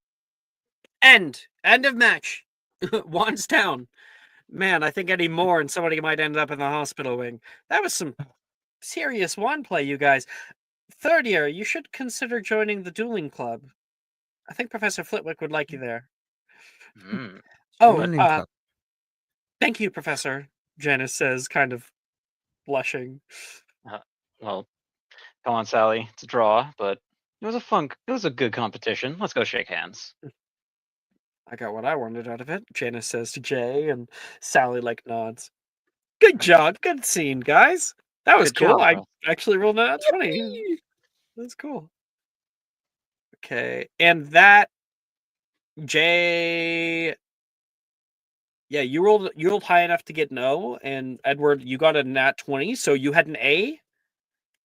End of match. Wands down. Man, I think any more and somebody might end up in the hospital wing. That was some serious one play, you guys. Third year, you should consider joining the dueling club. I think Professor Flitwick would like you there. Mm. Oh, Dueling club. thank you, Professor, Janice says, kind of blushing. Well, come on, Sally. It's a draw, but it was a good competition. Let's go shake hands. I got what I wanted out of it, Janice says to Jay, and Sally nods. Good job, good scene, guys. That was Good cool. job, I bro. actually rolled that 20. That's cool. Okay, and that Jay, yeah, you rolled high enough to get an O, and Edward, you got a nat 20, so you had an A.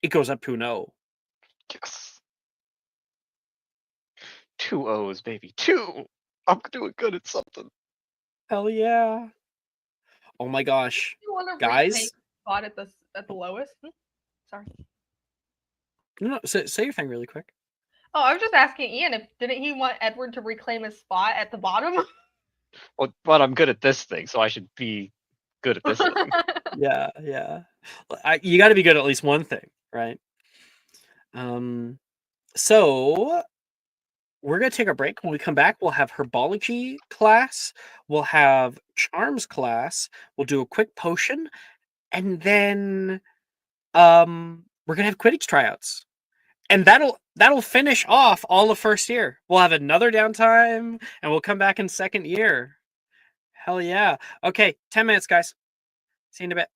It goes up to an O. Yes. 2 O's, baby. 2. I'm doing good at something. Hell yeah! Oh my gosh, You want to guys! retake spot at the lowest? Sorry. No, say your thing really quick. Oh, I was just asking Ian if didn't he want Edward to reclaim his spot at the bottom? Well, but I'm good at this thing, so I should be good at this thing. Yeah. You got to be good at least one thing, right? So we're gonna take a break. When we come back, we'll have herbology class, we'll have charms class, we'll do a quick potion, and then we're gonna have Quidditch tryouts. And that'll finish off all of first year. We'll have another downtime and we'll come back in second year. Hell yeah. Okay, 10 minutes, guys. See you in a bit.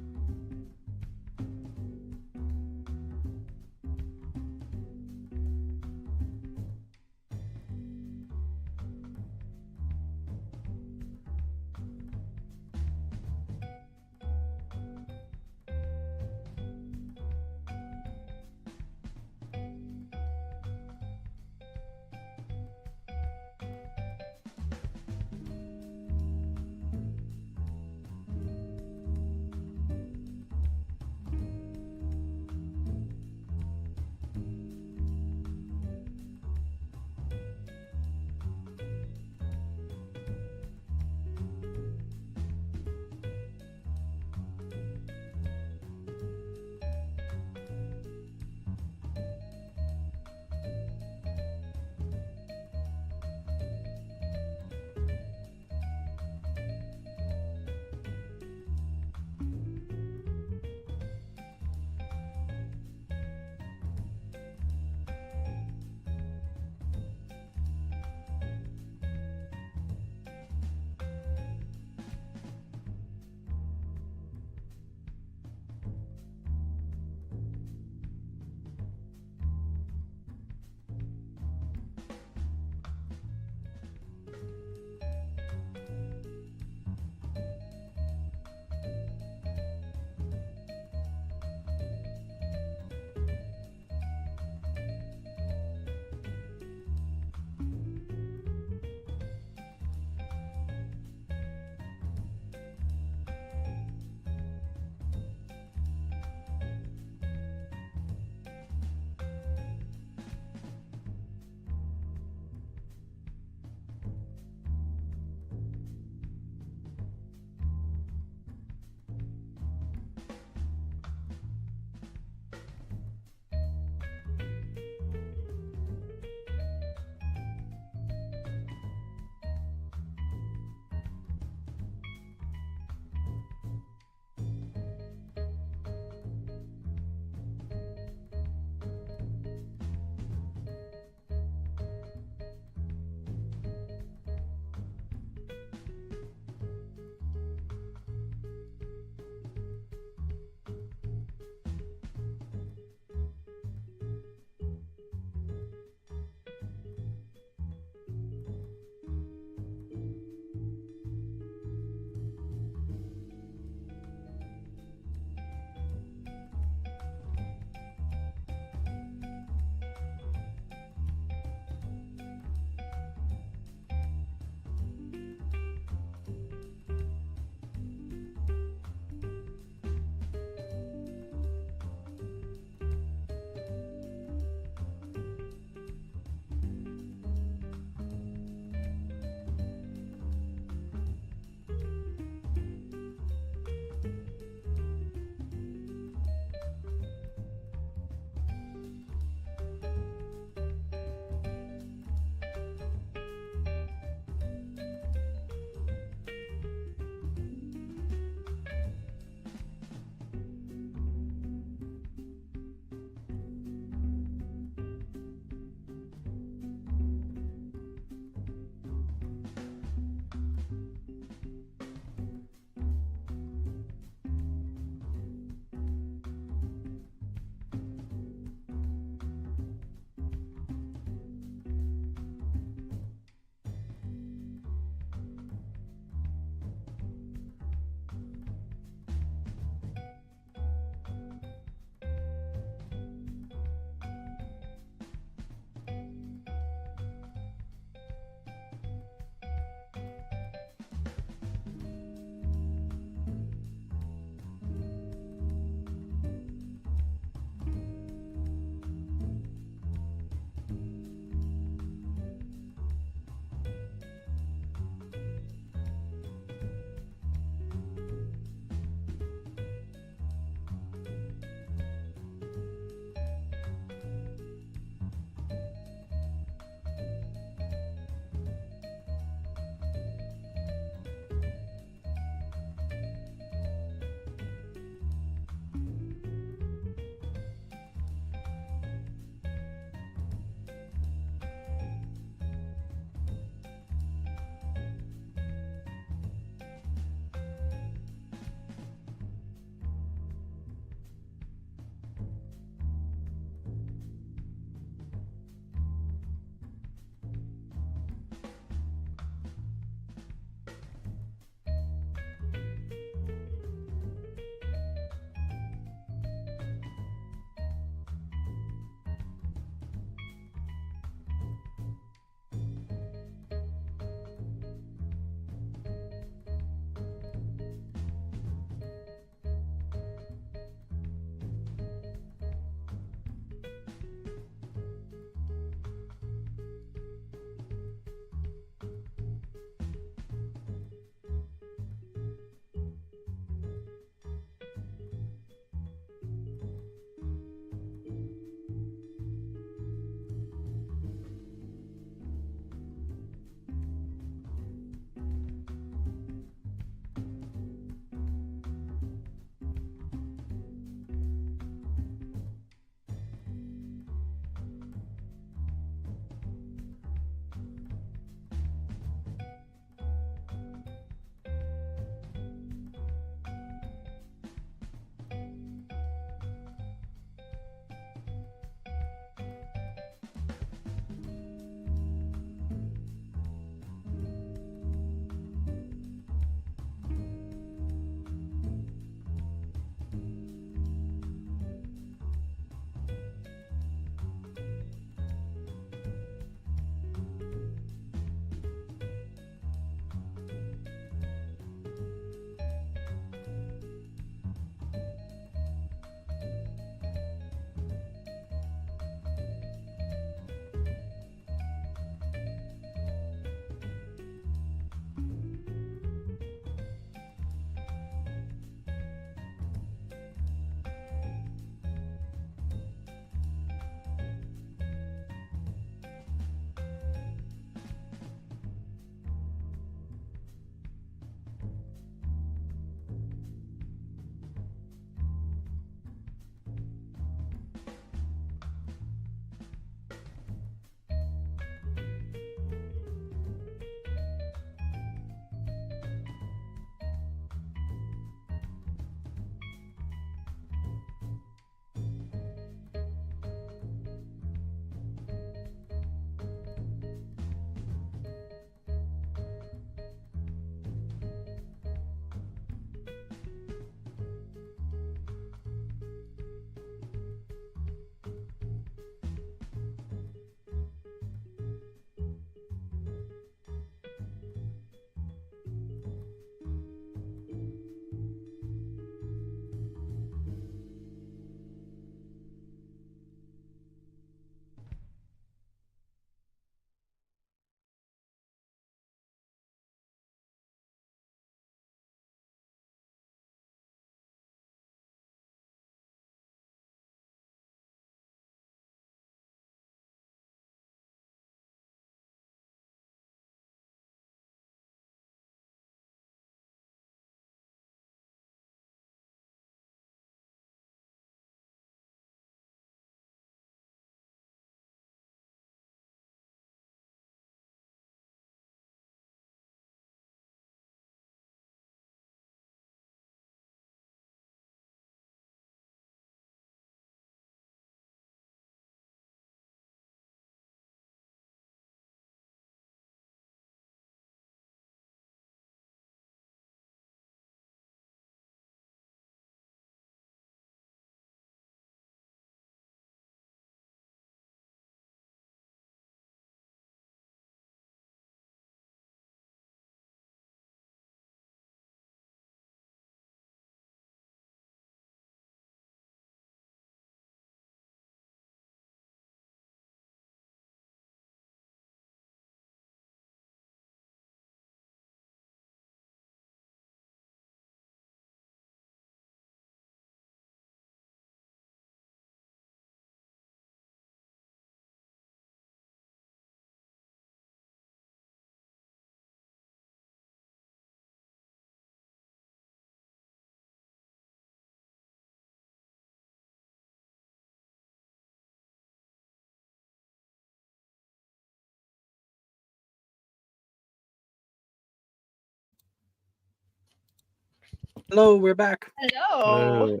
Hello, we're back. Hello.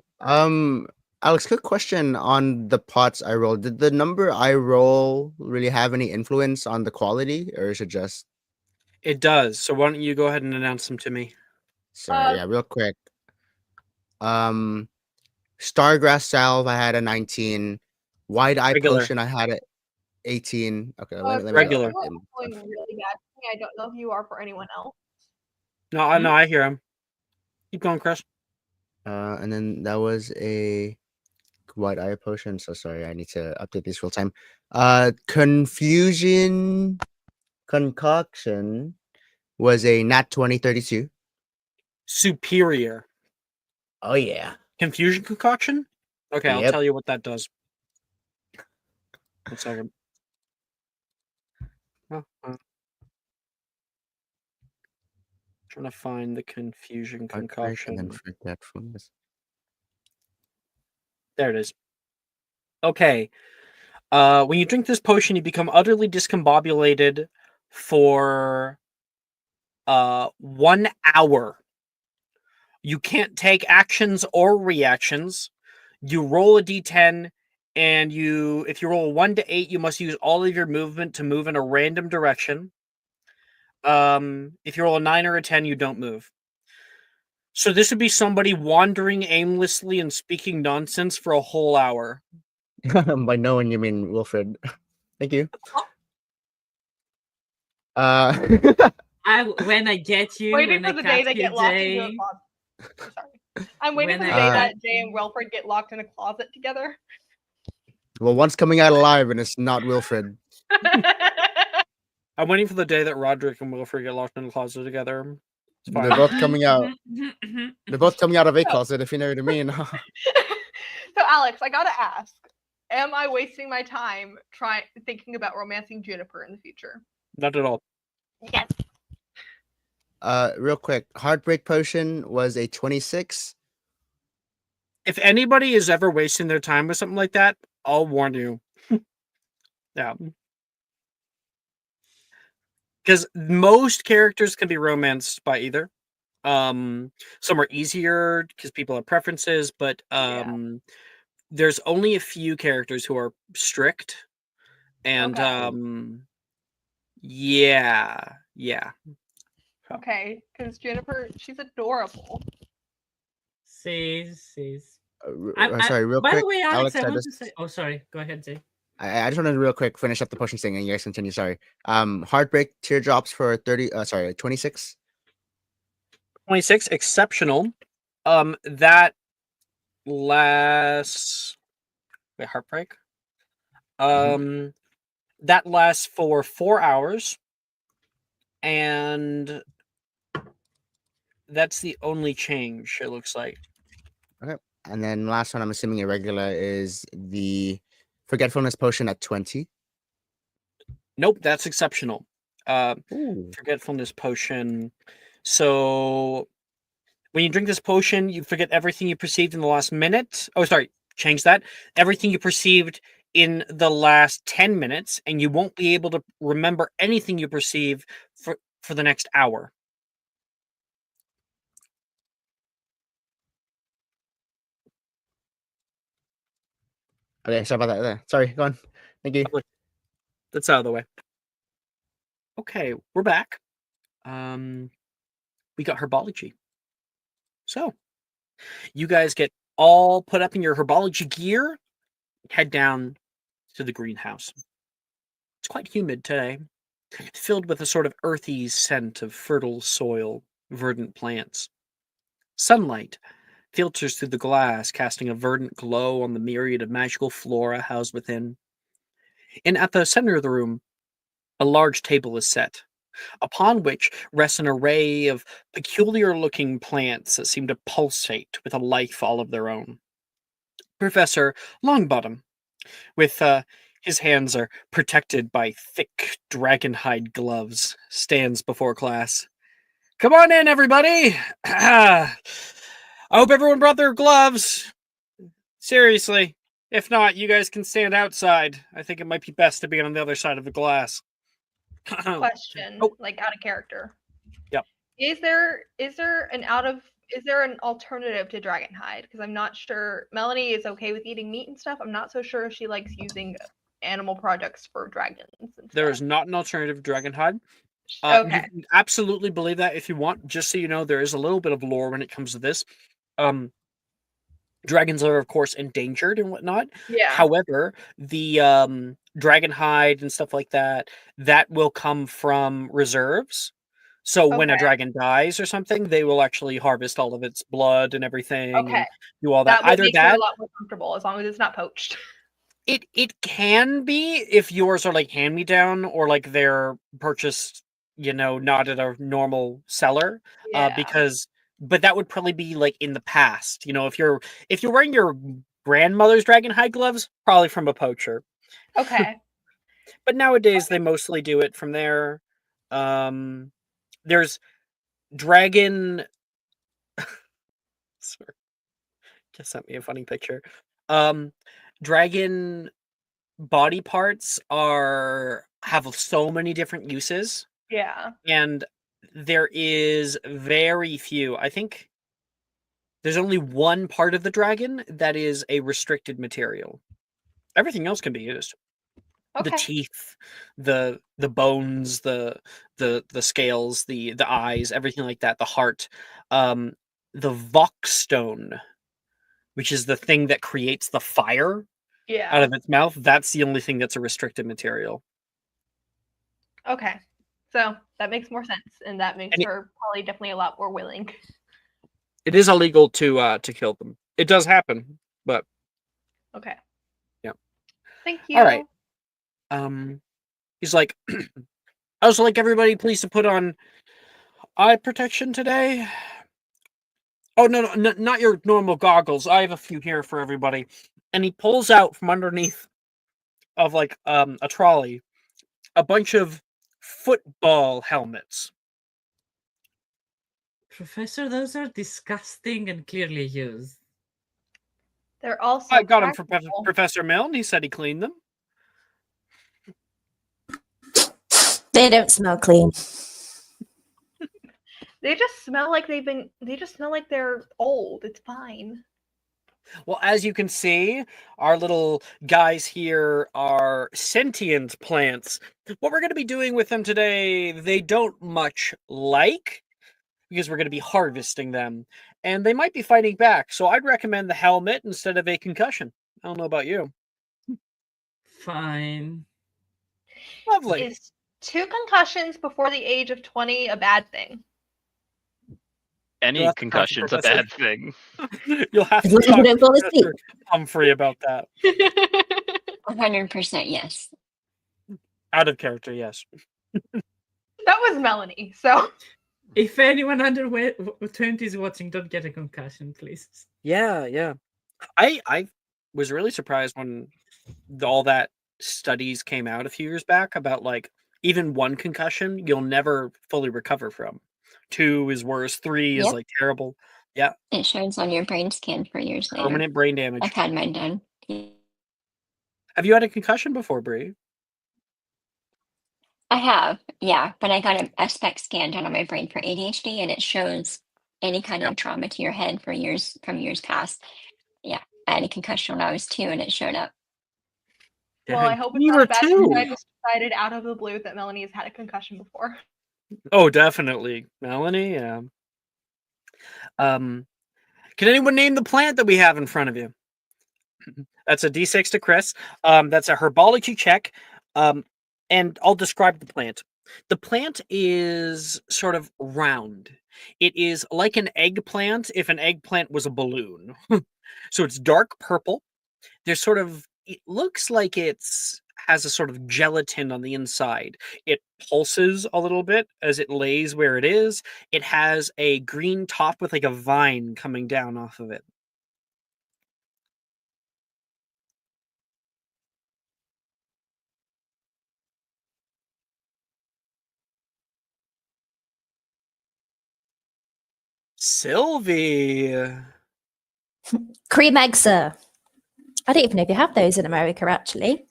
Alex, quick question on the pots I rolled. Did the number I roll really have any influence on the quality, or is it just? It does. So why don't you go ahead and announce them to me? Sorry, yeah, real quick. Stargrass Salve, I had a 19. Wide Eye Regular. Potion, I had a 18. Okay, let me Regular. You're going really bad for me. I don't know if you are for anyone else. No, I hear him. Keep going, Chris. And then that was a Wide Eye Potion. So sorry, I need to update these real time. Confusion Concoction was a nat 2032. Superior. Oh yeah. Confusion concoction? Okay, I'll Yep. tell you what that does. 1 second. Trying to find the confusion concoction. And then forgetfulness. There it is. Okay. When you drink this potion, you become utterly discombobulated for 1 hour. You can't take actions or reactions. You roll a d10, and if you roll a 1 to 8, you must use all of your movement to move in a random direction. If you roll a 9 or a 10, you don't move. So this would be somebody wandering aimlessly and speaking nonsense for a whole hour. By no one you mean Wilfred. Thank you. When I get you, Waiting when for I the day catch they you, get locked into a Jay. closet. Sorry. I'm waiting for When the I day catch that Jay and Wilfred get locked in a closet together. Well, one's coming out alive, and it's not Wilfred. I'm waiting for the day that Roderick and Wilfred get locked in a closet together. It's fine. They're both coming out. They're both coming out of a closet, if you know what I mean. So Alex, I gotta ask, am I wasting my time thinking about romancing Juniper in the future? Not at all. Yes. Real quick, Heartbreak Potion was a 26. If anybody is ever wasting their time with something like that, I'll warn you. Yeah. Because most characters can be romanced by either. Some are easier because people have preferences, but there's only a few characters who are strict. And yeah. Okay, because Juniper, she's adorable. See. Sorry, real By quick. the way, Alex, I want just, to say. Oh, sorry. Go ahead, Jay. I just wanted to real quick finish up the potion thing, and you guys continue. Sorry. Heartbreak Teardrops for 26. 26, exceptional. That lasts. Wait, Heartbreak. That lasts for 4 hours, and that's the only change. It looks like. Okay, and then last one, I'm assuming irregular, is the Forgetfulness Potion at 20. Nope, that's exceptional. Forgetfulness Potion. So when you drink this potion, you forget everything you perceived in the last minute. Oh, sorry, change that. Everything you perceived in the last 10 minutes, and you won't be able to remember anything you perceive for the next hour. Okay, sorry about that. There. Sorry, go on. Thank you. That's out of the way. Okay, we're back. We got herbology. So, you guys get all put up in your herbology gear, head down to the greenhouse. It's quite humid today, filled with a sort of earthy scent of fertile soil, verdant plants. Sunlight filters through the glass, casting a verdant glow on the myriad of magical flora housed within. And at the center of the room, a large table is set, upon which rests an array of peculiar-looking plants that seem to pulsate with a life all of their own. Professor Longbottom, with his hands are protected by thick dragonhide gloves, stands before class. Come on in, everybody! I hope everyone brought their gloves. Seriously. If not, you guys can stand outside. I think it might be best to be on the other side of the glass. Question, like out of character. Yep. Is there an out of is there an alternative to dragon hide? Because I'm not sure. Melanie is okay with eating meat and stuff. I'm not so sure if she likes using animal products for dragons and There stuff. is not an alternative to dragon hide. You Okay. can absolutely believe that if you want. Just so you know, there is a little bit of lore when it comes to this. Dragons are, of course, endangered and whatnot. Yeah. However, the dragon hide and stuff like that will come from reserves. So when a Okay. dragon dies or something, they will actually harvest all of its blood and everything Okay. and do all that. That would Either make her a that, lot more comfortable as long as it's not poached. it can be if yours are like hand me down or like they're purchased, not at a normal seller. Yeah. But that would probably be like in the past. If you're wearing your grandmother's dragon hide gloves, probably from a poacher. Okay. But nowadays they mostly do it from there. There's dragon. Sorry, just sent me a funny picture. Dragon body parts have so many different uses, Yeah. and there is very few. I think there's only one part of the dragon that is a restricted material. Everything else can be used. The Okay. teeth, the bones, the scales, the eyes, everything like that, the heart. The Vox stone, which is the thing that creates the fire out Yeah. of its mouth, that's the only thing that's a restricted material. Okay. So that makes more sense, and that makes And her probably definitely a lot more willing. it is illegal to kill them. It does happen, but Okay. Yeah. Thank you. all right. He's like, I also like everybody please to put on eye protection today. Oh no, not your normal goggles. I have a few here for everybody. And he pulls out from underneath of like a trolley a bunch of football helmets. Professor, those are disgusting and clearly used. They're also I got them from practical. Professor Milne. He said he cleaned them. They don't smell clean. They just smell like they just smell like they're old. It's fine. Well, as you can see, our little guys here are sentient plants. What we're going to be doing with them today, they don't much like, because we're going to be harvesting them. And they might be fighting back, so I'd recommend the helmet instead of a concussion. I don't know about you. Fine. Lovely. Is 2 concussions before the age of 20 a bad thing? Any You'll have to talk to concussion's a Professor. bad thing. You'll have As to long as talk you to don't fall asleep. Professor Humphrey about that. 100% yes. Out of character, yes. That was Melanie. So If anyone under 20 is watching, don't get a concussion, please. Yeah. I was really surprised when all that studies came out a few years back about like even 1 concussion you'll never fully recover from. 2 is worse. 3 is Yep. like terrible. Yeah, It shows on your brain scan for years later. permanent brain damage. I've had mine done. Have you had a concussion before, Bree? I have, yeah, but I got a SPEC scan done on my brain for ADHD, and it shows any kind of trauma to your head from years past. Yeah, I had a concussion when I was 2, and it showed up. well, I hope it's You not were a bad thing that I 2. just decided out of the blue that Melanie has had a concussion before. Oh, definitely, Melanie. Yeah. Can anyone name the plant that we have in front of you? That's a D6 to Chris. That's a herbology check. And I'll describe the plant. The plant is sort of round. It is like an eggplant if an eggplant was a balloon. So it's dark purple. There's it looks like has a sort of gelatin on the inside. It pulses a little bit as it lays where it is. It has a green top with like a vine coming down off of it. Sylvie. Cream eggs, sir. I don't even know if you have those in America, actually.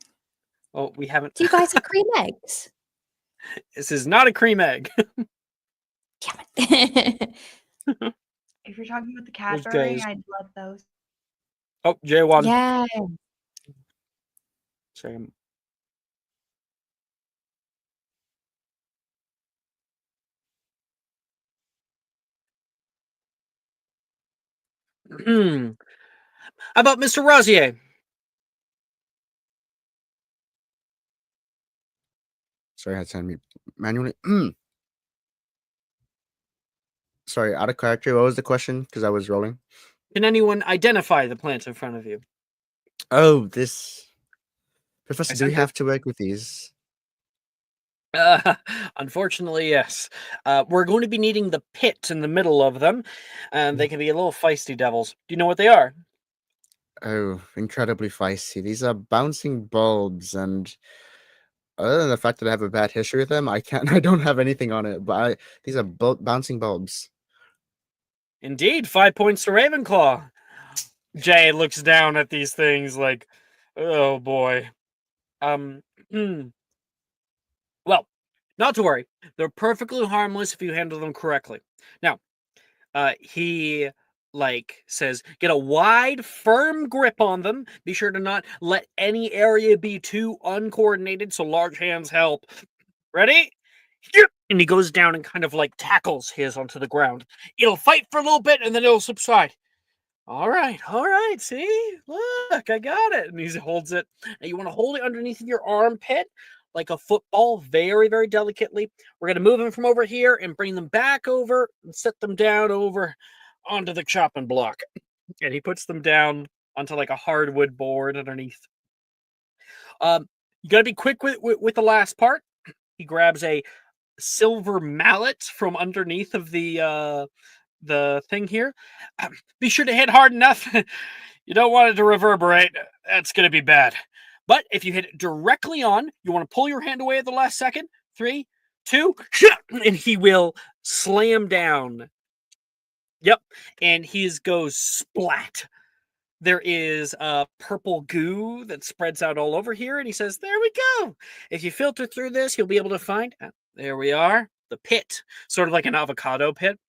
Oh, we haven't. Do you guys have cream eggs? This is not a cream egg. Damn it. If you're talking about the Those Cadbury, guys. I'd love those. Oh, J1. Yeah. Sorry. How about Mr. Rosier? Sorry, I had to unmute manually. Sorry, out of character. What was the question? Because I was rolling. Can anyone identify the plants in front of you? Oh, this. Professor, I do we sent it. have to work with these? Unfortunately, yes. We're going to be needing the pit in the middle of them, and they can be a little feisty devils. Do you know what they are? Oh, incredibly feisty. These are bouncing bulbs, and other than the fact that I have a bad history with them, I can't. I don't have anything on it. But these are bouncing bulbs. Indeed, 5 points to Ravenclaw. Jay looks down at these things like, oh boy. Well, not to worry. They're perfectly harmless if you handle them correctly. Now, he says, get a wide, firm grip on them. Be sure to not let any area be too uncoordinated, so large hands help. Ready? And he goes down and kind of tackles his onto the ground. It'll fight for a little bit and then it'll subside. All right. See, look, I got it. And he holds it. Now you want to hold it underneath your armpit like a football, very, very delicately. We're going to move them from over here and bring them back over and set them down over onto the chopping block. And he puts them down onto a hardwood board underneath. You got to be quick with the last part. He grabs a silver mallet from underneath of the thing here. Be sure to hit hard enough. You don't want it to reverberate. That's going to be bad. But if you hit it directly on, you want to pull your hand away at the last second. 3, 2, and he will slam down. Yep. And his goes splat. There is purple goo that spreads out all over here. And he says, there we go. If you filter through this, you'll be able to find, there we are, the pit, sort of like an avocado pit.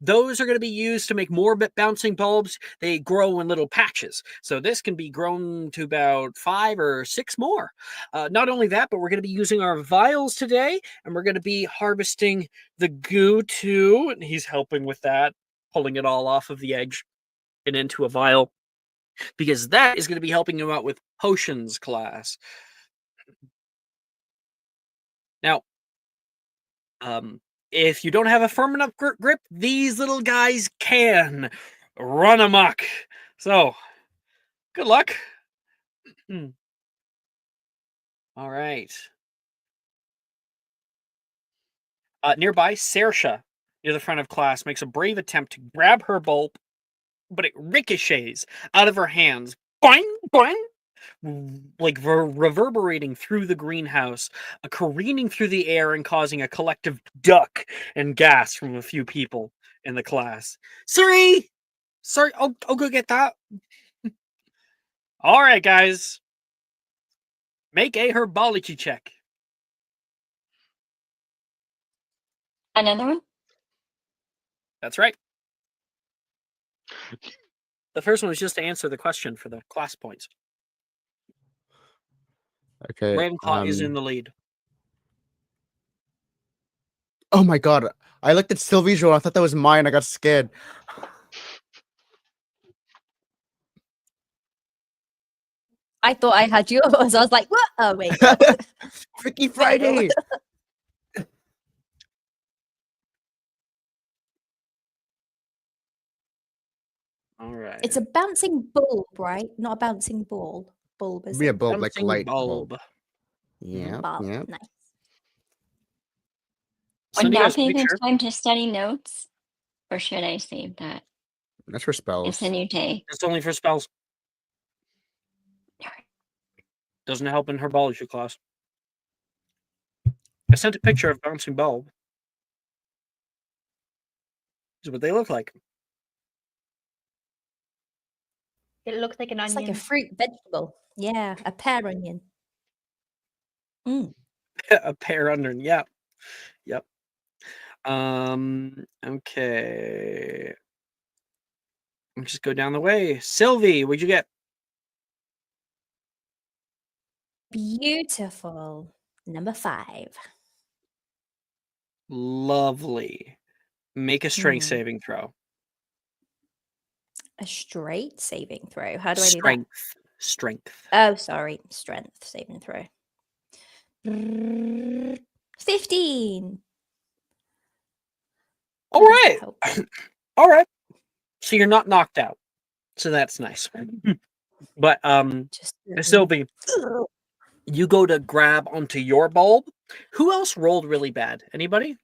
Those are going to be used to make more bouncing bulbs. They grow in little patches. So this can be grown to about 5 or 6 more. Not only that, but we're going to be using our vials today, and we're going to be harvesting the goo too. And he's helping with that, pulling it all off of the edge and into a vial, because that is going to be helping him out with potions class. Now, if you don't have a firm enough grip, these little guys can run amok. So, good luck. All right. Nearby, Saoirse, near the front of class, makes a brave attempt to grab her bulb, but it ricochets out of her hands. Boing, boing, reverberating through the greenhouse, careening through the air and causing a collective duck and gasp from a few people in the class. Sorry, I'll go get that. All right, guys, make a herbology check. Another one? That's right. The first one was just to answer the question for the class points. Okay. Ravenclaw is in the lead. Oh my god! I looked at Sylvie's roll. I thought that was mine. I got scared. I thought I had yours. I was like, what? Oh, wait. Freaky Friday! All right. It's a bouncing bulb, right? Not a bouncing ball. Bulb is Be a it? bulb, like Bouncing light bulb. bulb. Yeah, Bulb. yeah. Nice. Send Would you now guys a be a good picture. time to study notes? Or should I save that? That's for spells. It's a new day. It's only for spells. Doesn't help in herbology class. I sent a picture of bouncing bulb. This is what they look like. It looks like an It's onion. like a fruit vegetable. Yeah, a pear onion. A pear under. Yeah. Yep. Okay. Let's just go down the way. Sylvie, what'd you get? Beautiful. Number 5. Lovely. Make a strength Hmm. saving throw. A straight saving throw. How do I do that? Strength. Oh, sorry. Strength saving throw. 15. All That right. doesn't help. All right. So you're not knocked out. So that's nice. But Just Sylvie, you go to grab onto your bulb. Who else rolled really bad? Anybody?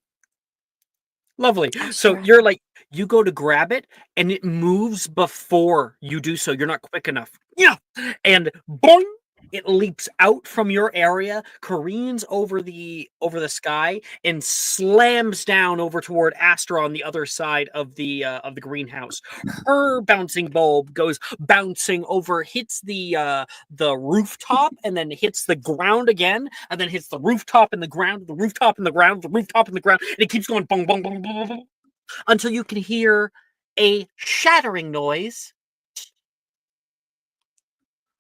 Lovely. So Astra. you're like, you go to grab it and it moves before you do so. You're not quick enough. Yeah. And boing, it leaps out from your area, careens over the sky, and slams down over toward Astra on the other side of the greenhouse. Her bouncing bulb goes bouncing over, hits the rooftop, and then hits the ground again, and then hits the rooftop and the ground, the rooftop and the ground, the rooftop and the ground, and it keeps going bong bong bong bong bong until you can hear a shattering noise.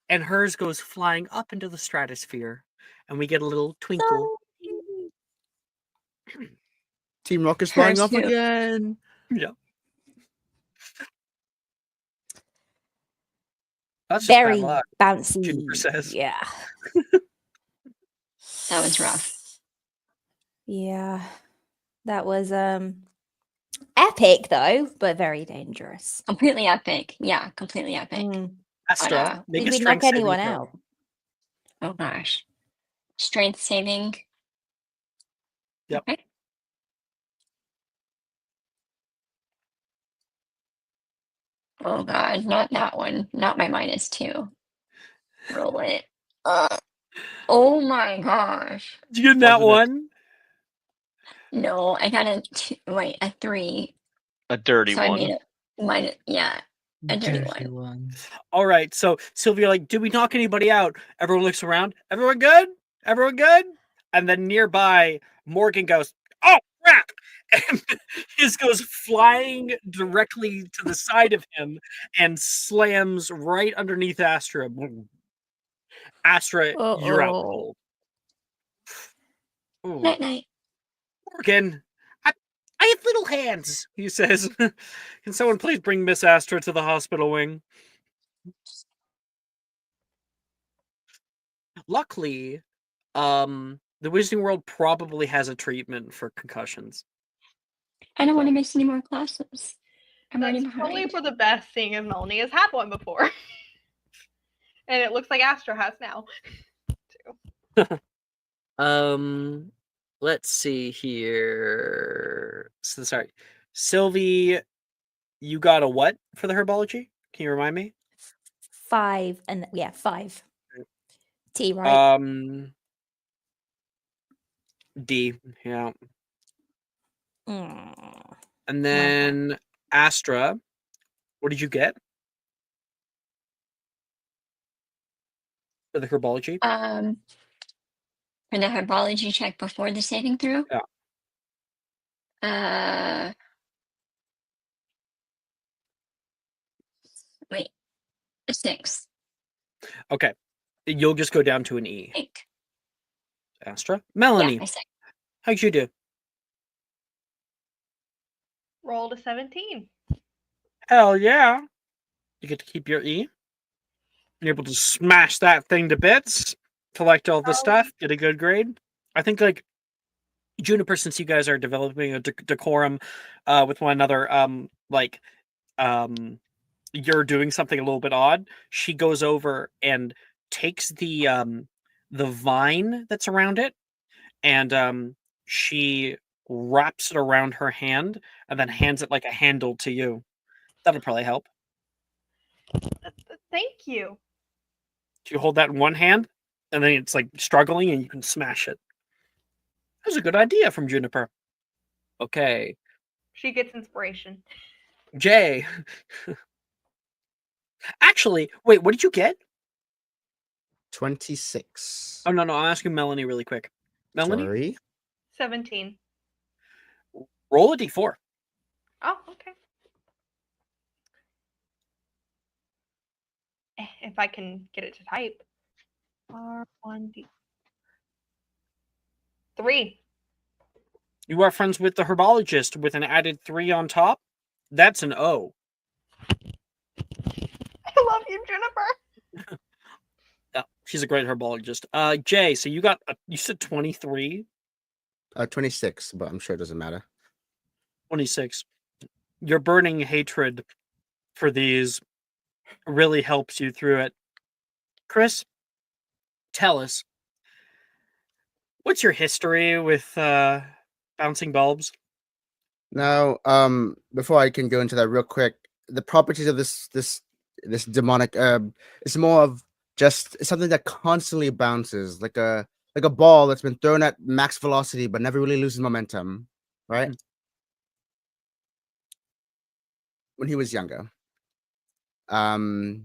And hers goes flying up into the stratosphere, and we get a little twinkle. Team Rocket's flying Hers off too. again. Yeah. That's just Very bad luck. bouncy. Juniper says. Yeah. That was rough. Yeah. That was epic though, but very dangerous. Completely epic. Yeah, completely epic. Astra, make Did a we strength knock saving anyone throw. out? Oh gosh. Strength saving. Yep. Okay. Oh god, not that one. Not my -2. Roll it. Oh my gosh. Did you get that Wasn't it? one? No, I got a 3. A dirty So I one. made it a dirty one. All right. So Sylvia, like, did we knock anybody out? Everyone looks around. Everyone good? Everyone good? And then nearby, Morgan goes, "Oh crap!" And his goes flying directly to the side of him and slams right underneath Astra. Astra, you're out cold. Ooh. Night night. Morgan, I have little hands, he says. Can someone please bring Miss Astra to the hospital wing? Luckily, the Wizarding World probably has a treatment for concussions. I don't want to miss any more classes. I'm already That's probably behind. for the best, seeing as Melanie has had one before. And it looks like Astra has now. Let's see here. So sorry. Sylvie, you got a what for the herbology? Can you remind me? 5 and 5. T, right? D, yeah. Mm. And then Astra, what did you get for the herbology? For the herbology check before the saving throw? Yeah. Wait. A 6. Okay. You'll just go down to an E. I think. Astra. Melanie, Yeah, I say. how'd you do? Rolled a 17. Hell yeah. You get to keep your E. You're able to smash that thing to bits, collect all the stuff, get a good grade. I think, like, Juniper, since you guys are developing a decorum with one another, you're doing something a little bit odd. She goes over and takes the vine that's around it, and she wraps it around her hand and then hands it like a handle to you. That'll probably help. Thank you. You hold that in one hand, and then it's like struggling, and you can smash it. That was a good idea from Juniper. Okay, She gets inspiration. Jay. Actually, wait, what did you get? 26. Oh, no, I'm asking Melanie really quick. Melanie, Sorry. 17. roll a d4. Oh, okay. if I can get it to type. R1D. 3. You are friends with the herbologist with an added 3 on top. That's an O. I love you, Jennifer. Yeah, she's a great herbologist. Jay, so you said 23? 26, but I'm sure it doesn't matter. 26. Your burning hatred for these really helps you through it. Chris, tell us, what's your history with bouncing bulbs? Now, before I can go into that real quick, the properties of this demonic herb is more of just something that constantly bounces, like a ball that's been thrown at max velocity but never really loses momentum, right? When he was younger,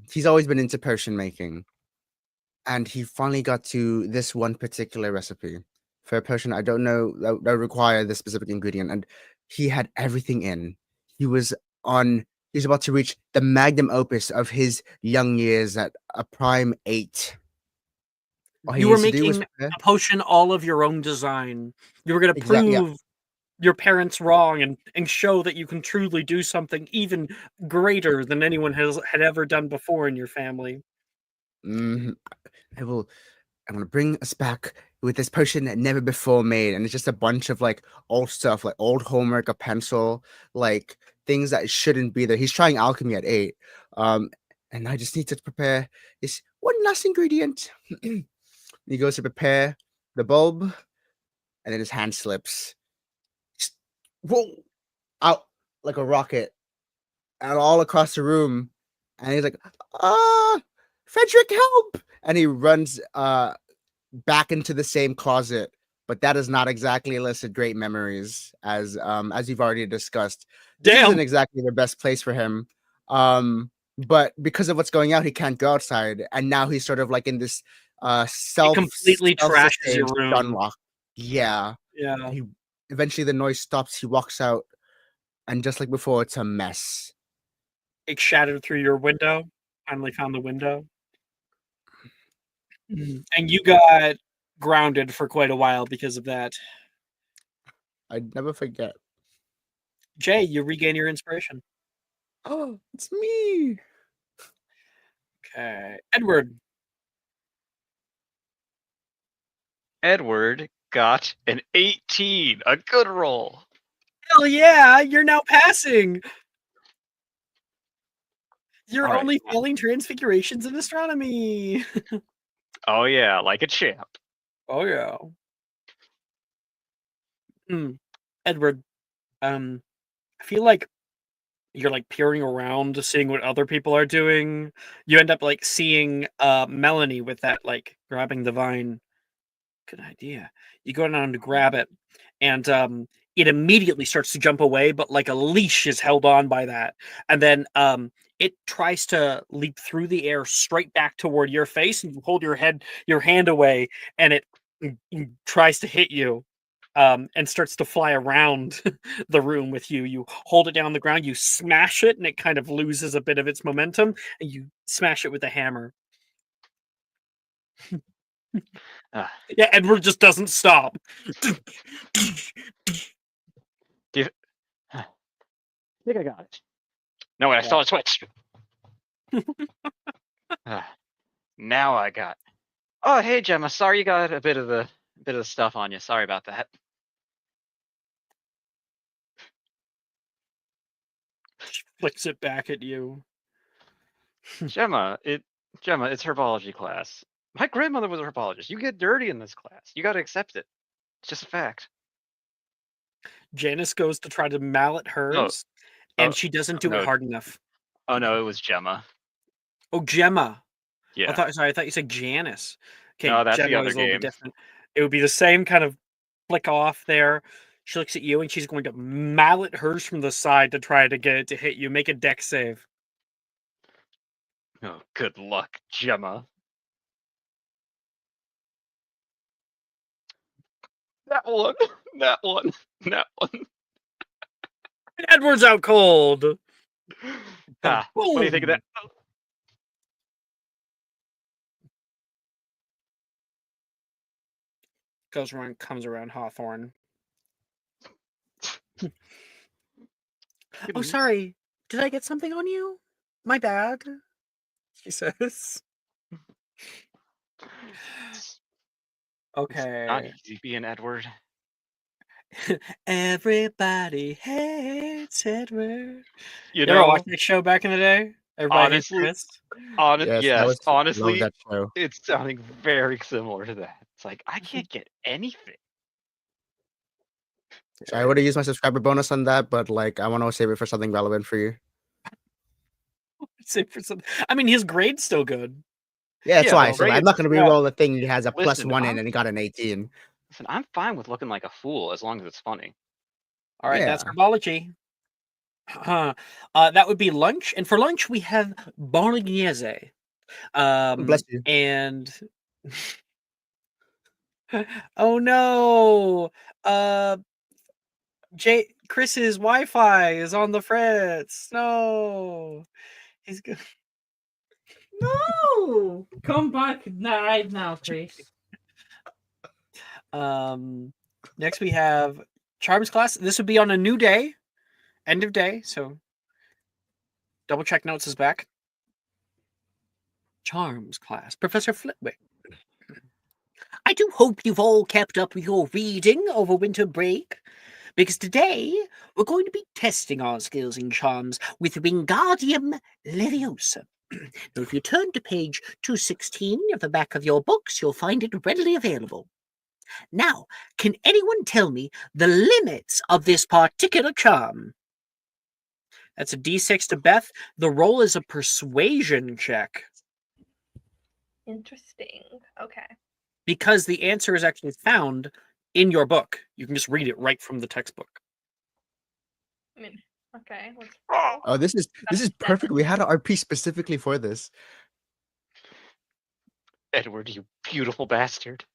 he's always been into potion making, and he finally got to this one particular recipe for a potion. I don't know that require this specific ingredient, and he had everything in. He was about to reach the magnum opus of his young years at a prime 8. All he You were needs to do was making prepare. a potion all of your own design. You were going to Exactly. Yeah. prove your parents wrong and show that you can truly do something even greater than anyone had ever done before in your family. I'm gonna bring us back with this potion that never before made, and it's just a bunch of like old stuff, like old homework, a pencil, like things that shouldn't be there. He's trying alchemy at 8, and I just need to prepare this one last ingredient. He goes to prepare the bulb, and then his hand slips. Whoa! Out like a rocket, and all across the room, and he's like, Frederick, help! And he runs back into the same closet, but that does not exactly elicit great memories, as you've already discussed. This isn't exactly the best place for him. But because of what's going out, he can't go outside, and now he's sort of like in this completely trashes your room. Dunlock. Yeah. Yeah. He eventually the noise stops, he walks out, and just like before, it's a mess. It shattered through your window. Finally found the window. And you got grounded for quite a while because of that. I'd never forget. Jay, you regain your inspiration. Oh, it's me. Okay. Edward. Edward got an 18. A good roll. Hell yeah, you're now passing. You're All right. only failing transfigurations in astronomy. Oh yeah, like a champ. Oh yeah. Edward, I feel like you're like peering around, seeing what other people are doing. You end up like seeing Melanie with that like grabbing the vine. Good idea. You go down to grab it, and it immediately starts to jump away, but like a leash is held on by that, and then it tries to leap through the air straight back toward your face, and you hold your hand away, and it tries to hit you. And starts to fly around the room with you. You hold it down on the ground, you smash it, and it kind of loses a bit of its momentum, and you smash it with a hammer. Yeah, Edward just doesn't stop. I think I got it. No, wait, I saw a switch. Now I got. Oh, hey Gemma. Sorry you got a bit of the stuff on you. Sorry about that. She flicks it back at you. Gemma, it's herbology class. My grandmother was a herbologist. You get dirty in this class. You got to accept it. It's just a fact. Janice goes to try to mallet hers, and she doesn't do it hard enough. Oh no, it was Gemma. Oh, Gemma. Yeah. I thought you said Janice. Okay, no, that's Gemma the other is a little game. bit different. It would be the same kind of flick off there. She looks at you, and she's going to mallet hers from the side to try to get it to hit you. Make a dex save. Oh, good luck, Gemma. That one. Edward's out cold. What do you think of that? comes around Hawthorne. Good Oh, news. sorry. Did I get something on you? My bad. He says. It's not Okay. easy being Edward. Everybody hates Edward. You You ever know, watch that show back in the day? Everybody hates honestly, Chris. Yes, I yes, love honestly, that show. it's sounding very similar to that. It's like I can't get anything. So I would have used my subscriber bonus on that, but like I want to save it for something relevant for you. Save for some. I mean, his grade's still good. Yeah, that's Yeah, why. the So I'm grades- not gonna yeah. re-roll a thing he has a Listen, +1 in I'm- and he got an 18. Listen, I'm fine with looking like a fool as long as it's funny. All right, that's Yeah. herbology. That would be lunch, and for lunch we have bolognese. Bless you. And oh no, Chris's Wi-Fi is on the fritz. No, he's good. No, come back right now, Chris. Next we have Charms class. This would be on a new day, end of day. So double check notes is back. Charms class, Professor Flitwick. I do hope you've all kept up with your reading over winter break, because today we're going to be testing our skills in charms with Wingardium Leviosa. Now, if you turn to page 216 of the back of your books, you'll find it readily available. Now, can anyone tell me the limits of this particular charm? That's a D6 to Beth. The roll is a persuasion check. Interesting. Okay. Because the answer is actually found in your book. You can just read it right from the textbook. I mean, okay. Let's Oh, this is perfect. We had an RP specifically for this. Edward, you beautiful bastard.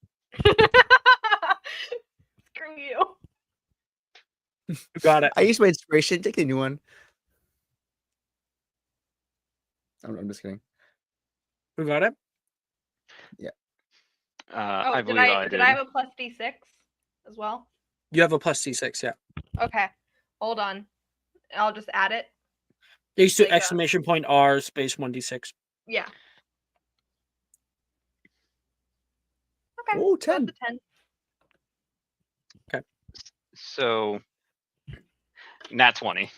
Screw you. You got it. I used my inspiration. Take a new one. I'm just kidding. Who got it? Oh, I believe I did. did I have a plus D6 as well? You have a plus C6, yeah. Okay. Hold on. I'll just add it. They used to Like, exclamation point R space 1d6. Yeah. Okay. Oh, So 10. it's a 10. So, nat 20.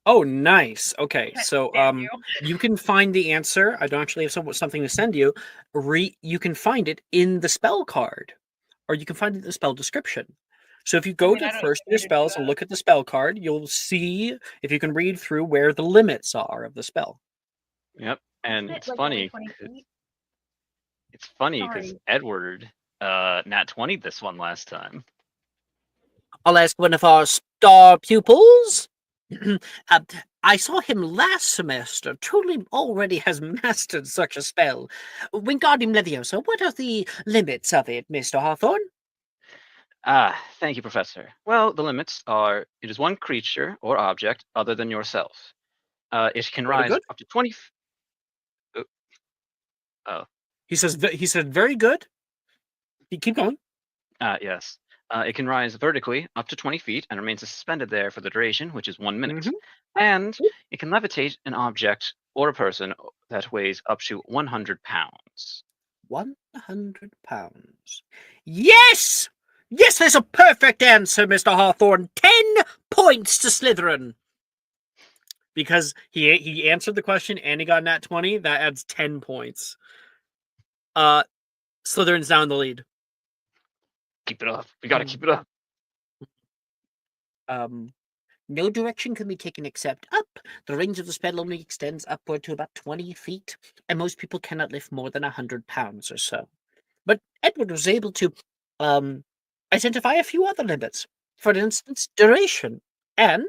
Oh, nice. Okay, so Damn you. you can find the answer. I don't actually have something to send you. You can find it in the spell card, or you can find it in the spell description. So if you go mean, I to don't first need your to do spells and that. look at the spell card, you'll see if you can read through where the limits are of the spell. Yep, and Isn't it, it's like, only funny. 20 feet? It's funny because Sorry. Edward nat 20 this one last time. I'll ask one of our star pupils. I saw him last semester. Truly already has mastered such a spell. Wingardium Leviosa, what are the limits of it, Mr. Hawthorne? Thank you, Professor. Well, the limits are: it is one creature or object other than yourself. It can Very rise good. up to 20. Oh. He said very good. Keep going. Yes. It can rise vertically up to 20 feet and remain suspended there for the duration, which is 1 minute. Mhm. And it can levitate an object or a person that weighs up to 100 pounds. 100 pounds. Yes! Yes, there's a perfect answer, Mr. Hawthorne. 10 points to Slytherin. Because he answered the question and he got a nat 20, that adds 10 points. Slytherin's now in the lead. Keep it up. We gotta keep it up. No direction can be taken except up. The range of the spell only extends upward to about 20 feet, and most people cannot lift more than 100 pounds or so. But Edward was able to identify a few other limits. For instance, duration. And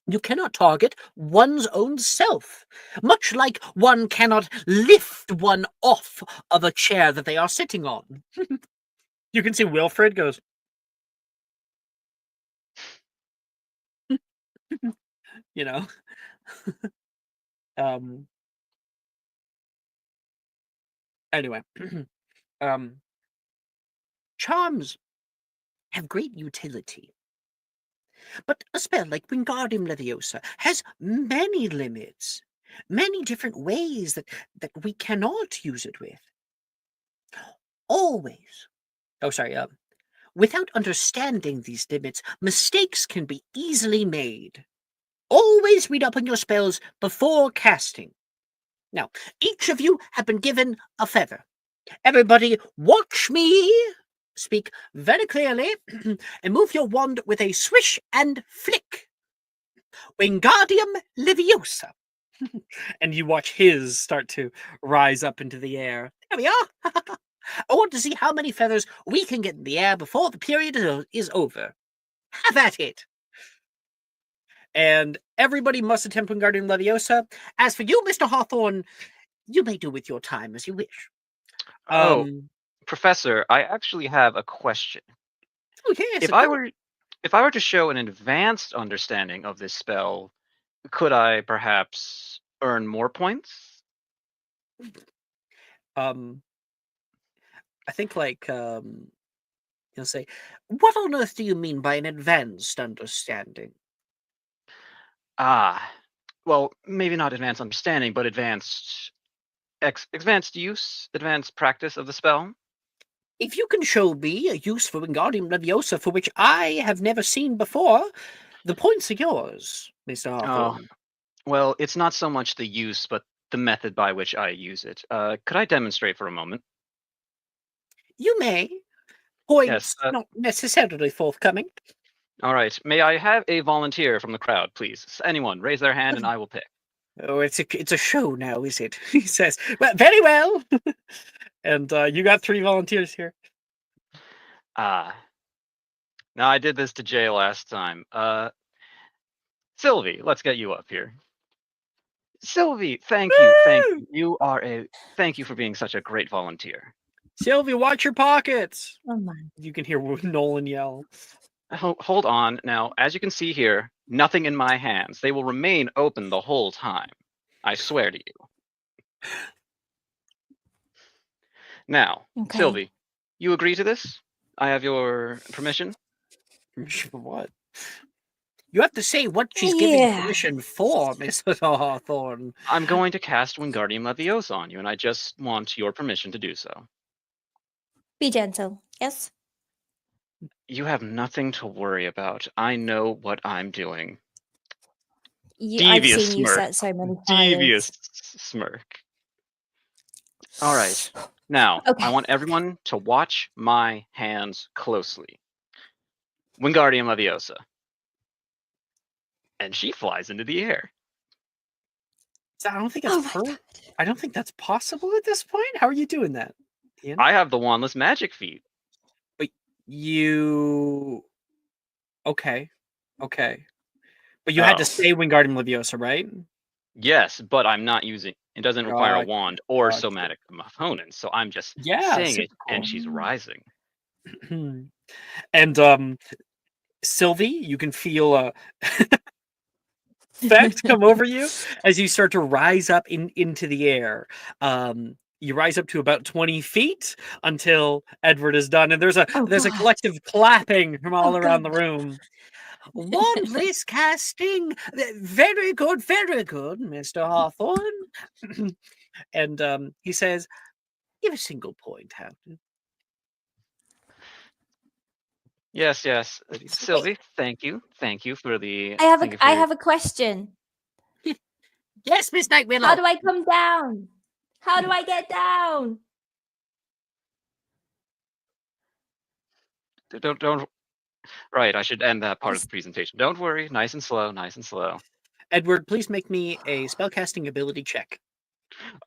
you cannot target one's own self, much like one cannot lift one off of a chair that they are sitting on. You can see Wilfred goes, you know. Anyway, charms have great utility. But a spell like Wingardium Leviosa has many limits, many different ways that we cannot use it with. Always. Oh, sorry. Without understanding these limits, mistakes can be easily made. Always read up on your spells before casting. Now, each of you have been given a feather. Everybody, watch me speak very clearly and move your wand with a swish and flick. Wingardium Leviosa. And you watch his start to rise up into the air. There we are. I want to see how many feathers we can get in the air before the period is over. Have at it. And everybody must attempt Wingardium Leviosa. As for you, Mr. Hawthorne, you may do with your time as you wish. Oh, Professor, I actually have a question. Oh, yes, If I were to show an advanced understanding of this spell, could I perhaps earn more points? I think you'll say, what on earth do you mean by an advanced understanding? Well, maybe not advanced understanding, but advanced use, advanced practice of the spell. If you can show me a use for Wingardium Leviosa for which I have never seen before, the points are yours, Mr. Hawthorne. Well, it's not so much the use, but the method by which I use it. Could I demonstrate for a moment? You may. Points Yes, not necessarily forthcoming. All right. May I have a volunteer from the crowd, please? Anyone, raise their hand and I will pick. Oh, it's a show now, is it? He says, well, very well. And you got 3 volunteers here. Now I did this to Jay last time. Sylvie, let's get you up here. Sylvie, thank you. Thank you for being such a great volunteer. Sylvie, watch your pockets. Oh man. You can hear Nolan yell. Hold on. Now, as you can see here, nothing in my hands. They will remain open the whole time. I swear to you. Now, Okay. Sylvie, you agree to this? I have your permission? For what? You have to say what she's giving permission for, Mr. Hawthorne. I'm going to cast Wingardium Leviosa on you, and I just want your permission to do so. Be gentle. Yes. You have nothing to worry about. I know what I'm doing. I've seen you set so many fires. Devious smirk. All right. Now, Okay. I want everyone to watch my hands closely. Wingardium Leviosa. And she flies into the air. I don't think I don't think that's possible at this point. How are you doing that, Ian? I have the wandless magic feat. But you... Okay. But you had to say Wingardium Leviosa, right? Yes, but I'm not using... It doesn't require a wand or somatic opponent, so I'm just saying it, and she's rising. And Sylvie, you can feel a effect come over you as you start to rise up into the air. You rise up to about 20 feet until Edward is done, and there's a collective clapping from all around the room. Wandless casting, very good, Mr. Hawthorne. And he says, "Give a single point, Hampton." Yes. Sylvie, thank you for the. I have a question. Yes, Miss Night Willow. How do I come down? How do I get down? Don't. Right, I should end that part of the presentation. Don't worry, nice and slow. Edward, please make me a spellcasting ability check.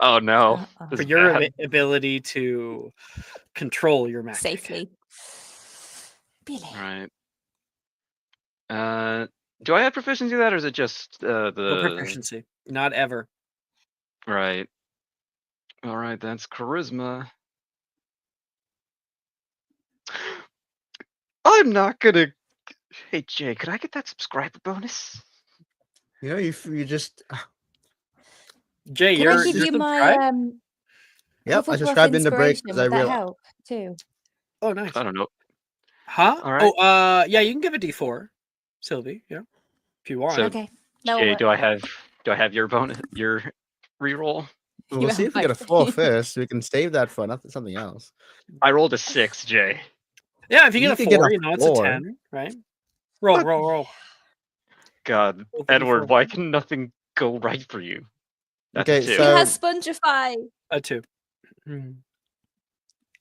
Oh no! For your ability to control your magic safely. Right. Do I have proficiency in that, or is it just the no proficiency? Not ever. Right. All right, that's charisma. I'm not gonna. Hey Jay, could I get that subscriber bonus? You know, if you just. Jay, Can I give you my Yep, I subscribed in the break because I realized. help too. Oh, nice. I don't know. Huh? All right. Oh, yeah, you can give a D4, Sylvie. Yeah, if you want. So, Okay. That'll Jay, work. do I have your bonus, your reroll? We'll You see if we have get a 4 my- first. We can save that for something else. I rolled a 6, Jay. Yeah, if you get a could get 4, a it's a 4. 10, right? Roll. God, Roll the Edward, D4. why can nothing go right for you? That's Okay, a 2. He so- has Spongify. A 2. Hmm.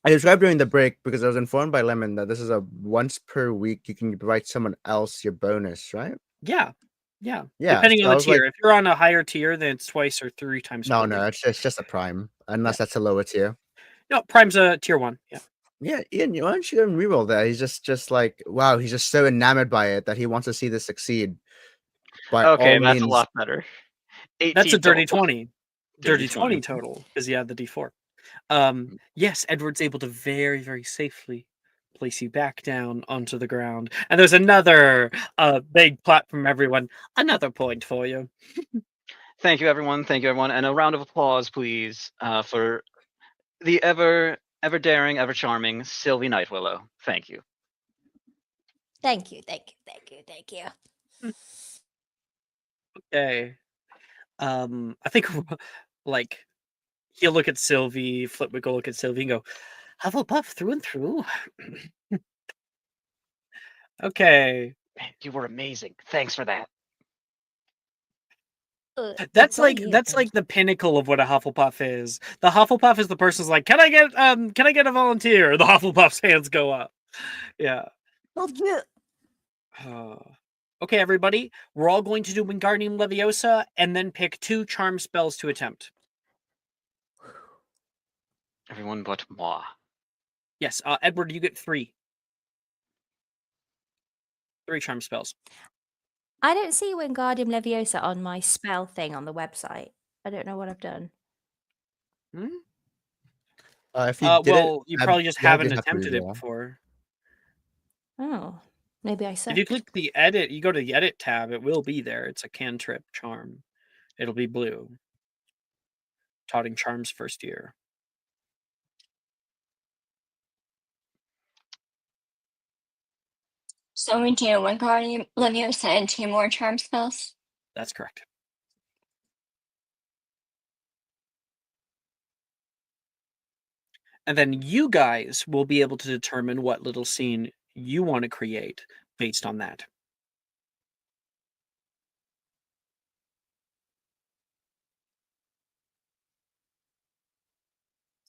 I described during the break because I was informed by Lemon that this is a once per week you can provide someone else your bonus, right? Yeah. Yeah, Depending so on I the was tier. like- If you're on a higher tier, then it's twice or 3 times. No, per no, week. it's just a prime, unless that's a lower tier. No, Prime's a tier 1. Yeah. Yeah, Ian, why don't you go and reroll that? He's just like, wow, he's just so enamored by it that he wants to see this succeed. By Okay, all that's means, a lot better. 18 That's a dirty total. 20. Dirty 20 total because you had the D4. Yes, Edward's able to very, very safely place you back down onto the ground. And there's another big clap from everyone. Another point for you. Thank you, everyone. Thank you, everyone. And a round of applause, please, for the ever daring, ever charming Sylvie Nightwillow. Thank you. Thank you. Okay. I think like he'll look at Sylvie, Flip would go look at Sylvie and go, Hufflepuff through and through. Okay. Man, you were amazing. Thanks for that. That's It's all like you, that's Ed. like the pinnacle of what a Hufflepuff is. The Hufflepuff is the person's like, can I get a volunteer? The Hufflepuff's hands go up. Yeah. Okay, everybody. We're all going to do Wingardium Leviosa and then pick 2 charm spells to attempt. Everyone but moi. Yes, Edward, you get 3. 3 charm spells. I don't see Wingardium Leviosa on my spell thing on the website. I don't know what I've done. if you did Well, it, you probably just haven't have to attempted it reroll. before. Oh, maybe I suck. If you click the edit, you go to the edit tab, it will be there. It's a cantrip charm. It'll be blue. Taughting charms first year. So we do Wingardium Leviosa and 2 more charm spells. That's correct. And then you guys will be able to determine what little scene you want to create based on that.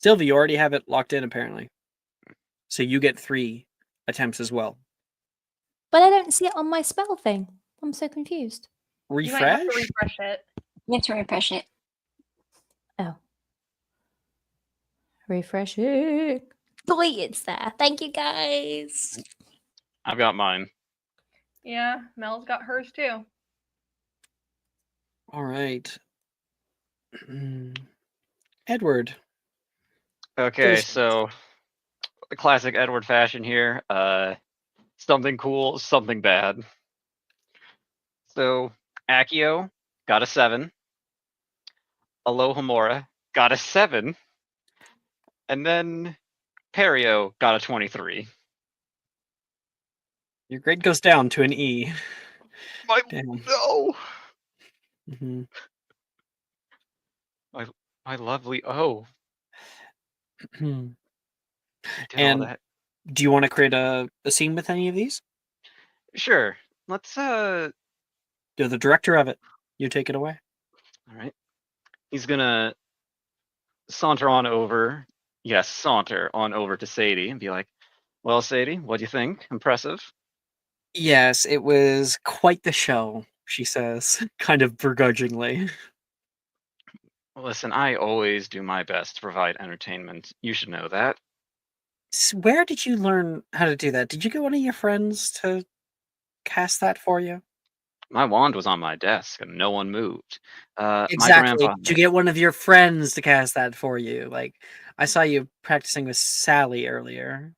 Sylvie, you already have it locked in, apparently. So you get 3 attempts as well. But I don't see it on my spell thing. I'm so confused. You might have to Refresh? refresh it. You have to refresh it. Oh. Refreshing. Boy, it's there. Thank you, guys. I've got mine. Yeah, Mel's got hers too. All right. Edward. Okay, There's- so the classic Edward fashion here. Something cool, something bad. So Accio got a 7. Alohomora got a 7. And then Perio got a 23. Your grade goes down to an E. My Damn. no. Mhm. My lovely O. I did And all that. do you want to create a scene with any of these? Sure. Let's You're the director of it. You take it away. all right. He's gonna saunter on over. Yes, saunter on over to Sadie and be like, well, Sadie, what do you think? Impressive? Yes, it was quite the show, she says, kind of begrudgingly. Listen, I always do my best to provide entertainment. You should know that. Where did you learn how to do that? Did you get one of your friends to cast that for you? My wand was on my desk and no one moved. My Exactly. grandpa. Did you get one of your friends to cast that for you? Like, I saw you practicing with Sally earlier.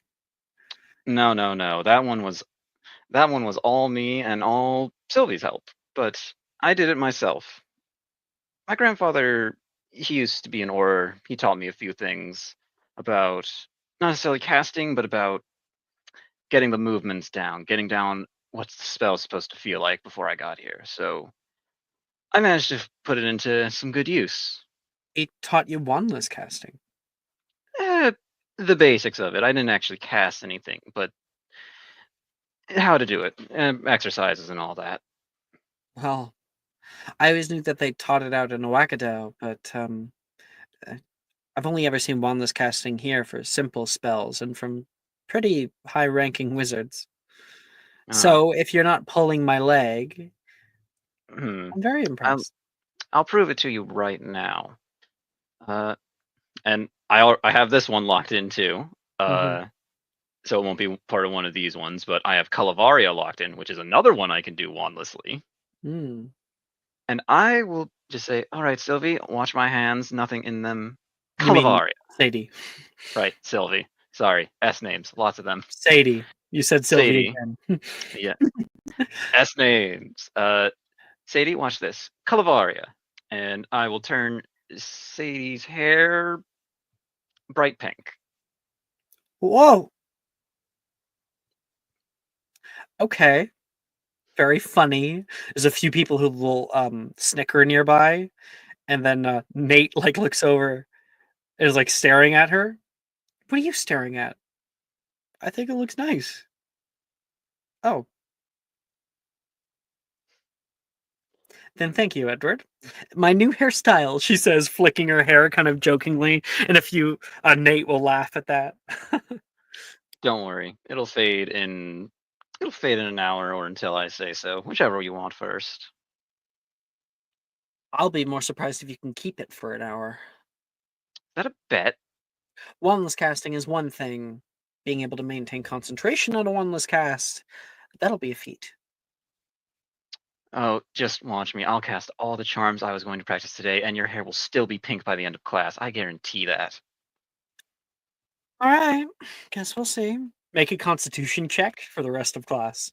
No. That one was all me and all Sylvie's help. But I did it myself. My grandfather, he used to be an Auror. He taught me a few things about not necessarily casting, but about getting the movements down, getting down what the spell's supposed to feel like before I got here. So I managed to put it into some good use. It taught you wandless casting. The basics of it. I didn't actually cast anything, but how to do it, exercises and all that. Well, I always knew that they taught it out in Wakadao, but I've only ever seen wandless casting here for simple spells and from pretty high-ranking wizards. So if you're not pulling my leg, I'm very impressed. I'll prove it to you right now. And I have this one locked in too. So it won't be part of one of these ones, but I have Calavaria locked in, which is another one I can do wandlessly. And I will just say, all right, Sylvie, watch my hands, nothing in them. You mean Calavaria. Sadie. Right, Sylvie. Sorry, S names, lots of them. Sadie. You said Sylvie Sadie. again. Yeah. S names. Sadie, watch this. Calavaria. And I will turn Sadie's hair bright pink. Whoa. Okay. Very funny. There's a few people who will snicker nearby, and then Nate like looks over and is like staring at her. What are you staring at? I think it looks nice. Oh. Then thank you, Edward. My new hairstyle, she says, flicking her hair kind of jokingly, and a few Nate will laugh at that. Don't worry, it'll fade in an hour or until I say so, whichever you want first. I'll be more surprised if you can keep it for an hour. Is that a bet? Wandless casting is one thing. Being able to maintain concentration on a wandless cast, that'll be a feat. Oh, just watch me. I'll cast all the charms I was going to practice today, and your hair will still be pink by the end of class. I guarantee that. All right, guess we'll see. Make a constitution check for the rest of class.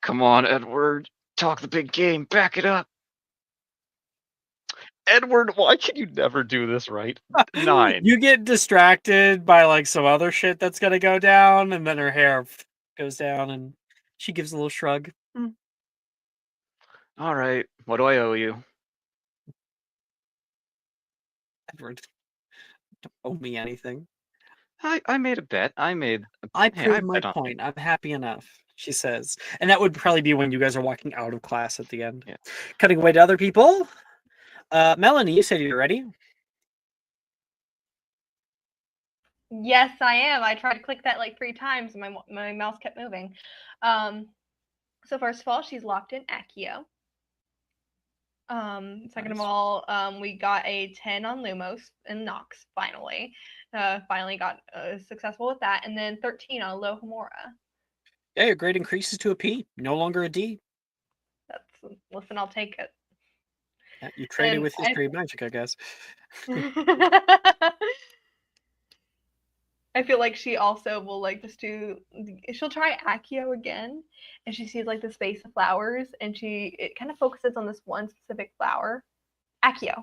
Come on, Edward. Talk the big game. Back it up. Edward, why can you never do this right? 9. You get distracted by like some other shit that's gonna go down, and then her hair goes down, and she gives a little shrug. All right, what do I owe you? Edward, don't owe me anything. I made a bet. I proved my bet on point. I'm happy enough, she says. And that would probably be when you guys are walking out of class at the end. Yeah. Cutting away to other people. Melanie, you said you're ready. Yes, I am. I tried to click that like 3 times, and my mouse kept moving. So first of all, she's locked in Accio. Second of all, we got a 10 on Lumos and Nox finally. Finally got successful with that, and then 13 on Lohomora. Yeah, your grade increases to a P, no longer a D. Listen, I'll take it. Yeah, you traded with history of magic, I guess. I feel like she also will like just do. She'll try Accio again, and she sees like the space of flowers, and it kind of focuses on this one specific flower, Accio.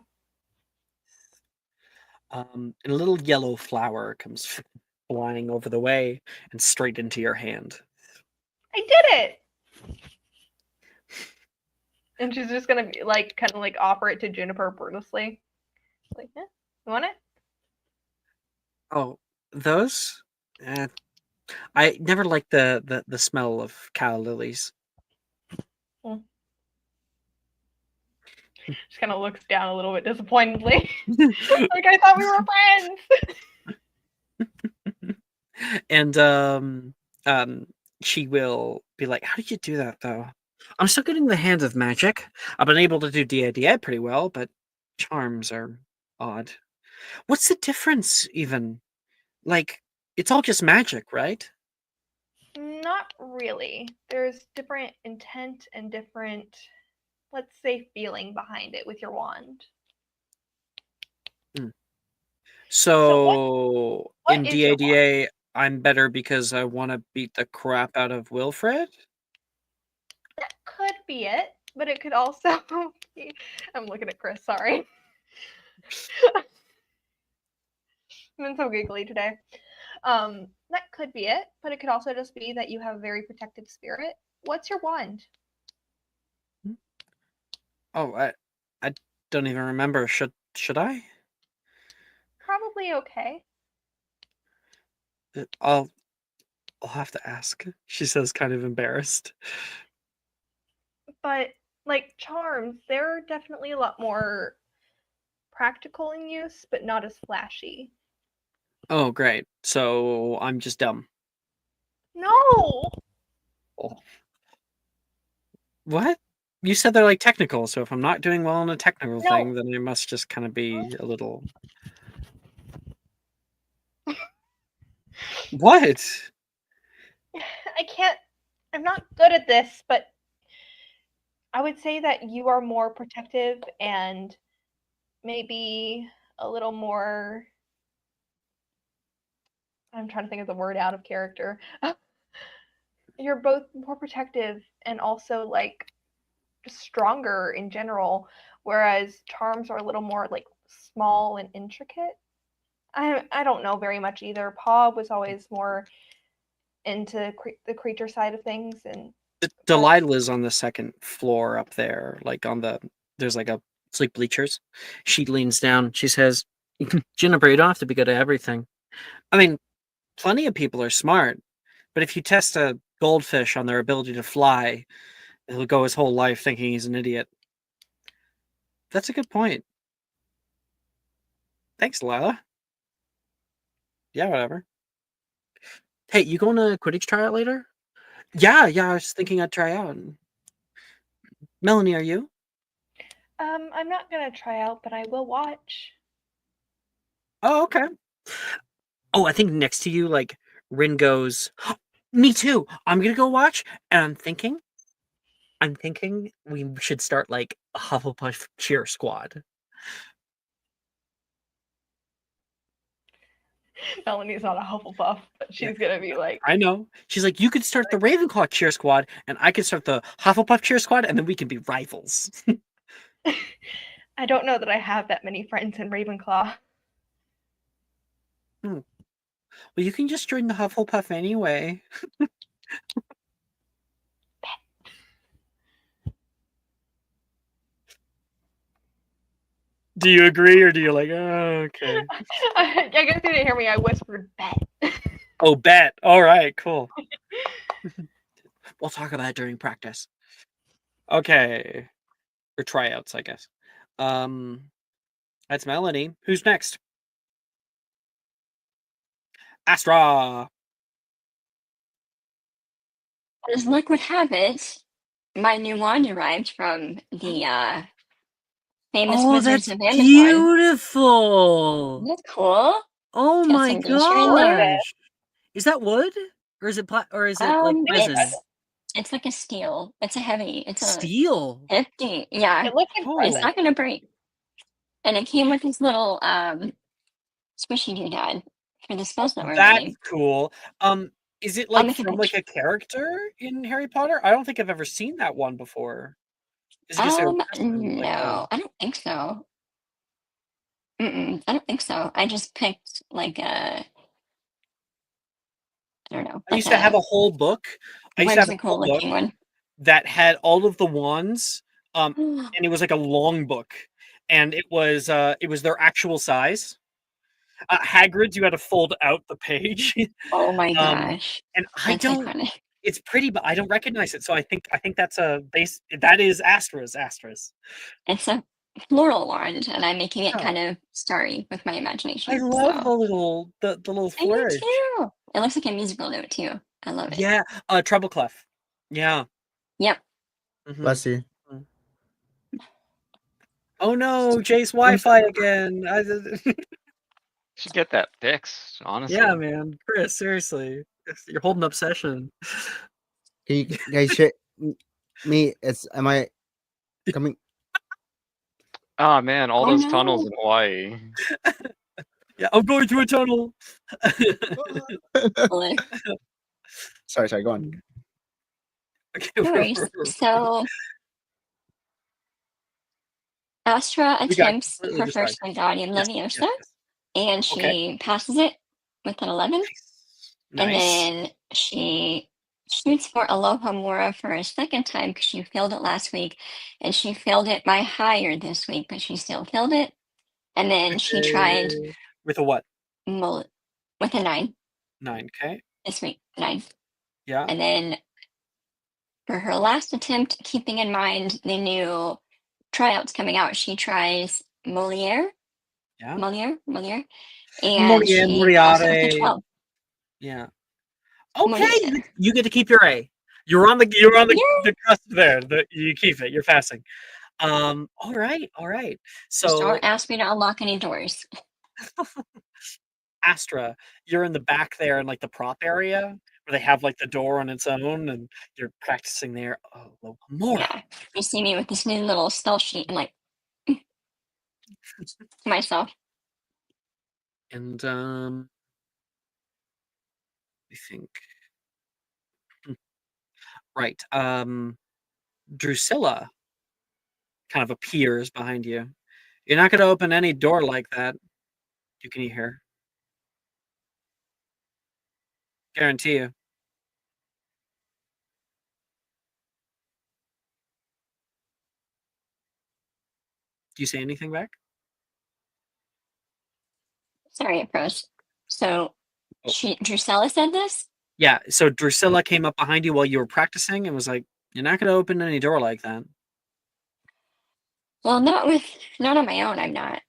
And a little yellow flower comes flying over the way and straight into your hand. I did it. And she's just gonna be like, kind of like offer it to Juniper wordlessly. Like, yeah, you want it? Oh, those? I never liked the smell of calla lilies. She kind of looks down a little bit disappointedly. Like, I thought we were friends. And she will be like, how did you do that though? I'm still getting the hand of magic. I've been able to do DIDI pretty well, but charms are odd. What's the difference even? Like, it's all just magic, right? Not really. There's different intent and different, let's say, feeling behind it with your wand. So in DADA, I'm better because I want to beat the crap out of Wilfred? That could be it, but it could also be... I'm looking at Chris, sorry. been so giggly today. That could be it, but it could also just be that you have a very protective spirit. What's your wand? Oh, I don't even remember. Should I? Probably okay. I'll have to ask. She says, kind of embarrassed. But like charms, they're definitely a lot more practical in use, but not as flashy. Oh, great. So I'm just dumb. No. Oh. What? You said they're like technical, so if I'm not doing well on a technical No. thing, then it must just kind of be a little. What? I can't. I'm not good at this, but I would say that you are more protective and maybe a little more. I'm trying to think of the word out of character. You're both more protective and also like stronger in general, whereas charms are a little more like small and intricate. I don't know very much either. Paw was always more into the creature side of things, and Delilah's on the second floor up there, like there's like it's like bleachers. She leans down. She says, "Juniper, you don't have to be good at everything. I mean, plenty of people are smart, but if you test a goldfish on their ability to fly, he'll go his whole life thinking he's an idiot." That's a good point. Thanks, Delilah. Yeah, whatever. Hey, you going to Quidditch tryout later? Yeah, I was thinking I'd try out. Melanie, are you? I'm not gonna try out, but I will watch. Oh, okay. Oh, I think next to you, like, Rin goes, me too. I'm gonna go watch, and I'm thinking we should start, like, a Hufflepuff cheer squad. Melanie's not a Hufflepuff, but she's gonna be like, I know. She's like, you could start the Ravenclaw cheer squad, and I could start the Hufflepuff cheer squad, and then we can be rivals. I don't know that I have that many friends in Ravenclaw. Well, you can just join the Hufflepuff anyway. Do you agree, or do you like, oh, okay? I guess you didn't hear me. I whispered bet. Oh, bet. All right, cool. We'll talk about it during practice. Okay. Or tryouts, I guess. That's Melanie. Who's next? Astra. As luck would have it, my new wand arrived from the famous Oh, Wizards that's of Amazon. beautiful. Isn't that cool? Oh Got my some glacier in there. gosh. Is that wood? Or is it like resin? It's like a steel. It's a heavy. It's a Steel. hefty. Yeah, It looks it's impressive. not gonna break. And it came with this little squishy doodad for the spells that we're That's learning. cool. Is it I'll like make a from like picture. a character in Harry Potter? I don't think I've ever seen that one before. Is it just a person, like No, I don't think so. I don't think so. I just picked like a, I don't know, I like used to have a whole book. I used to have a whimsical whole book looking one. that had all of the wands, and it was like a long book, and it was their actual size. Hagrid's, you had to fold out the page. Oh my gosh. And That's iconic. it's pretty, but I don't recognize it. So I think that's a base. That is Astra's. It's a floral wand, and I'm making it Oh. kind of starry with my imagination. I love so. the little I do flourish. too. It looks like a musical note too. I love it. Yeah, treble clef. Yeah. Yep. Mhm. Bless you. Oh no, Jace Wi-Fi again. Should get that fixed, honestly. Yeah, man, Chris, seriously, you're holding up session. Can you guys share me? Am I coming? Oh man, all Oh, those no. tunnels in Hawaii. Yeah, I'm going through a tunnel. Sorry, go on. Okay, No worries. So Astra We got attempts completely her first distracted. Wingardium Yes, Leviosa. yes. and she passes it with an 11. And Nice. then she shoots for Aloha Mora for a second time because she failed it last week, and she failed it by higher this week, but she still failed it. And then she tried With a what? with a 9 9. Okay. this week. 9. Yeah. And then for her last attempt, keeping in mind the new tryouts coming out, she tries Moliere. Yeah. Moliere. And she passes it with a 12. Yeah. Okay, Moliere. you get to keep your A. You're on the Yeah. the cusp there. You keep it. You're passing. All right. Just So don't ask me to unlock any doors. Astra, you're in the back there in like the prop area where they have like the door on its own, and you're practicing there. Oh, more. Yeah. You see me with this new little spell sheet and like to myself. And I think right. Drusilla kind of appears behind you. You're not going to open any door like that. You can hear. Guarantee you. Do you say anything back? Sorry, it froze. So Drusilla said this? Yeah, so Drusilla came up behind you while you were practicing and was like, "You're not going to open any door like that." Well, not on my own, I'm not.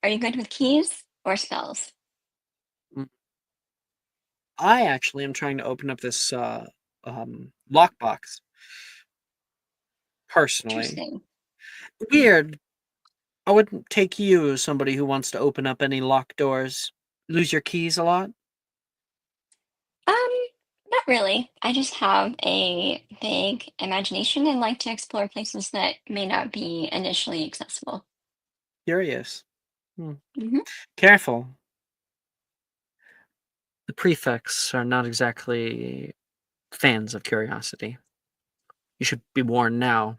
Are you good with keys or spells? I actually am trying to open up this lockbox. Personally. Interesting. Weird. I wouldn't take you as somebody who wants to open up any locked doors. Lose your keys a lot? Not really. I just have a vague imagination and like to explore places that may not be initially accessible. Curious. Hmm. Careful. The prefects are not exactly fans of curiosity. You should be warned now.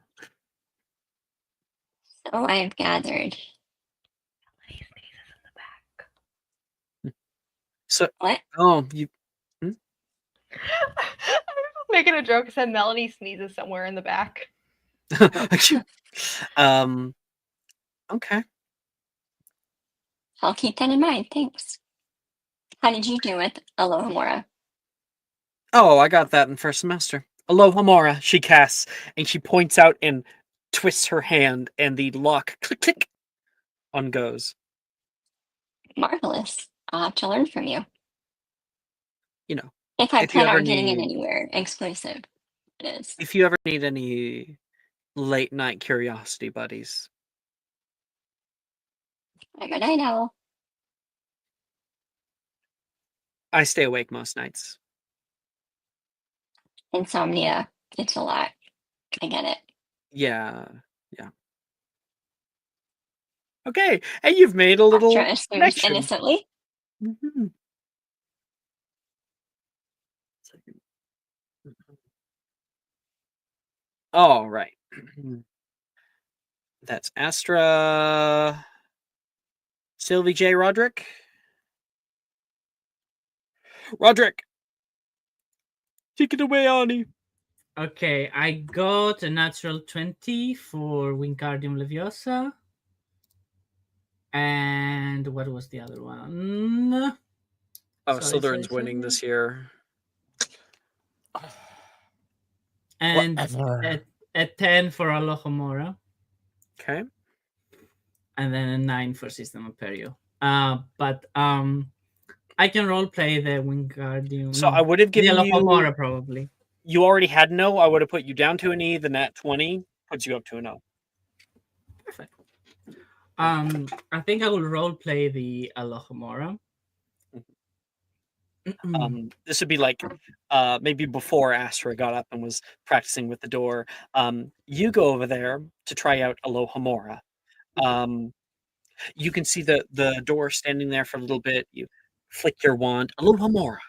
So I've gathered. So, What? oh, you. I was making a joke. I said Melanie sneezes somewhere in the back. Okay. I'll keep that in mind. Thanks. How did you do with Aloha Mora? Oh, I got that in first semester. Aloha Mora, she casts, and she points out and twists her hand, and the lock click ungoes. Marvelous. I'll have to learn from you. You know, If I if you plan ever on getting in need- anywhere exclusive, it is. if you ever need any late night curiosity buddies, I'm a night owl. I stay awake most nights. Insomnia. It's a lot. I get it. Yeah. Okay, and you've made a little Astra assumes connection. innocently. Mhm. All right. That's Astra. Sylvie J. Roderick. Roderick! Take it away, Ani. Okay, I got a natural 20 for Wingardium Leviosa. And what was the other one? Oh, Sorry, Slytherin's sorry, winning sorry. this year. And Whatever. a 10 for Alohomora. Okay. And then a 9 for System Imperio. But I can role play the Wingardium. So I would have given the you. Alohomora probably. You already had no. I would have put you down to an E. The nat 20 puts you up to an O. Perfect. I think I will role play the Alohomora. This would be like maybe before Astra got up and was practicing with the door. You go over there to try out Aloha Mora. You can see the door standing there for a little bit. You flick your wand. Aloha Mora.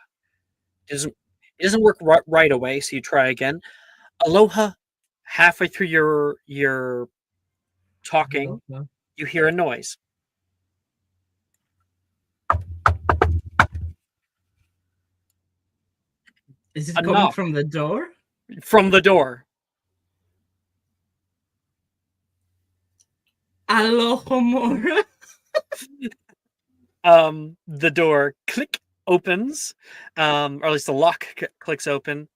It doesn't work right away, so you try again. Aloha. Halfway through your talking, you hear a noise. Is it coming Enough. from the door? From the door. Alohomora. The door click opens, or at least the lock clicks open.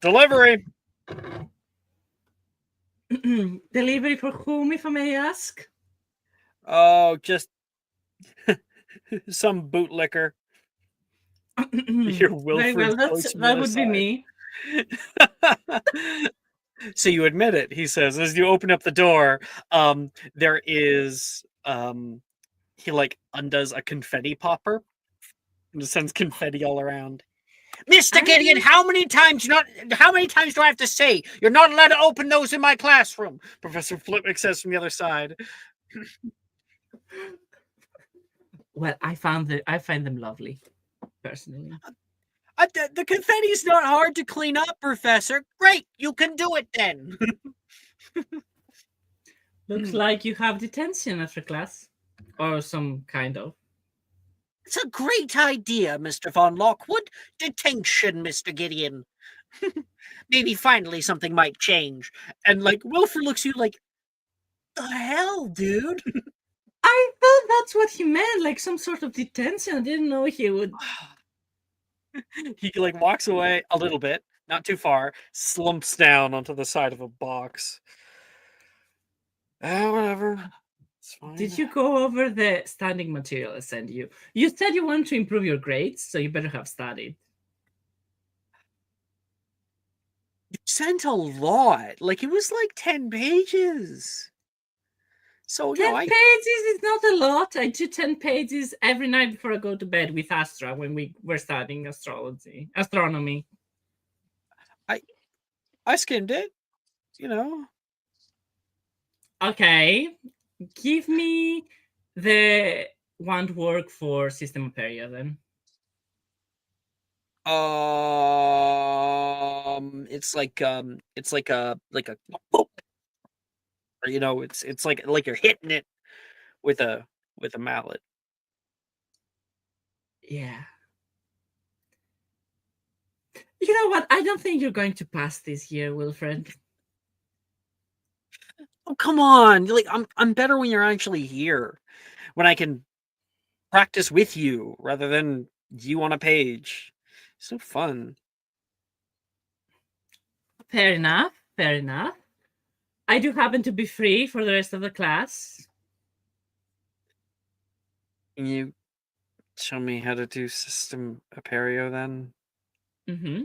Delivery. Delivery for whom, if I may ask? Oh, just some bootlicker. Your Very well, Wilfred goes from the that other would be side. me. So you admit it, he says, as you open up the door. There is he like undoes a confetti popper and sends confetti all around. Mr. Gideon, how many times do I have to say you're not allowed to open those in my classroom? Professor Flitwick says from the other side. Well, I find them lovely, personally. The confetti's not hard to clean up, Professor. Great, you can do it then. Looks like you have detention after class, or some kind of. It's a great idea, Mr. Von Lockwood. Detention, Mr. Gideon. Maybe finally something might change. And like Wilfred looks at you like, the hell, dude? I thought that's what he meant, like some sort of detention. I didn't know he would. He like walks away a little bit, not too far, slumps down onto the side of a box. Whatever. It's fine. Did you go over the studying material I sent you? You said you want to improve your grades, so you better have studied. You sent a lot. Like it was like 10 pages. So 10 pages is not a lot. I do 10 pages every night before I go to bed with Astra when we were studying astronomy. I skimmed it, you know. Okay, give me the wand work for System of Area then. It's like a or, you know, it's like you're hitting it with a mallet. Yeah. You know what? I don't think you're going to pass this year, Wilfred. Oh, come on. Like I'm better when you're actually here. When I can practice with you rather than you on a page. So fun. Fair enough. Fair enough. I do happen to be free for the rest of the class. Can you show me how to do System Aperio then? Mm-hmm.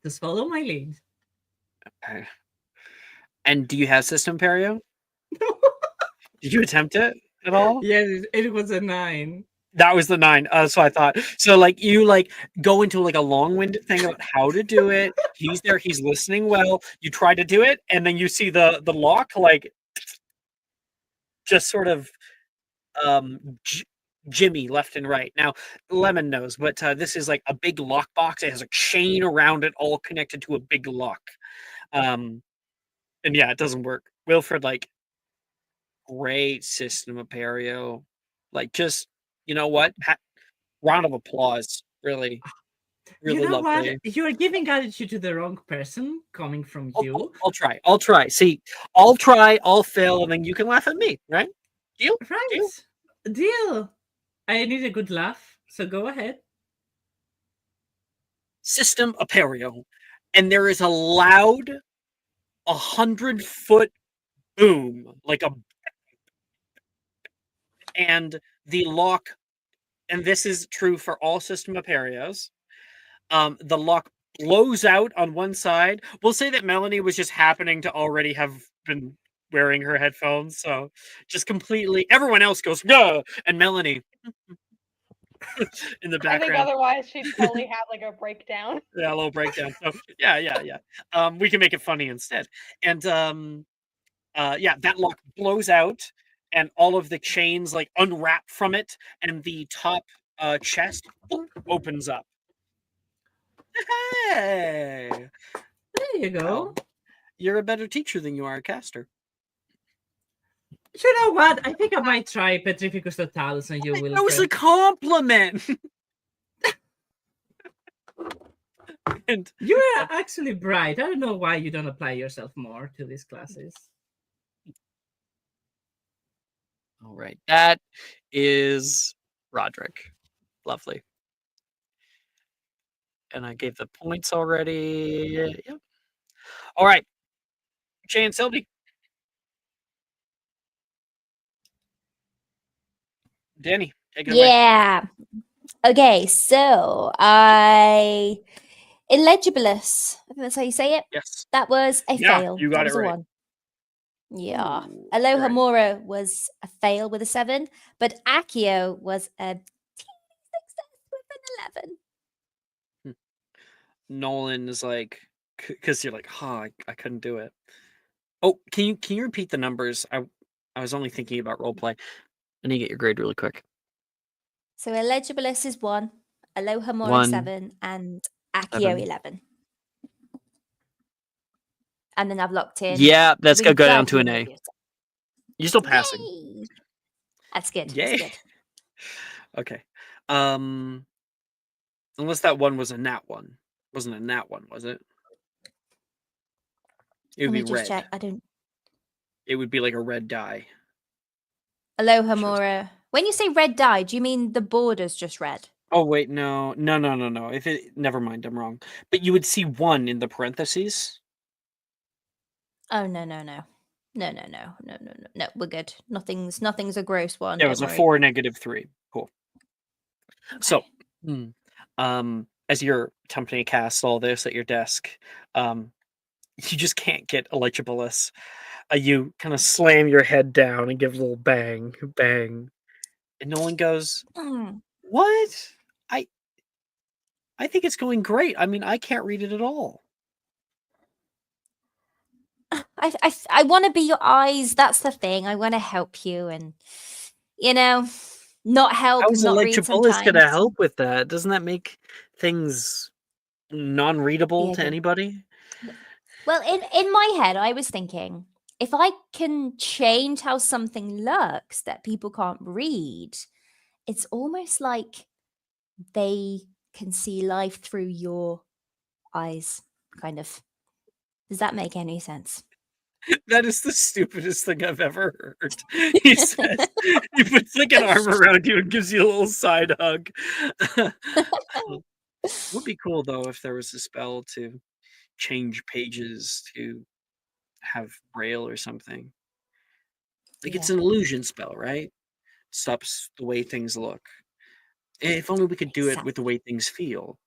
Just follow my lead. Okay. And do you have System Aperio? Did you attempt it at all? Yeah, it was a 9. That was the 9. So I thought. So like you like go into like a long-winded thing about how to do it. He's there. He's listening well. You try to do it, and then you see the lock like just sort of Jimmy left and right. Now Lemon knows, but this is like a big lock box. It has a chain around it, all connected to a big lock. And yeah, it doesn't work. Wilfred like great System Aperio. Like just. You know what? Round of applause. Really, really you know lovely. What? You are giving attitude to the wrong person coming from you. I'll try. See, I'll try, I'll fail, and then you can laugh at me, right? Deal? Right. Deal. I need a good laugh, so go ahead. System Aperio. And there is a loud 100-foot boom, like a and the lock, and this is true for all System Aperios, the lock blows out on one side. We'll say that Melanie was just happening to already have been wearing her headphones, so just completely everyone else goes, no, and Melanie in the background. I think otherwise she'd totally have like a breakdown. Yeah, a little breakdown. So yeah. We can make it funny instead. And that lock blows out and all of the chains like unwrap from it, and the top chest opens up. Hey, there you go. You're a better teacher than you are a caster. You know what? I think I might try Petrificus Totalis on you, Wilfred. That was a compliment. And You are actually bright. I don't know why you don't apply yourself more to these classes. all right, that is Roderick. Lovely. And I gave the points already. Yep. All right, Jay and Sylvie. Danny, take it away. Yeah. Okay, so Illegibilus. I think that's how you say it. Yes. That was a Yeah, fail. you got That it was a right. 1. Yeah. Ooh, Aloha right. Mora was a fail with a 7, but Akio was a teeny success with an 11. Nolan is like, because you're like, I couldn't do it. Oh, can you repeat the numbers? I was only thinking about roleplay. I need to get your grade really quick. So Illegibilus is 1, Aloha Mora 1, 7, and Akio 7. 11. And then I've locked in. Yeah, that's gonna go down to an Wingardium A. Leviosa. You're still passing. Yay! That's good. Yay. That's good. Okay. Unless that one was a nat 1. Wasn't a nat 1, was it? It would Let me be just red. check. I don't. It would be like a red die. Aloha Sure. Mora. When you say red dye, do you mean the border's just red? Oh wait, no. Never mind, I'm wrong. But you would see 1 in the parentheses. Oh no. We're good. Nothing's a gross one. It Don't was a worry. 4, -3. Cool. So, Okay. as you're attempting to cast all this at your desk, you just can't get Illegibilus. You kind of slam your head down and give a little bang, bang, and Nolan goes, Mm. "What? I think it's going great. I mean, I can't read it at all." I want to be your eyes. That's the thing. I want to help you, and not help How and is not read Illegibilus going to sometimes. help with that? Doesn't that make things non-readable Yeah, to good. anybody? Well, in my head, I was thinking if I can change how something looks that people can't read, it's almost like they can see life through your eyes, kind of. Does that make any sense? That is the stupidest thing I've ever heard. He says, he puts like an arm around you and gives you a little side hug. Would be cool though if there was a spell to change pages to have braille or something. Like it's Yeah. an illusion spell, right? Stops the way things look. If only we could do it with the way things feel.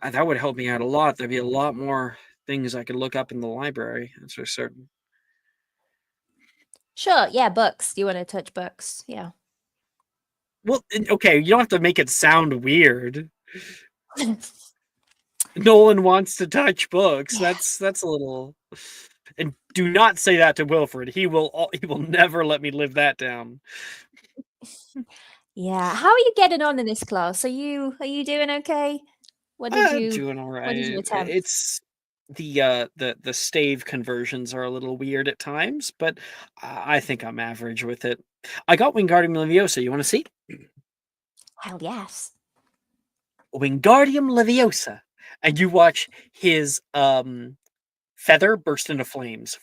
That would help me out a lot. There'd be a lot more things I could look up in the library, that's for certain. Sure. Yeah. Books. Do you want to touch books? Yeah. Well, okay, you don't have to make it sound weird. Nolan wants to touch books. Yeah. That's a little. And do not say that to Wilfred. He will never let me live that down. Yeah. How are you getting on in this class? Are you doing okay? What did you Doing all What did you right. attempt? It's the stave conversions are a little weird at times, but I think I'm average with it. I got Wingardium Leviosa. You want to see? Hell yes. Wingardium Leviosa, and you watch his feather burst into flames.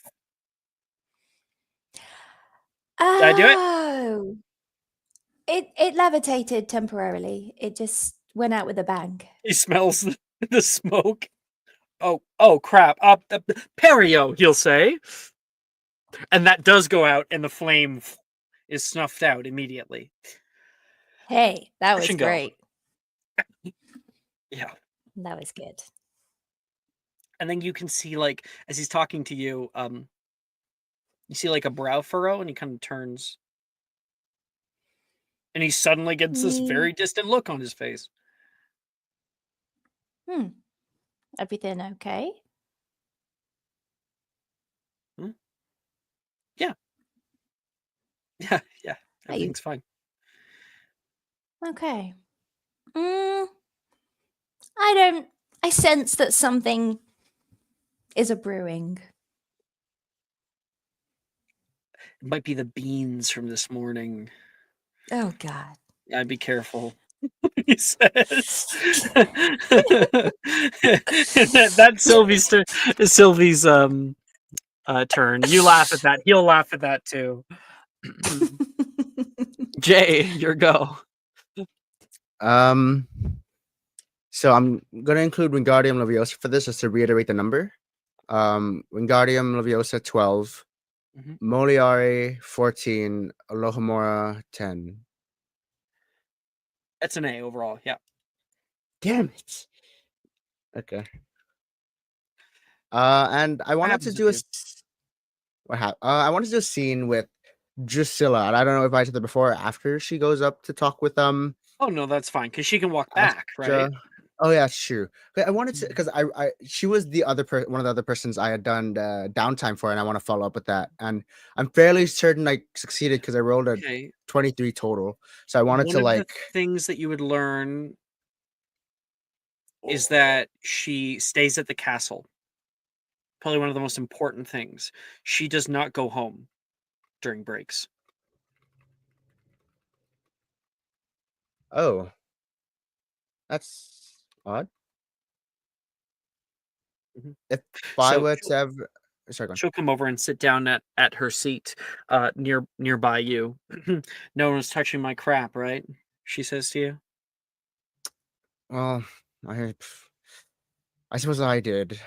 Did I do it? Oh. It levitated temporarily. It just went out with a bang. He smells the smoke. Oh crap! Perio, he'll say, and that does go out, and the flame is snuffed out immediately. Hey, that Touch was and go. great. Yeah. That was good. And then you can see, like, as he's talking to you, you see like a brow furrow, and he kind of turns, and he suddenly gets this very distant look on his face. Everything okay? Yeah. Yeah. Everything's fine. Okay. I sense that something is a brewing. It might be the beans from this morning. Oh God. Yeah, be careful. He says. That's Sylvie's turn. You laugh at that. He'll laugh at that too. Jay, your go. So I'm gonna include Wingardium Leviosa for this, just to reiterate the number. Wingardium Leviosa 12, Mhm. Moliari 14, Alohomora 10. That's an A overall. Yeah. Damn it. Okay. And I wanted to happens do with you? I wanted to do a scene with Drusilla, and I don't know if I said that before or after she goes up to talk with Oh no, that's fine because she can walk back, right? Oh yeah, it's true. But I wanted to, because she was the other one of the other persons I had done downtime for, and I want to follow up with that. And I'm fairly certain I succeeded because I rolled a Okay. 23 total. So I wanted One to of like the things that you would learn is that she stays at the castle. Probably one of the most important things. She does not go home during breaks. Oh, that's odd. Mhm. If I So were to ever, sorry, go on. she'll come over and sit down at her seat nearby you. No one's touching my crap, right? She says to you. Well, I suppose I did.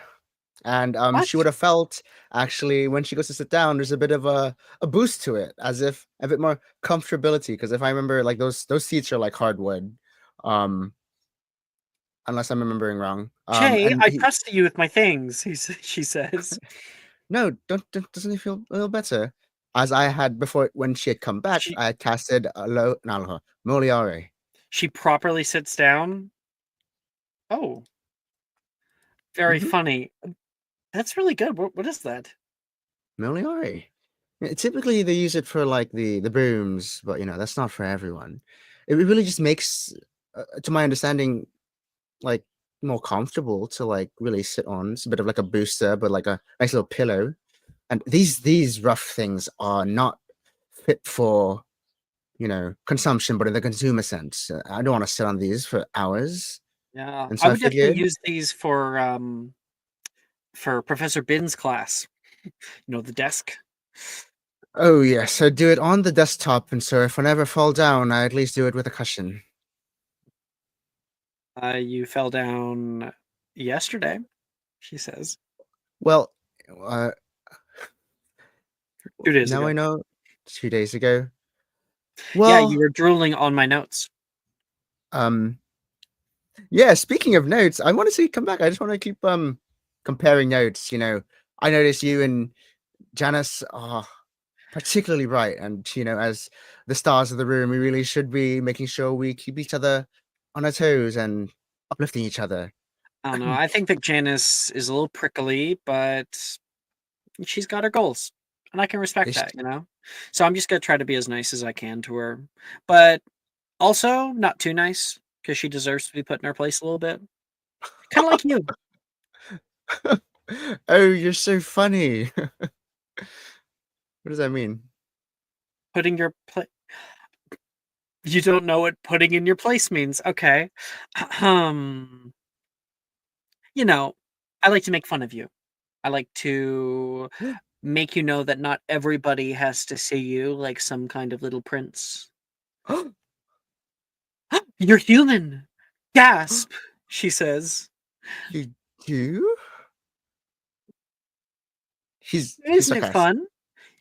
And What? she would have felt, actually, when she goes to sit down, there's a bit of a boost to it, as if a bit more comfortability. Because if I remember, like those seats are like hardwood, um, unless I'm remembering wrong. Jay, And I trusted you with my things. She says. no, doesn't he feel a little better? As I had before, when she had come back, She I had casted Moliare. she properly sits down. Oh, very Mhm. funny. That's really good. What is that? Moliare. Typically, they use it for like the brooms, but that's not for everyone. It really just makes, to my understanding, like more comfortable to like really sit on. It's a bit of like a booster, but like a nice little pillow. And these rough things are not fit for consumption, but in the consumer sense. I don't want to sit on these for hours, Yeah, and I so I would definitely figured, use these for Professor Bin's class. The desk. oh yes, I do it on the desktop, and so if I never fall down, I at least do it with a cushion. You fell down yesterday, she says. Well, 2 days now ago. I know. 2 days ago. Yeah, Well, you were drooling on my notes. um, yeah. Speaking of notes, I want to see come back. I just want to keep comparing notes. I noticed you and Janice are particularly bright, and as the stars of the room, we really should be making sure we keep each other on our toes and uplifting each other. I don't know. I think that Janice is a little prickly, but she's got her goals. And I can respect Is that. So I'm just gonna try to be as nice as I can to her. But also not too nice, because she deserves to be put in her place a little bit. Kinda like you. Oh, you're so funny. What does that mean? Putting your place. You don't know what putting in your place means. Okay. Um, I like to make fun of you. I like to make you know that not everybody has to see you like some kind of little prince. You're human. Gasp, she says. You do? He's Isn't it sarcastic. fun?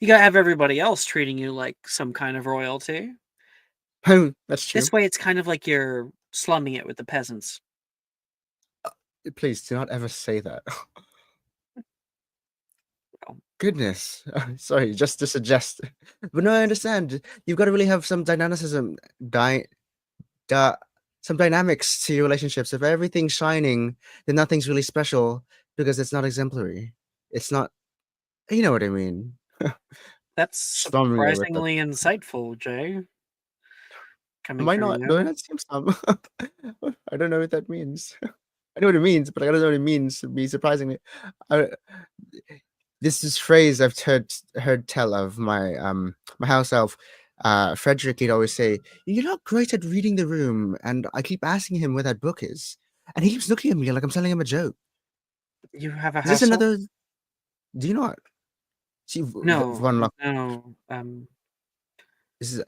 You gotta have everybody else treating you like some kind of royalty. Oh, that's true. This way, it's kind of like you're slumming it with the peasants. Please do not ever say that. Well, Goodness. Sorry, just to suggest. But no, I understand. You've got to really have some dynamicism, some dynamics to your relationships. If everything's shining, then nothing's really special because it's not exemplary. It's not, you know what I mean. that's Storming with that. surprisingly insightful, Jay. Am Coming I from not? Do I you. not seem some? I don't know what that means. I know what it means, but I don't know what it means to be surprisingly. I, this is phrase I've heard tell of my my house elf. Frederick, he'd always say, "You're not great at reading the room," and I keep asking him where that book is, and he keeps looking at me like I'm telling him a joke. You have a Is this house elf? another? Do you not see No, Von Lock? no, This is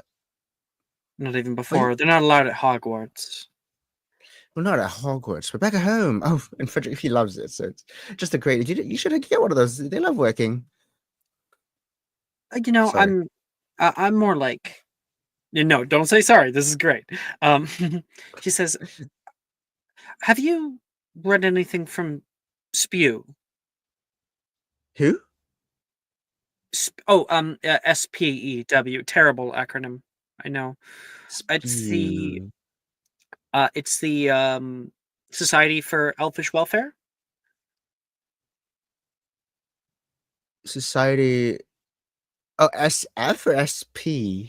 not even before. They're not allowed at Hogwarts. well, not at Hogwarts, but back at home. Oh, and Frederick, he loves it. So it's just a great. You should get one of those. They love working. You know, Sorry. I'm more like, no, don't say sorry. This is great. She says, "Have you read anything from Spew?" Who? SPEW. Terrible acronym. I know. Spew. It's the Society for Elfish Welfare. Society. Oh, SF or SP?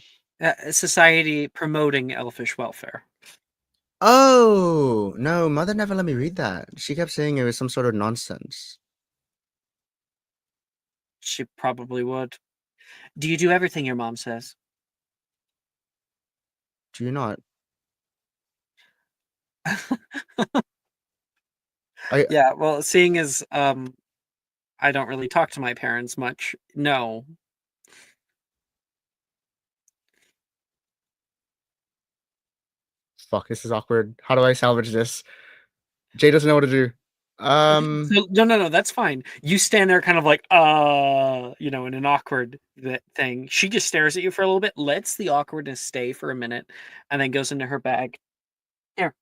Society promoting elfish welfare. Oh no, Mother never let me read that. She kept saying it was some sort of nonsense. She probably would. Do you do everything your mom says? Do you not? Yeah, well, seeing as I don't really talk to my parents much, no. Fuck, this is awkward. How do I salvage this? Jay doesn't know what to do. No, that's fine. You stand there kind of like, in an awkward thing. She just stares at you for a little bit, lets the awkwardness stay for a minute, and then goes into her bag. Here.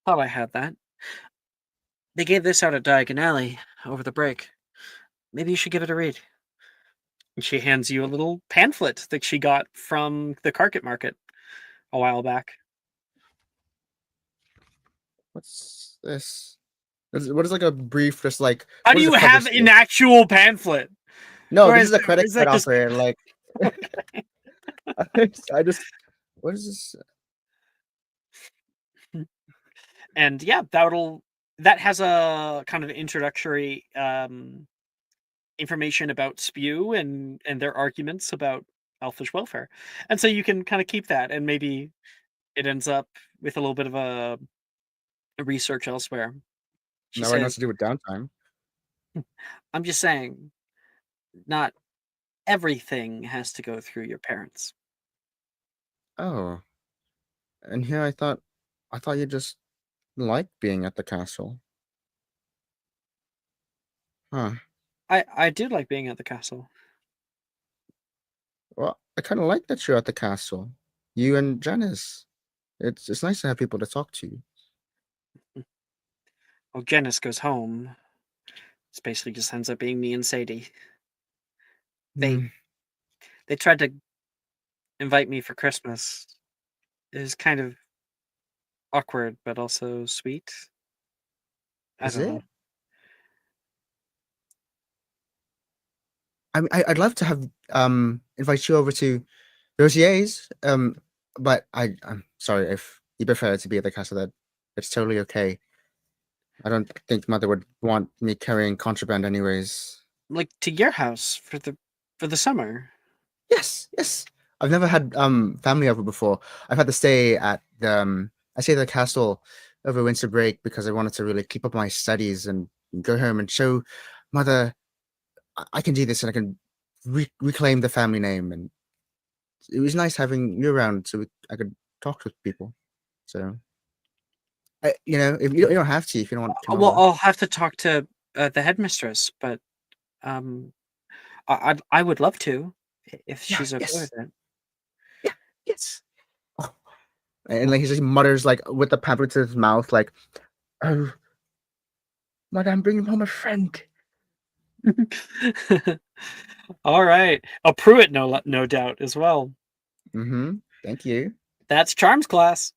Thought I had that. They gave this out at Diagon Alley over the break. Maybe you should give it a read. And she hands you a little pamphlet that she got from the Carpet Market a while back. What's this? What is like a brief, just like. How what do does you the cover have say? an actual pamphlet? No, Or this is a credit is that card just- offer. Like, I just. What is this? And yeah, that has a kind of introductory information about Spew and their arguments about elfish welfare. And so you can kind of keep that, and maybe it ends up with a little bit of a research elsewhere. She Now I know what says, to do with downtime. I'm just saying, not everything has to go through your parents. Oh, and here I thought you just liked being at the castle. Huh. I do like being at the castle. Well, I kind of like that you're at the castle. You and Janice. It's nice to have people to talk to. Well, Janice goes home. It basically just ends up being me and Sadie. Hmm. They tried to invite me for Christmas. It was kind of awkward, but also sweet. I Is don't it? know. I mean, I'd love to have invite you over to Rosier's. But I'm sorry if you prefer to be at the castle. It's totally okay. I don't think Mother would want me carrying contraband, anyways. Like to your house for the summer. Yes. I've never had family over before. I've had to stay at I stayed at the castle over winter break because I wanted to really keep up my studies and go home and show Mother I can do this and I can reclaim the family name. And it was nice having you around so I could talk to people. So, if you don't have to, if you don't want to come Well, over. I'll have to talk to the headmistress, but I would love to if she's okay with it. Yeah, yes. Oh. And like he just mutters like with the pamphlet to his mouth, like, "Oh, Madame, bring home a friend." All right, a Pruitt, no doubt as well. Mm-hmm. Thank you. That's Charms class.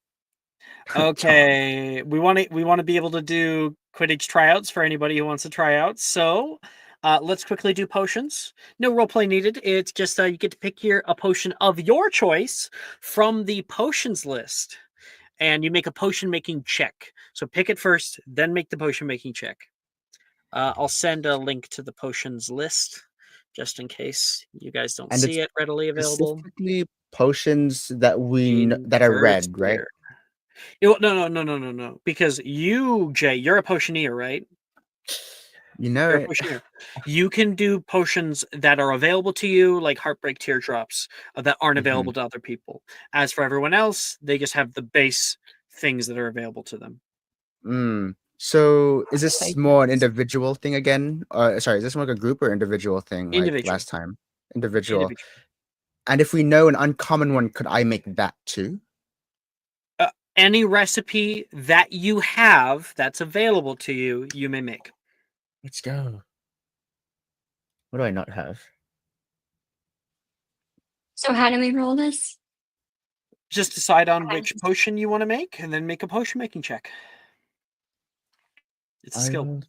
Okay, we want to be able to do Quidditch tryouts for anybody who wants to try out. So, let's quickly do potions. No roleplay needed. It's just you get to pick a potion of your choice from the potions list, and you make a potion making check. So pick it first, then make the potion making check. I'll send a link to the potions list just in case you guys don't And see it readily available. Specifically, potions that that are Inverse red, right? here. No. Because you, Jay, you're a potioneer, right? You know You're a it. potioneer. You can do potions that are available to you, like Heartbreak Teardrops, that aren't available to other people. As for everyone else, they just have the base things that are available to them. So is this Thank more an individual thing again? Sorry, is this more like a group or individual thing like Individual. last time? Individual. Individual. And if we know an uncommon one, could I make that too? Any recipe that you have that's available to you, you may make. Let's go. What do I not have? So how do we roll this? Just decide on which potion you want to make, and then make a potion making check. It's a skill. will-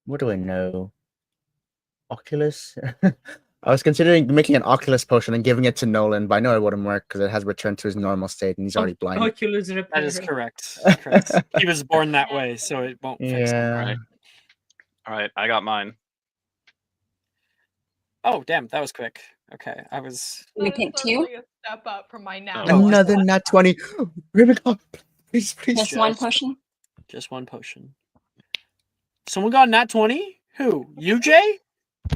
What do I know? Oculus? I was considering making an Oculus potion and giving it to Nolan, but I know it wouldn't work because it has returned to his normal state and he's already blind. Oculus repair. That is correct. Correct. He was born that way, so it won't fix him. Yeah. All right, I got mine. Oh, damn, that was quick. Okay, I was. We pick two? A step up from my now. No, Another nat 20. Ravenclaw, please, please. Just one potion? Just one potion. Someone got nat 20? Who? You, Jay?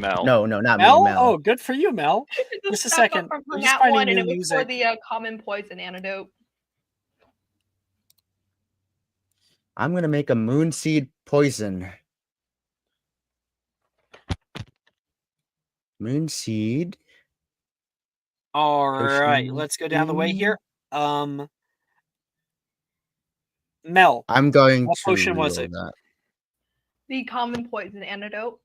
Mel. No, not Mel? me, Mel. Oh, good for you, Mel. Just a second. From I'm her just nat finding one, and new it was for music. the common poison antidote. I'm gonna make a moonseed poison. Moonseed. All right, Potion let's go down the way thing. here. Mel, I'm going what to potion was reroll it? that. The common poison antidote.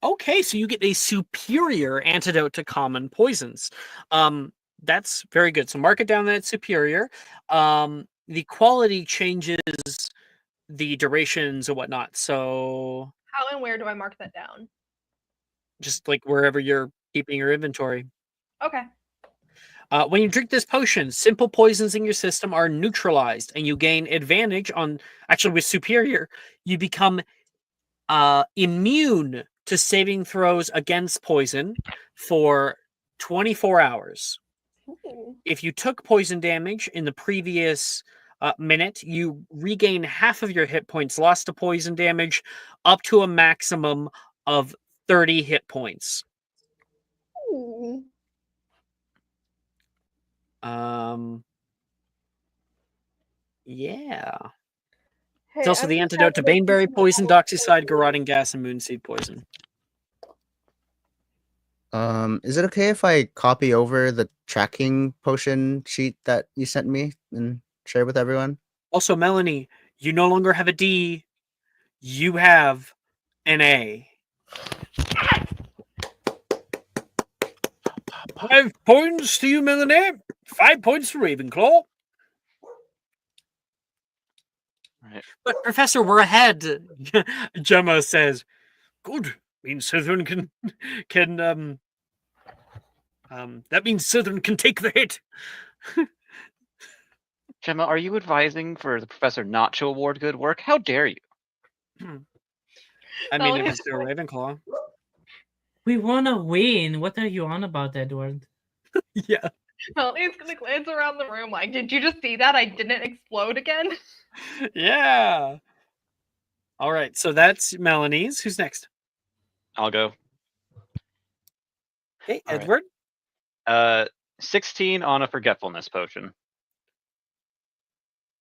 Okay, so you get a superior antidote to common poisons. That's very good. So mark it down that it's superior. The quality changes the durations and whatnot. So How and where do I mark that down? just like wherever you're keeping your inventory. Okay. When you drink this potion, simple poisons in your system are neutralized, and you gain advantage on. Actually, with superior, you become immune to saving throws against poison for 24 hours. Ooh. If you took poison damage in the previous minute, you regain half of your hit points lost to poison damage, up to a maximum of 30 hit points. Ooh. Yeah. Hey, It's also I'm the gonna antidote to try make baneberry some poison, common doxycide, poison. garroting gas, and moonseed poison. Is it okay if I copy over the tracking potion sheet that you sent me and share with everyone? Also, Melanie, you no longer have a D. You have an A. 5 points to you, Melanie. 5 points to Ravenclaw. Right. But Professor, we're ahead. Gemma says, "Good. Means Southern can that means Southern can take the hit." Gemma, are you advising for the professor not to award good work? How dare you? I mean, if it's still Ravenclaw. We wanna win. What are you on about, Edward? Yeah. Melanie's gonna glance around the room like, did you just see that? I didn't explode again. Yeah. All right. So that's Melanie's. Who's next? I'll go. Okay, All right. Edward. 16 on a forgetfulness potion.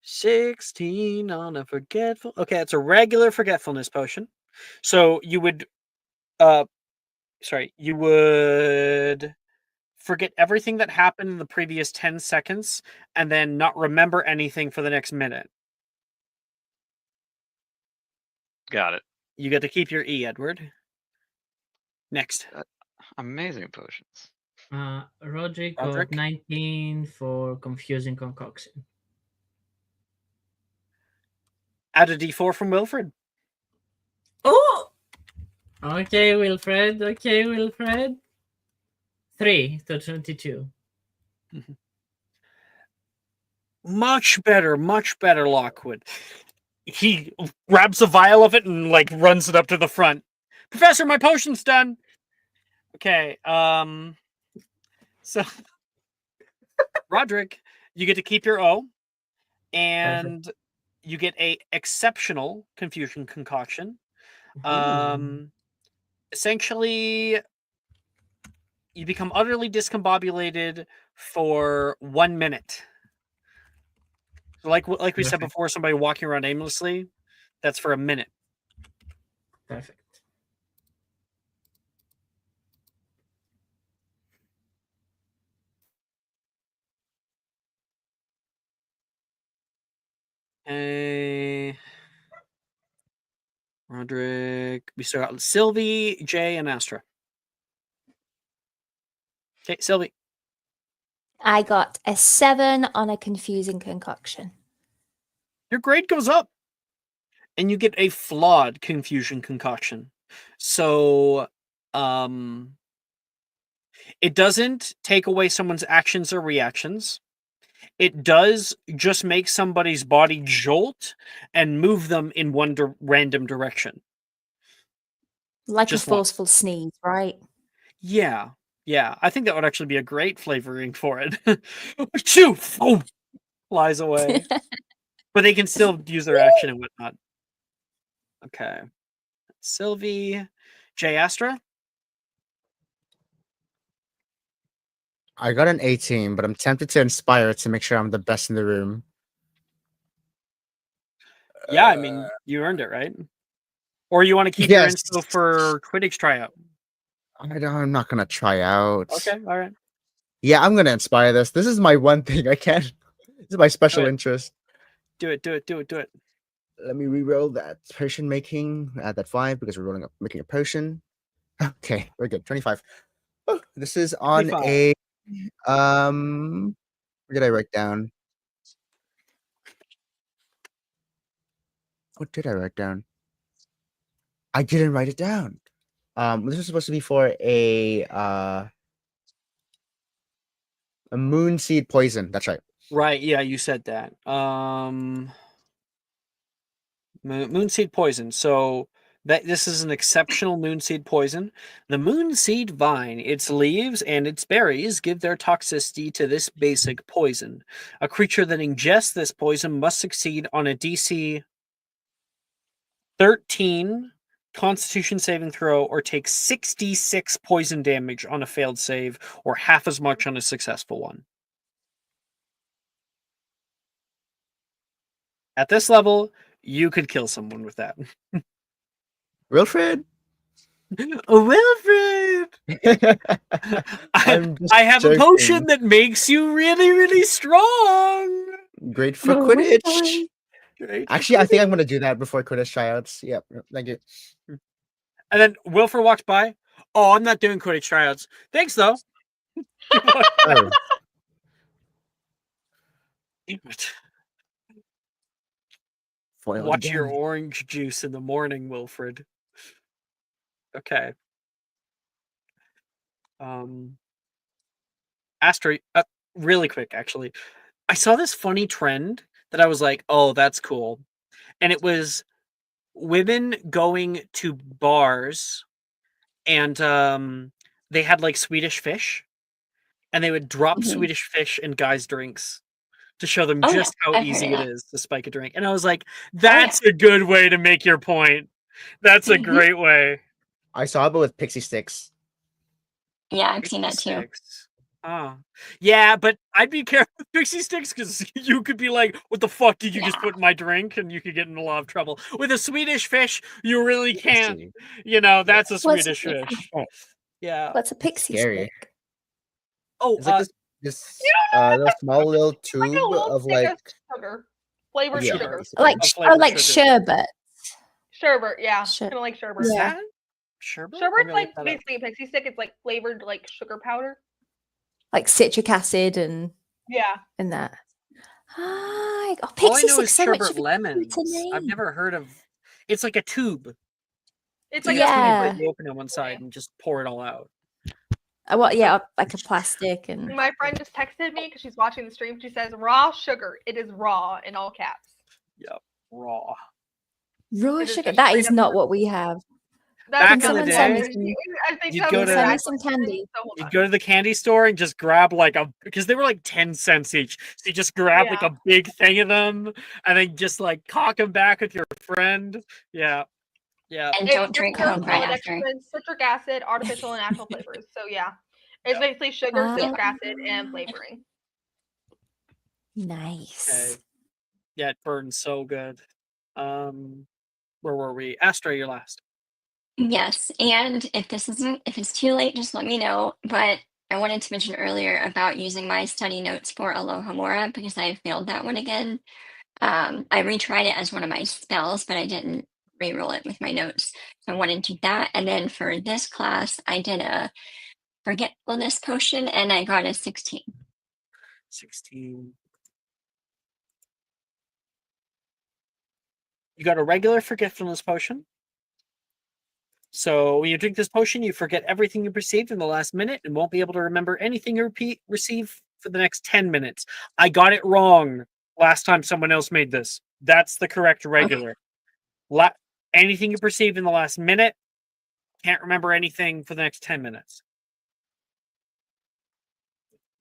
16 on a forgetful. Okay, it's a regular forgetfulness potion. So you would you would forget everything that happened in the previous 10 seconds and then not remember anything for the next minute. Got it. You get to keep your E, Edward. Next. Amazing potions. Roderick Roderick? got 19 for confusing concoction. Add a D4 from Wilfred. Oh! Okay, Wilfred. 3 to 22. Much better, Lockwood. he grabs a vial of it and like runs it up to the front. Professor, my potion's done. Okay. So Roderick, you get to keep your O, and you get a exceptional confusion concoction. Essentially, you become utterly discombobulated for 1 minute. So like we said before, somebody walking around aimlessly, that's for a minute. Perfect. Roderick. We start out Sylvie, Jay, and Astra. Okay, Sylvie. I got a 7 on a confusing concoction. Your grade goes up. And you get a flawed confusion concoction. So it doesn't take away someone's actions or reactions. It does just make somebody's body jolt and move them in one random direction. Like Just a forceful sneeze, right? Yeah. Yeah. I think that would actually be a great flavoring for it. Shoo! Oh! Flies away. But they can still use their action and whatnot. Okay. Sylvie. Jay Astra? I got an 18, but I'm tempted to inspire to make sure I'm the best in the room. Yeah, I mean, you earned it, right? Or you want to keep your Yes. info for Quidditch tryout? I'm not gonna try out. Okay, all right. Yeah, I'm gonna inspire this. This is my one thing I can. This is my special it. interest. Do it. Let me re-roll that potion making. Add that 5 because we're making a potion. Okay, very good. 25. Oh, this is on 25. a what did I write down? What did I write down? I didn't write it down. This is supposed to be for a moon seed poison. That's right. Right, yeah, you said that. Moonseed poison. So this is an exceptional moonseed poison. The moonseed vine, its leaves and its berries give their toxicity to this basic poison. A creature that ingests this poison must succeed on a DC 13 Constitution saving throw or take 66 poison damage on a failed save or half as much on a successful one. At this level, you could kill someone with that. Wilfred? Wilfred! I have a potion that makes you really, really strong. Great for Quidditch. Actually, I think I'm going to do that before Quidditch tryouts. Yep, thank you. And then Wilfred walks by. Oh, I'm not doing Quidditch tryouts. Thanks, though. Oh. Damn it. Foiled Watch again. your orange juice in the morning, Wilfred. Okay. Astra, really quick, actually. I saw this funny trend that I was like, oh, that's cool. And it was women going to bars and they had like Swedish fish and they would drop Swedish fish in guys' drinks to show them just how easy it is to spike a drink. And I was like, that's a good way to make your point. That's a great way. I saw it, but with pixie sticks. Yeah, I've seen that too. Oh. Yeah, but I'd be careful with pixie sticks because you could be like, what the fuck did you just put in my drink? And you could get in a lot of trouble. With a Swedish fish, you really can't. You know, that's a Swedish fish. Yeah. What's a pixie Scary. stick? Oh, it's like this little small little tube of like sugar, flavored sugar, like sherbet. Sherbet, yeah, kind of like sherbet. Yeah. Sherbet? Sherbet's like basically a pixie stick. It's like flavored like sugar powder, like citric acid and that. Oh, pixie all I know is so sherbet lemons. I've never heard of. It's like a tube. It's like you open it on one side and just pour it all out. Like a plastic. And my friend just texted me because she's watching the stream. She says raw sugar. It is raw in all caps. Yep, raw. Raw It is sugar. just That straight is up not raw what we have. That's Back in the someone not send day, me some? I think you'd that go was to Send me back some then, candy. so hold you'd on. go to the candy store and just grab like because they were like 10 cents each. So you just grab like Yeah. a big thing of them and then just like cock them back with your friend. Yeah. Yeah. And It's don't just drink pure Coke right after. maltodextrin, citric acid, artificial and natural flavors. So yeah, it's basically sugar, citric acid, and flavoring. Nice. Okay. Yeah, it burns so good. Where were we? Astra, you're last. Yes, and if it's too late, just let me know. But I wanted to mention earlier about using my study notes for Alohomora because I failed that one again. I retried it as one of my spells, but I didn't re-roll it with my notes. So I wanted to do that. And then for this class, I did a forgetfulness potion and I got a 16. 16. You got a regular forgetfulness potion. So when you drink this potion, you forget everything you perceived in the last minute and won't be able to remember anything you receive for the next 10 minutes. I got it wrong last time someone else made this. That's the correct regular. Anything you perceive in the last minute, can't remember anything for the next 10 minutes.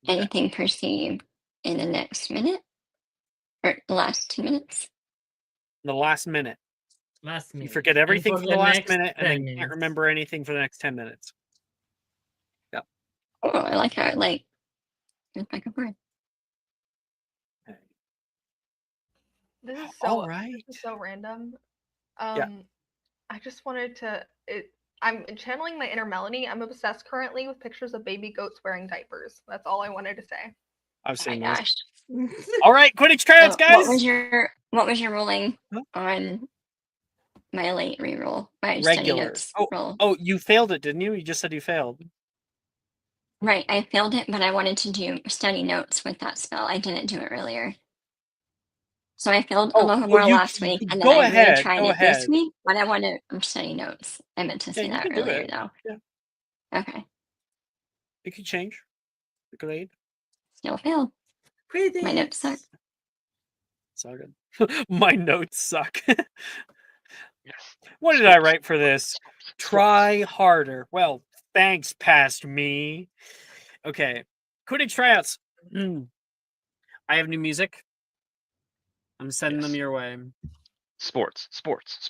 Anything perceived in the next minute? Or the last 2 minutes? The last minute. Last minute. You forget everything And for the last next minute and 10 then minutes. can't remember anything for the next 10 minutes. Yeah. Oh, I like how it like goes back and forth. This is All so right. this is so random. Yeah. I just wanted to. I'm channeling my inner Melanie. I'm obsessed currently with pictures of baby goats wearing diapers. That's all I wanted to say. I've Oh my seen those. gosh. All right, Quidditch tryouts, So guys. what was your rolling Huh? on my late reroll? My study Regular. notes Oh, roll. oh, you failed it, didn't you? You just said you failed. Right, I failed it, but I wanted to do study notes with that spell. I didn't do it earlier. So I failed Alohomora last week, and then go I ahead. retried Go it this ahead. week, but I wanted study notes. I meant to Yeah, say you that can do earlier, it. though. Yeah, Okay, you can change the grade. still failed. My notes suck. It's all good. My notes suck. Yes. What did I write for this? Sports. Try harder. Well, thanks, past me. Okay, Quidditch tryouts. I have new music. I'm sending them Yes. your way. Sports. Sports.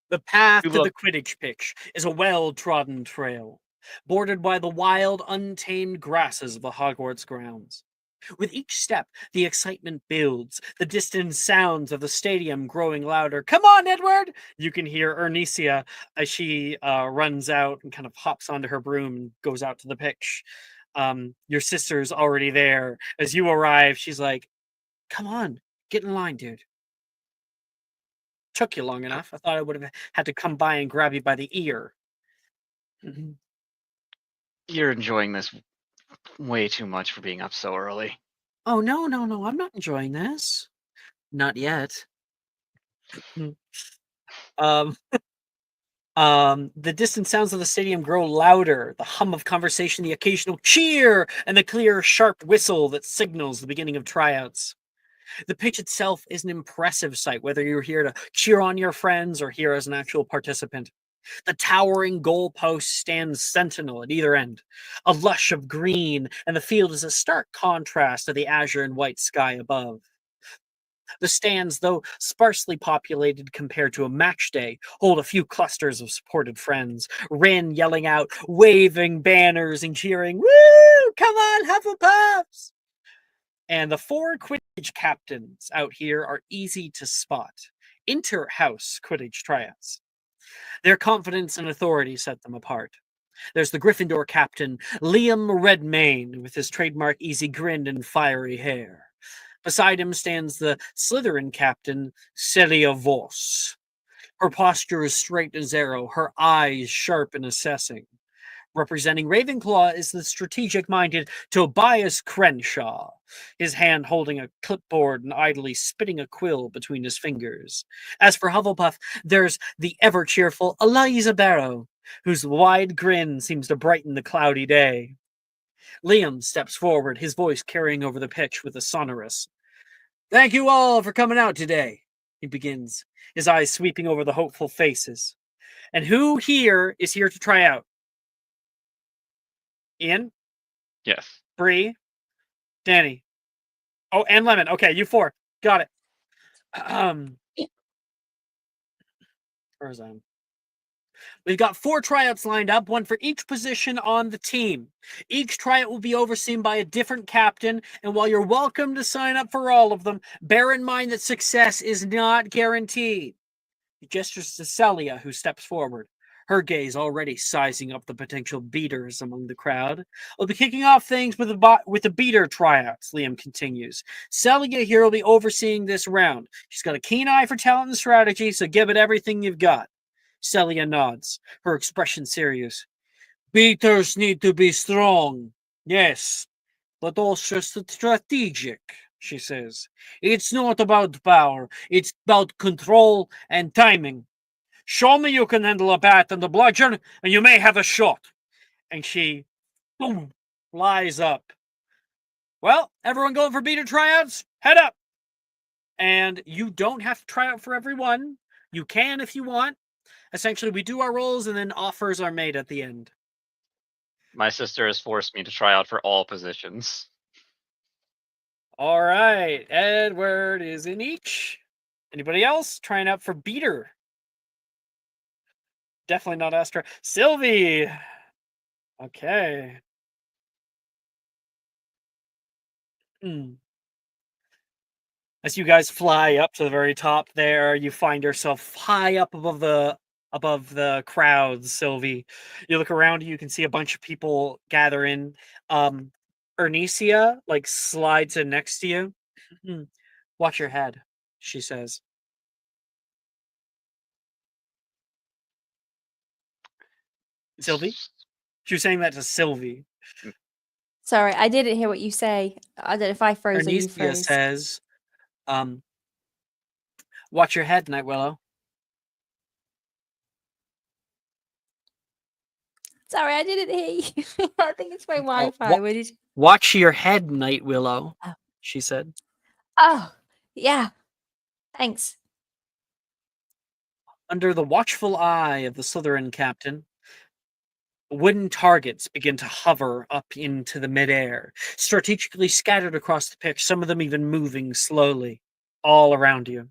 The path You to love- the Quidditch pitch is a well-trodden trail, bordered by the wild, untamed grasses of the Hogwarts grounds. With each step, the excitement builds, the distant sounds of the stadium growing louder. Come on, Edward! You can hear Ernesia as she runs out and kind of hops onto her broom and goes out to the pitch. Your sister's already there. As you arrive, she's like, come on, get in line, dude. Took you long enough. I thought I would have had to come by and grab you by the ear. You're enjoying this way too much for being up so early. Oh, no. I'm not enjoying this. Not yet. The distant sounds of the stadium grow louder, the hum of conversation, the occasional cheer, and the clear, sharp whistle that signals the beginning of tryouts. The pitch itself is an impressive sight, whether you're here to cheer on your friends or here as an actual participant. The towering goalpost stands sentinel at either end, a lush of green, and the field is a stark contrast to the azure and white sky above. The stands, though sparsely populated compared to a match day, hold a few clusters of supported friends, Rin yelling out, waving banners and cheering, "Woo! Come on, Hufflepuffs!" And the 4 Quidditch captains out here are easy to spot. Inter-house Quidditch tryouts. Their confidence and authority set them apart. There's the Gryffindor captain, Liam Redmayne, with his trademark easy grin and fiery hair. Beside him stands the Slytherin captain, Celia Voss. Her posture is straight as arrow, her eyes sharp and assessing. Representing Ravenclaw is the strategic-minded Tobias Crenshaw, his hand holding a clipboard and idly spitting a quill between his fingers. As for Hufflepuff, there's the ever-cheerful Eliza Barrow, whose wide grin seems to brighten the cloudy day. Liam steps forward, his voice carrying over the pitch with a sonorous, Thank you all for coming out today, he begins, his eyes sweeping over the hopeful faces. And who here is here to try out? Ian? Yes. Bree? Danny? Oh, and Lemon. Okay, you four. Got it. Where is I? We've got 4 tryouts lined up, one for each position on the team. Each tryout will be overseen by a different captain, and while you're welcome to sign up for all of them, bear in mind that success is not guaranteed. He gestures to Celia, who steps forward, her gaze already sizing up the potential beaters among the crowd. We'll be kicking off things with the beater tryouts, Liam continues. Celia here will be overseeing this round. She's got a keen eye for talent and strategy, so give it everything you've got. Celia nods, her expression serious. Beaters need to be strong, yes, but also strategic, she says. It's not about power, it's about control and timing. Show me you can handle a bat and a bludgeon, and you may have a shot. And she, boom, flies up. Well, everyone going for beater tryouts? Head up! And you don't have to try out for everyone. You can if you want. Essentially, we do our rolls and then offers are made at the end. My sister has forced me to try out for all positions. All right, Edward is in each. Anybody else trying out for beater? Definitely not Astra. Sylvie. Okay. As you guys fly up to the very top there, you find yourself high up above the crowds, Sylvie. You look around, you can see a bunch of people gather in. Ernesia slides in next to you. Watch your head, she says. Sylvie? She was saying that to Sylvie. Sorry, I didn't hear what you say. I don't know if I froze or you Ernesia froze. says, watch your head, Night Willow. Sorry, I didn't hear you. I think it's my Wi-Fi. Watch your head, Night Willow, she said. Oh, yeah. Thanks. Under the watchful eye of the Slytherin captain, wooden targets begin to hover up into the midair, strategically scattered across the pitch, some of them even moving slowly, all around you.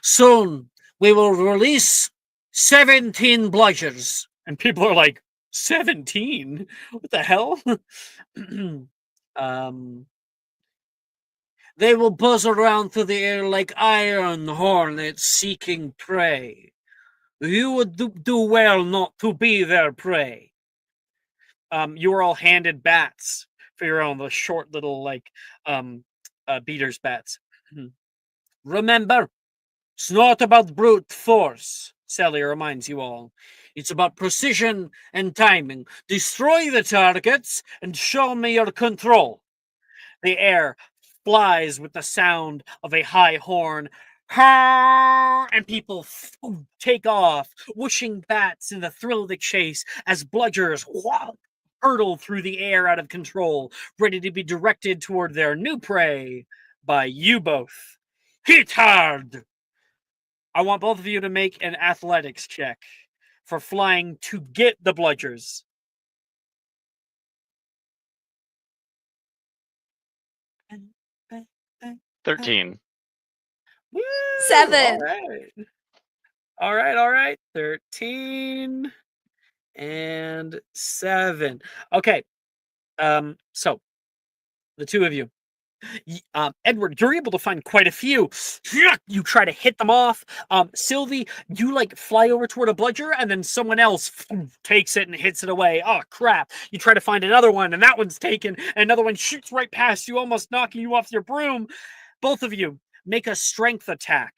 Soon, we will release 17 bludgers. And people are like, 17? What the hell? They will buzz around through the air like iron hornets seeking prey. You would do well not to be their prey. You are all handed bats for your own, the short little beaters bats. Remember, it's not about brute force, Celia reminds you all. It's about precision and timing. Destroy the targets and show me your control. The air flies with the sound of a high horn. And people take off, whooshing bats in the thrill of the chase as bludgers hurtle through the air out of control, ready to be directed toward their new prey by you both. Hit hard! I want both of you to make an athletics check for flying to get the bludgers. $13. Woo! 7. All right. 13 and 7. Okay. So the two of you. Edward, you're able to find quite a few. You try to hit them off. Sylvie, you fly over toward a bludger, and then someone else takes it and hits it away. Oh crap! You try to find another one, and that one's taken. And another one shoots right past you, almost knocking you off your broom. Both of you make a strength attack.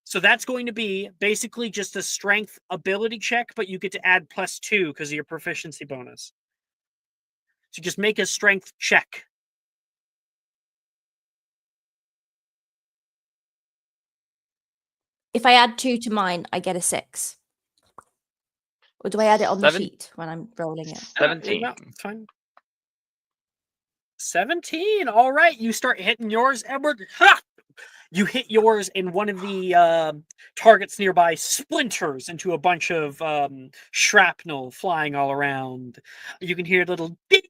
So that's going to be basically just a strength ability check, but you get to add +2 because of your proficiency bonus. So just make a strength check. If I add 2 to mine, I get a 6. Or do I add it on the sheet when I'm rolling it? 17. No, fine. 17. All right, you start hitting yours, Edward. Ha! You hit yours, and one of the targets nearby splinters into a bunch of shrapnel flying all around. You can hear a little ding.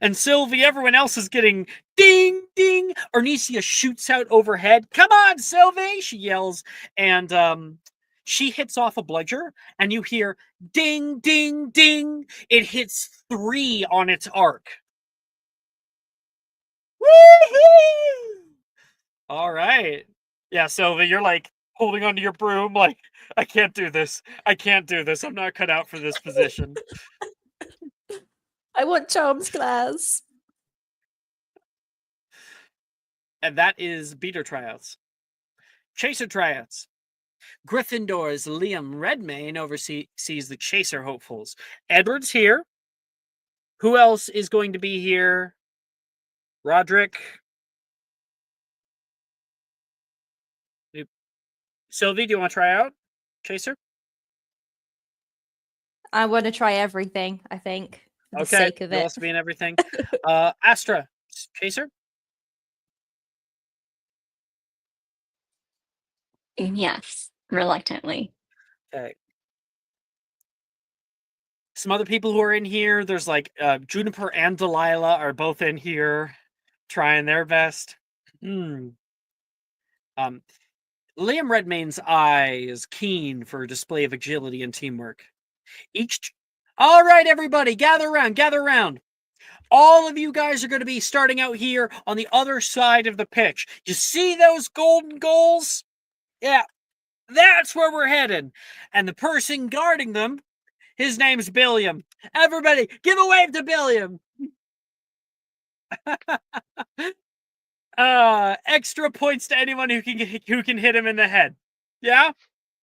And Sylvie, everyone else is getting ding, ding. Arnesia shoots out overhead. Come on, Sylvie, she yells. And she hits off a bludger, and you hear ding, ding, ding. It hits 3 on its arc. Woohoo! All right. Yeah, Sylvie, you're like holding onto your broom, like, I can't do this. I can't do this. I'm not cut out for this position. I want charms class. And that is beater tryouts. Chaser tryouts. Gryffindor's Liam Redmayne oversees the Chaser hopefuls. Edward's here. Who else is going to be here? Roderick. Sylvie, do you want to try out Chaser? I want to try everything, I think, for the Okay, sake of you'll it. also be in everything. Astra, Chaser? Yes, reluctantly. Okay. Some other people who are in here, there's like Juniper and Delilah are both in here trying their best. Liam Redmayne's eye is keen for a display of agility and teamwork. All right, everybody, gather around. All of you guys are going to be starting out here on the other side of the pitch. You see those golden goals? Yeah, that's where we're headed. And the person guarding them, his name's Billiam. Everybody, give a wave to Billiam. Extra points to anyone who can hit him in the head. Yeah?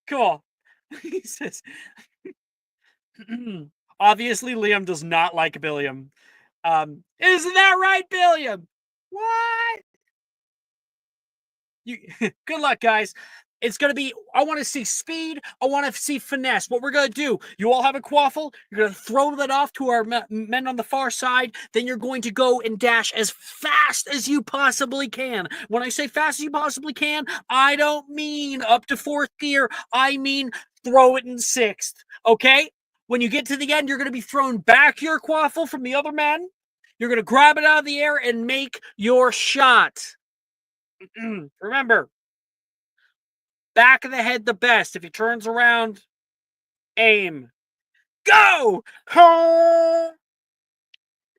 Cool. He says, obviously Liam does not like Billiam. Isn't that right, Billiam? What? Good luck, guys. It's going to be, I want to see speed. I want to see finesse. What we're going to do, you all have a quaffle. You're going to throw that off to our men on the far side. Then you're going to go and dash as fast as you possibly can. When I say fast as you possibly can, I don't mean up to 4th gear. I mean throw it in 6th. Okay? When you get to the end, you're going to be thrown back your quaffle from the other men. You're going to grab it out of the air and make your shot. Remember, back of the head the best. If he turns around, aim. Go!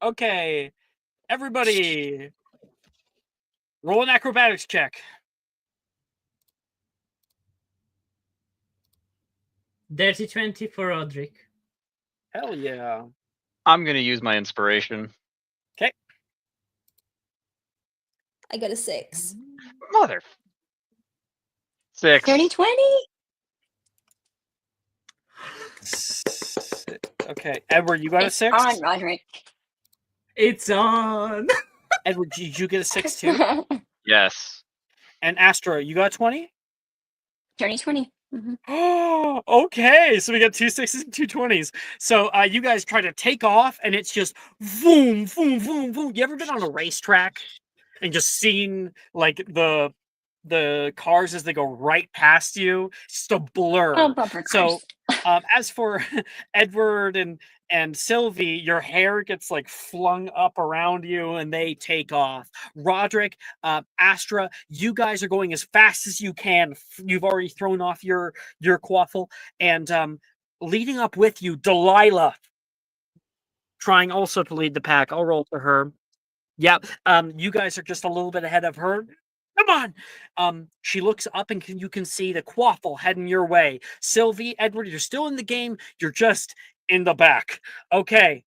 Okay. Everybody, roll an acrobatics check. Dirty 20 for Roderick. Hell yeah. I'm going to use my inspiration. Okay. I got a 6. Mother. 6. 30-20? Okay. Edward, you got It's a 6? on, Roderick. It's on. Edward, did you get a 6 too? Yes. And Astra, you got 20? 30-20. Oh, okay. So we got 2 6s and 2 20s. So you guys try to take off, and it's just boom, boom, boom, boom. You ever been on a racetrack and just seen like the cars as they go right past you? It's just a blur. Oh, bumper cars. So as for Edward and Sylvie, your hair gets like flung up around you and they take off. Roderick, Astra, you guys are going as fast as you can. You've already thrown off your quaffle. And leading up with you, Delilah, trying also to lead the pack. I'll roll to her. Yeah, you guys are just a little bit ahead of her. Come on! She looks up and you can see the quaffle heading your way. Sylvie, Edward, you're still in the game. You're just in the back. Okay,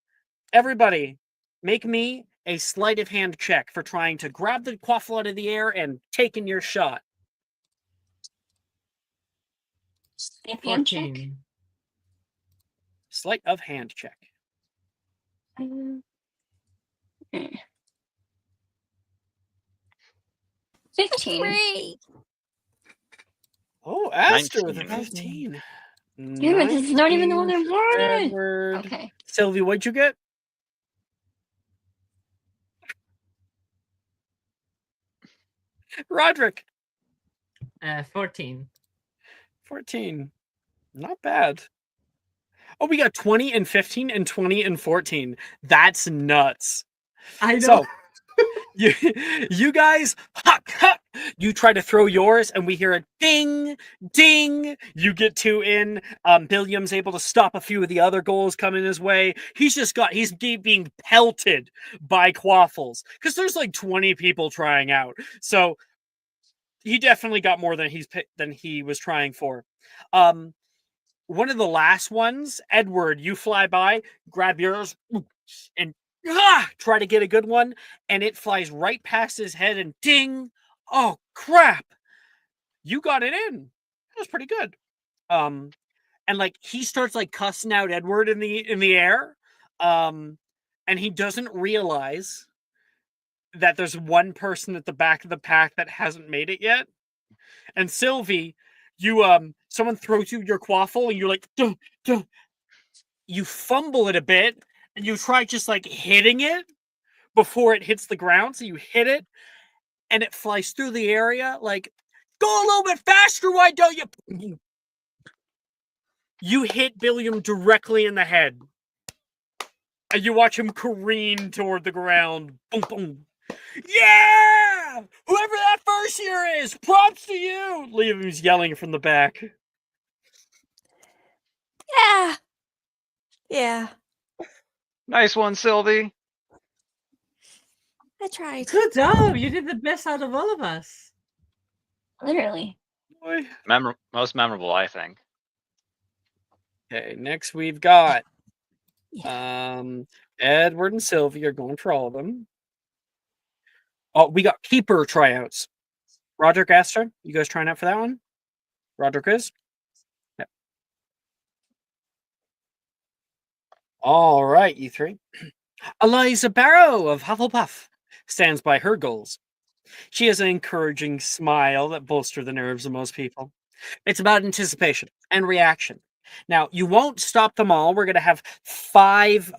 everybody, make me a sleight of hand check for trying to grab the quaffle out of the air and taking your shot. Sleight of hand check. 14. Sleight of hand check. Okay. 15. 3. Oh, Astra with a 19. 15. Damn it, this is not even the one I 19 wanted. Edward. Okay. Sylvie, what'd you get? Roderick. 14. 14. Not bad. Oh, we got 20 and 15 and 20 and 14. That's nuts. I know. So, you guys, you try to throw yours, and we hear a ding, ding. You get 2 in. Billiam's able to stop a few of the other goals coming his way. He's being pelted by quaffles because there's like 20 people trying out. So he definitely got more than he was trying for. One of the last ones, Edward, you fly by, grab yours, and try to get a good one, and it flies right past his head, and ding! Oh crap! You got it in. That was pretty good. And like he starts like cussing out Edward in the air, and he doesn't realize that there's one person at the back of the pack that hasn't made it yet. And Sylvie, you someone throws you your quaffle, and you're like, duh, duh. You fumble it a bit, and you try just like hitting it before it hits the ground. So you hit it, and it flies through the area. Like, go a little bit faster, why don't you? You hit Billiam directly in the head, and you watch him careen toward the ground. Boom, boom. Yeah! Whoever that first year is, props to you! Liam's yelling from the back. Yeah. Yeah. Nice one, Sylvie. I tried. Good job. You did the best out of all of us. Literally. Boy. Most memorable, I think. Okay, next we've got Yeah. Edward and Sylvie are going for all of them. Oh, we got keeper tryouts. Roderick Astor, you guys trying out for that one? Roderick is? Yep. All right, you three. Eliza Barrow of Hufflepuff stands by her goals. She has an encouraging smile that bolsters the nerves of most people. It's about anticipation and reaction. Now, you won't stop them all. We're going to have 5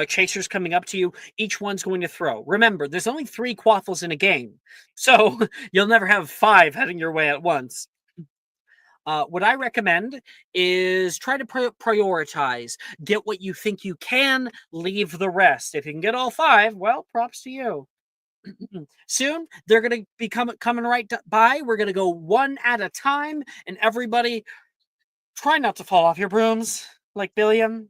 chasers coming up to you. Each one's going to throw. Remember, there's only 3 quaffles in a game, so you'll never have 5 heading your way at once. What I recommend is try to prioritize. Get what you think you can, leave the rest. If you can get all 5, well, props to you. Soon, they're going to be coming right by. We're going to go one at a time, and everybody... try not to fall off your brooms, like Billiam.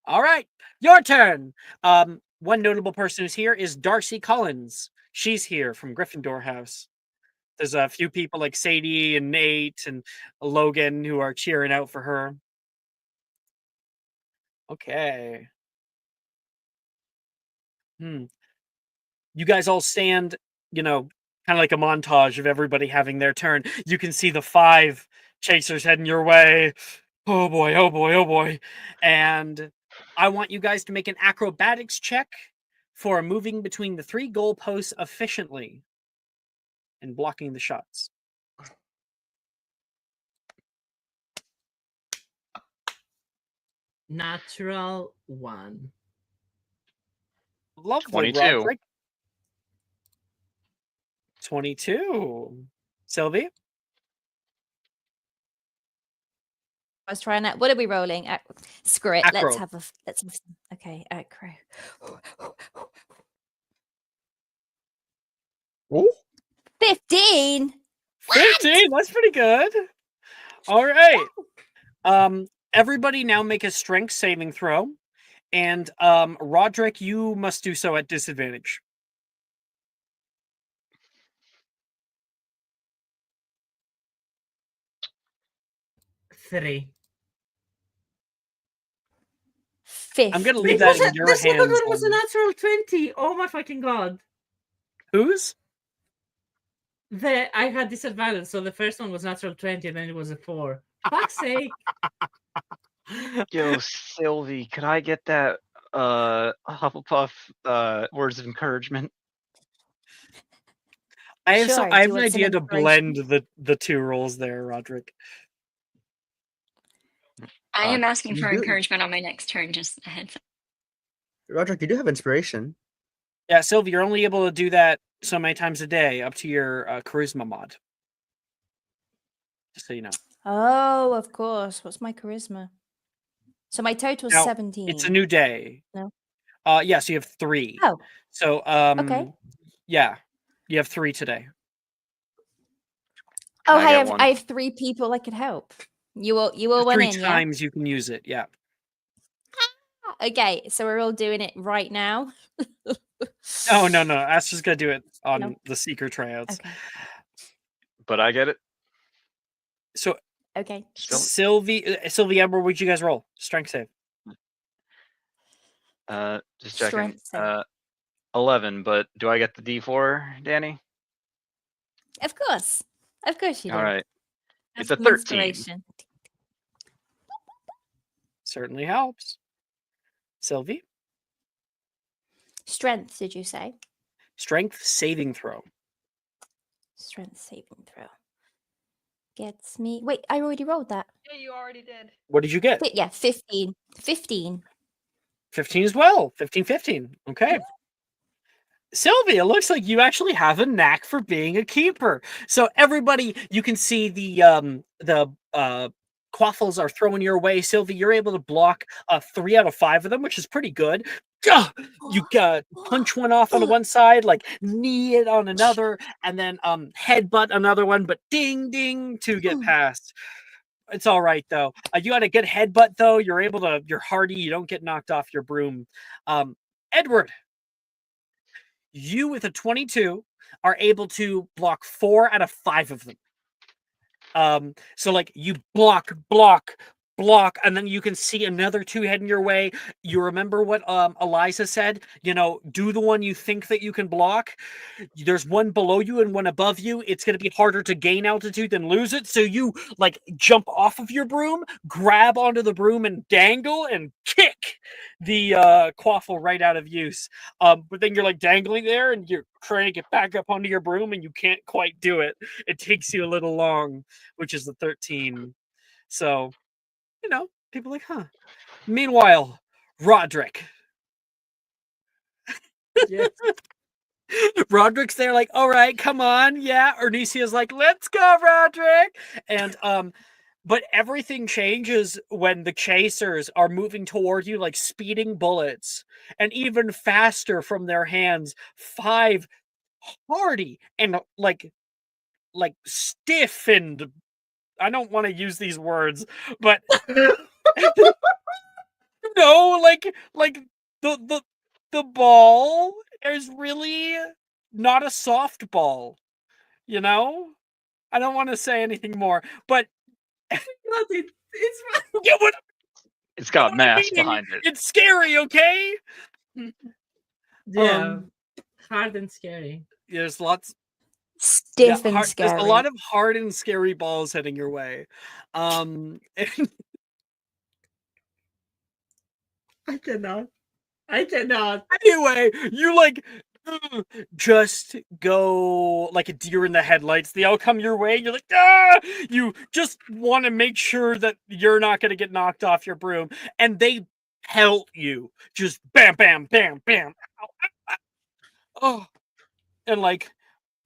All right, your turn. One notable person who's here is Darcy Collins. She's here from Gryffindor House. There's a few people like Sadie and Nate and Logan who are cheering out for her. Okay. You guys all stand, kind of like a montage of everybody having their turn. You can see the 5 chasers heading your way. Oh boy, oh boy, oh boy. And I want you guys to make an acrobatics check for moving between the 3 goalposts efficiently and blocking the shots. Natural 1. Lovely, 22. Roderick. 22. Sylvie? I was trying that. What are we rolling? Screw it. Acro. Let's have some. Okay, acro. 15. 15. That's pretty good. All right. Everybody now make a strength saving throw. And Roderick, you must do so at disadvantage. Three. 15. I'm gonna leave that in your The hands. second one was a natural 20. Oh my fucking god. Whose? I had disadvantage, so the first one was natural 20 and then it was a 4. Fuck's sake. Yo, Sylvie, could I get that Hufflepuff words of encouragement? I have Sure, I do have you an want some idea to inspiration? blend the 2 roles there, Roderick. I am asking you for do- encouragement on my next turn, just a heads up. Roderick, you do have inspiration. Yeah, Sylvie, you're only able to do that so many times a day, up to your charisma mod. Just so you know. Oh, of course. What's my charisma? So my total's Now, 17. it's a new day. No. Yeah, so you have 3. Oh, So, okay. yeah, you have 3 today. Oh, I get I one? have 3 people I could help. You all There's went 3 in, yeah? times you can use it. Yeah. Okay, so we're all doing it right now. Oh no, Astra's gonna do it on No. the Seeker tryouts. Okay. But I get it. So Okay. Sylvie, Ember, what'd you guys roll? Strength save. Just checking. Strength save. 11, but do I get the D4, Danny? Of course. Of course you do. All right. That's It's a 13. inspiration. Certainly helps. Sylvie, Strength, did you say? strength saving throw. Strength saving throw. Gets me. Wait, I already rolled that. Yeah, you already did. What did you get? Yeah, 15. 15. 15 as well. 15. Okay. Sylvie, it looks like you actually have a knack for being a keeper. So everybody, you can see the quaffles are thrown your way. Sylvie, you're able to block 3 out of 5 of them, which is pretty good. You punch one off on the one side, like knee it on another, and then headbutt another one, but ding ding to get past. It's all right though. You got a good headbutt though. You're able to. You're hardy. You don't get knocked off your broom. Edward, you with a 22 are able to block 4 out of 5 of them. So like you block, and then you can see another 2 heading your way. You remember what Eliza said? You know, do the one you think that you can block. There's one below you and one above you. It's going to be harder to gain altitude than lose it. So you like jump off of your broom, grab onto the broom and dangle and kick the quaffle right out of use. But then you're like dangling there and you're trying to get back up onto your broom and you can't quite do it. It takes you a little long, which is the 13. So, you know, people are like, huh. Meanwhile, Roderick. Yes. Roderick's there like, all right, come on. Yeah. Ernicia's like, let's go, Roderick. And but everything changes when the chasers are moving toward you like speeding bullets, and even faster from their hands. 5 hardy and like stiff, and I don't want to use these words, but no, like the ball is really not a soft ball, you know? I don't want to say anything more, but It's get what It's got what I mass mean? behind it. It's scary, okay? yeah, hard and scary. There's lots Stiff and scary. there's a lot of hard and scary balls heading your way. And I cannot. anyway, you like just go like a deer in the headlights. They all come your way. You're like, ah! You just want to make sure that you're not going to get knocked off your broom. And they pelt you. Just bam, bam, bam, bam. Ow, ow, ow. Oh. And like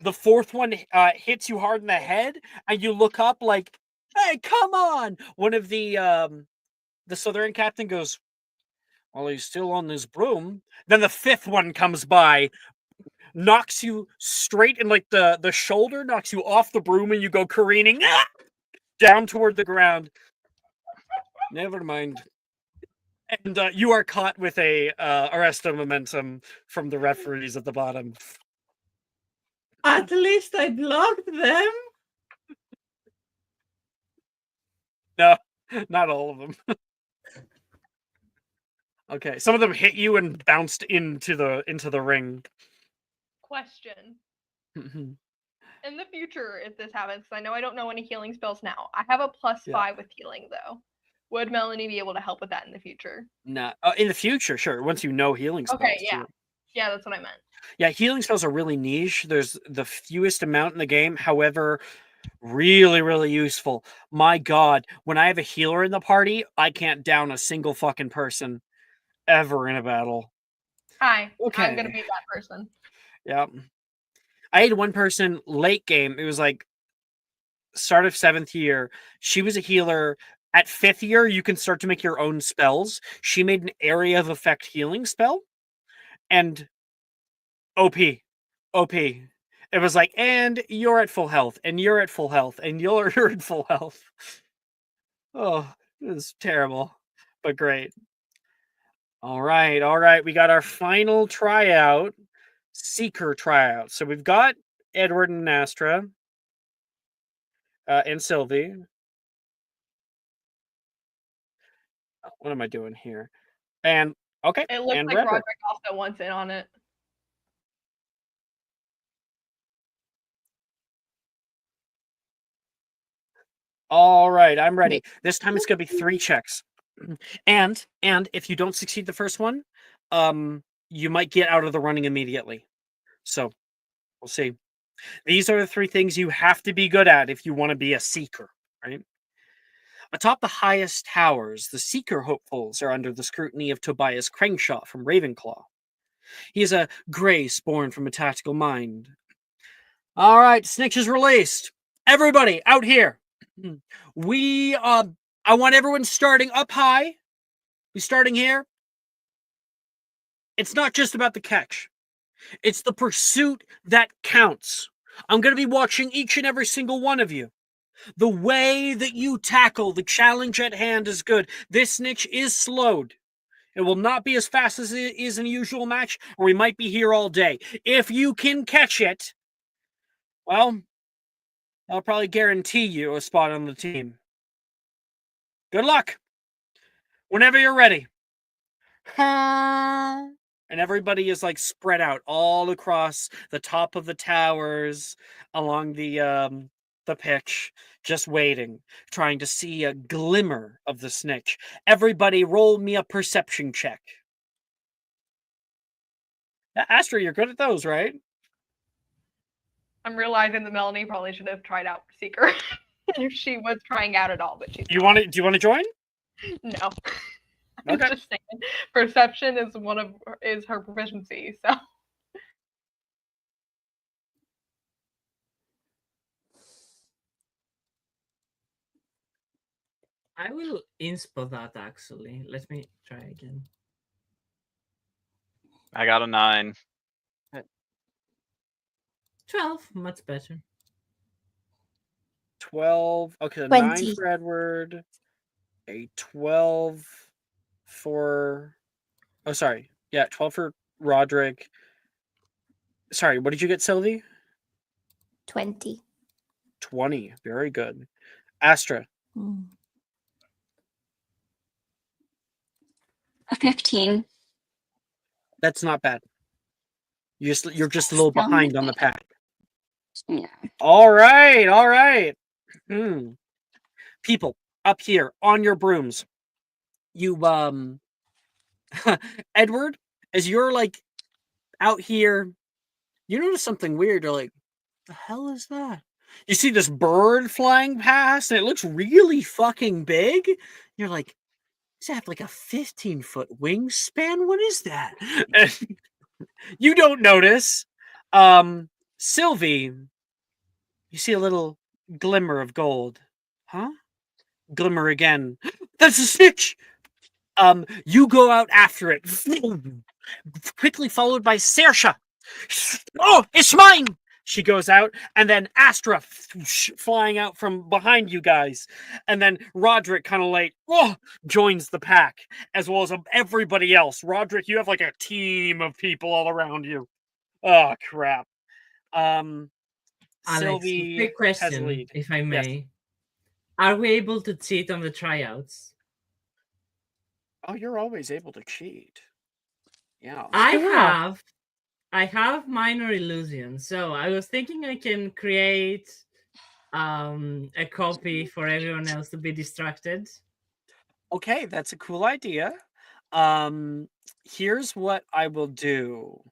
the 4th one hits you hard in the head. And you look up like, hey, come on. One of the Southern captain goes, well, he's still on this broom. Then the 5th one comes by, knocks you straight in like the shoulder, knocks you off the broom, and you go careening down toward the ground. Never mind. And you are caught with a arrest of momentum from the referees at the bottom. At least I blocked them. No, not all of them. Okay, some of them hit you and bounced into the ring. Question. In the future, if this happens, 'cause I know I don't know any healing spells now. I have a +5 with healing, though. Would Melanie be able to help with that in the future? Nah, in the future, sure. Once you know healing spells. Okay, yeah. Too. Yeah, that's what I meant. Yeah, healing spells are really niche. There's the fewest amount in the game. However, really, really useful. My God, when I have a healer in the party, I can't down a single fucking person ever in a battle. Hi. Okay. I'm gonna be that person. Yeah. I had one person late game. It was like start of 7th year. She was a healer. At 5th year, you can start to make your own spells. She made an area of effect healing spell. And OP. It was like, and you're at full health, and you're at full health, and you're at full health. Oh, it was terrible, but great. All right. We got our final tryout, Seeker tryout. So we've got Edward and Astra, and Sylvie. What am I doing here? And okay, It looks and like Redrick. Roderick also wants in on it. All right, I'm ready. This time it's gonna be 3 checks, and if you don't succeed the first one, you might get out of the running immediately. So we'll see. These are the 3 things you have to be good at if you want to be a seeker, right? Atop the highest towers, the seeker hopefuls are under the scrutiny of Tobias Crangshaw from Ravenclaw. He is a grace born from a tactical mind. All right, Snitch is released. Everybody out here. I want everyone starting up high. We're starting here. It's not just about the catch. It's the pursuit that counts. I'm going to be watching each and every single one of you. The way that you tackle the challenge at hand is good. This snitch is slowed. It will not be as fast as it is in a usual match, or we might be here all day. If you can catch it, well, I'll probably guarantee you a spot on the team. Good luck. Whenever you're ready. And everybody is like spread out all across the top of the towers, along the pitch, just waiting, trying to see a glimmer of the snitch. Everybody roll me a perception check. Astra, you're good at those, right? I'm realizing that Melanie probably should have tried out Seeker if she was trying out at all, but she's Do you want to join? No. I'm Okay. just saying, perception is her proficiency. So I will inspo that actually. Let me try again. I got a 9. 12, much better. 12. Okay, 20. 9 for Edward. A 12 for... Oh, sorry. Yeah, 12 for Roderick. Sorry, what did you get, Sylvie? 20. 20. Very good. Astra. A 15. That's not bad. You're just a little Still not behind on the bad. pack. Yeah. All right. People up here on your brooms. You Edward, as you're like out here, you notice something weird. You're like, the hell is that? You see this bird flying past, and it looks really fucking big. You're like, does that have like a 15-foot wingspan? What is that? And you don't notice. Sylvie, you see a little glimmer of gold. Huh? Glimmer again. That's a snitch! You go out after it. Quickly followed by Saoirse. Oh, it's mine! She goes out, and then Astra flying out from behind you guys. And then Roderick kind of like, joins the pack, as well as everybody else. Roderick, you have like a team of people all around you. Oh, crap. Alex, Sylvie quick has question, lead. if I may. Are we able to cheat on the tryouts? Oh, you're always able to cheat. Yeah. I have minor illusion, so I was thinking I can create a copy for everyone else to be distracted. Okay, that's a cool idea. Here's what I will do.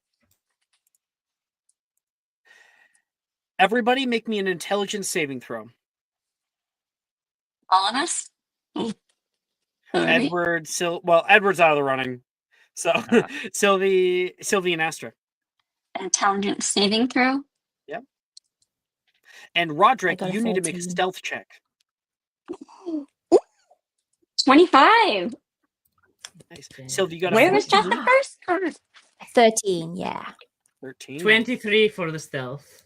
Everybody make me an intelligence saving throw. All of us? All right. Edward's out of the running. So Sylvie and Astra. Intelligence saving throw. And Roderick, got a you need to make a 14. stealth check. 25. Nice. Sylvie, you got a Where was that 14? the first time? 13, yeah. 13. 23 for the stealth.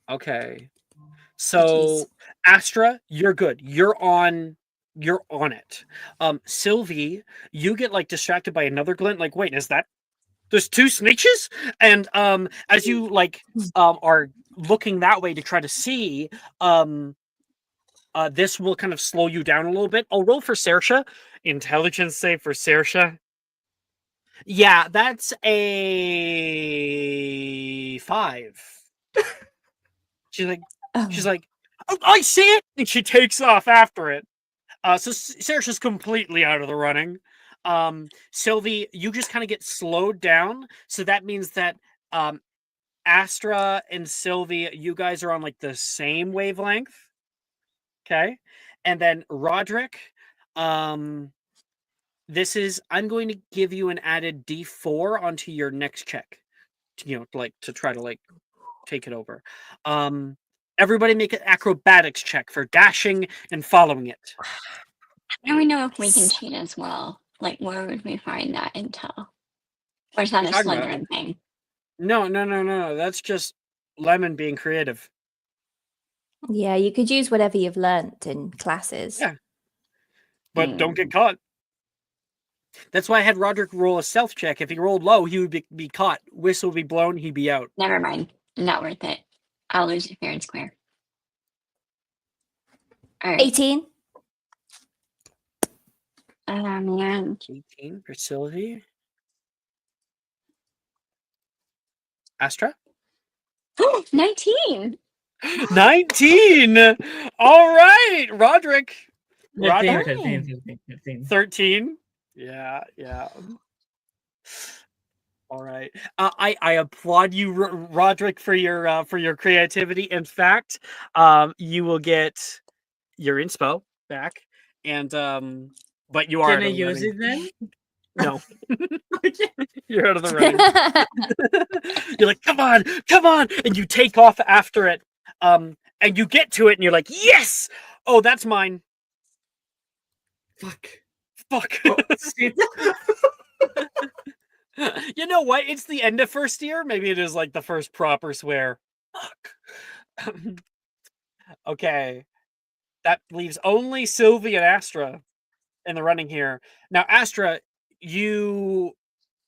Okay. Oh, So Astra, you're good. You're on it. Sylvie, you get like distracted by another glint. Like, wait, is that there's two snitches? And as you like are looking that way to try to see, this will kind of slow you down a little bit. I'll roll for Saoirse. Intelligence save for Saoirse. Yeah, that's a 5. She's like, oh, I see it, and she takes off after it. So Saoirse's completely out of the running. Sylvie, you just kind of get slowed down. So that means that Astra and Sylvie, you guys are on like the same wavelength. Okay. And then Roderick, this is, I'm going to give you an added D4 onto your next check, like to try to like take it over. Everybody make an acrobatics check for dashing and following it. How do we know if we can cheat as well? Like, where would we find that intel? Or is that a Slytherin thing? No. That's just Lemon being creative. Yeah, you could use whatever you've learnt in classes. Yeah. But don't get caught. That's why I had Roderick roll a stealth check. If he rolled low, he would be caught. Whistle would be blown, he'd be out. Never mind. Not worth it. I'll lose you fair and square. All right. 18. Man. 18 for Sylvie. Astra? 19. 19! All right, Roderick. 13. Yeah. All right. I applaud you, Roderick, for your creativity. In fact, you will get your inspo back, and but you are. Can I use it then? No. You're out of the running. You're like, come on, and you take off after it. And you get to it, and you're like, yes! Oh, that's mine. Fuck. Oh, you know what? It's the end of first year. Maybe it is like the first proper swear. Fuck. Okay. That leaves only Sylvie and Astra in the running here. Now, Astra,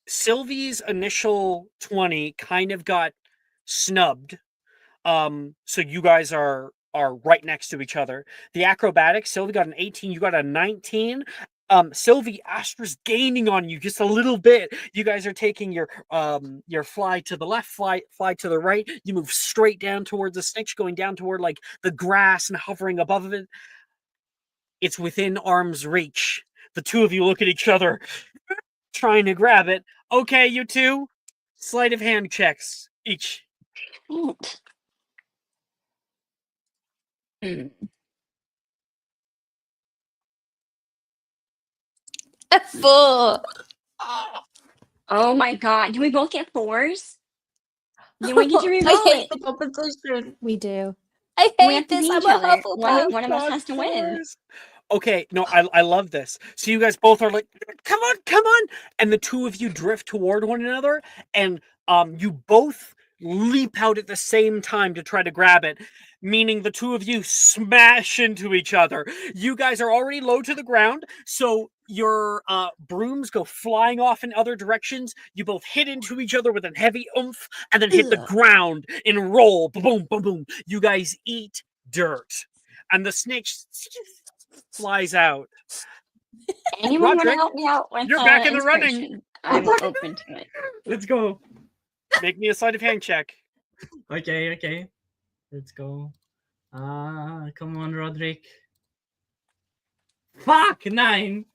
Sylvie's initial 20 kind of got snubbed. So you guys are right next to each other. The acrobatics, Sylvie got an 18, you got a 19. Sylvie, Astra's gaining on you just a little bit. You guys are taking your fly to the left, fly to the right. You move straight down towards the snitch, going down toward like the grass and hovering above it. It's within arm's reach. The two of you look at each other, trying to grab it. Okay, you two, sleight of hand checks each. A 4. Oh my god. Do we both get 4s? Do we get to reroll I hate it? the competition. We do. I We hate have to this. beat I'm each a other. Hufflepuff. One of us has to win. Okay, no, I love this. So you guys both are like, come on, and the two of you drift toward one another, and you both leap out at the same time to try to grab it, meaning the two of you smash into each other. You guys are already low to the ground, so your brooms go flying off in other directions. You both hit into each other with a heavy oomph, and then hit the ground and roll. Boom, boom, boom. You guys eat dirt, and the snitch flies out. Anyone want to Roderick, help me out with you're back in the running. inspiration? I'm open to it. Let's go. Make me a sleight of hand check. Okay. Let's go. Come on, Roderick. Fuck, 9.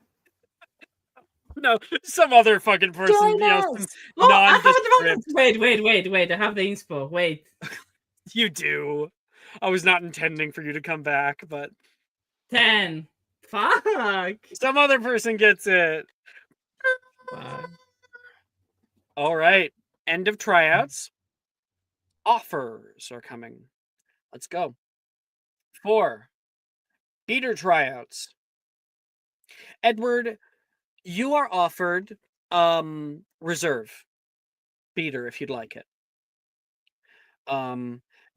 No, some other fucking person. Join You know, us. some Oh, I have nondescript. Wait. I have the inspo. Wait. You do. I was not intending for you to come back, but 10. Fuck. some other person gets it. Bye. All right. End of tryouts. Offers are coming. Let's go. 4. Beater tryouts. Edward, you are offered reserve beater if you'd like it.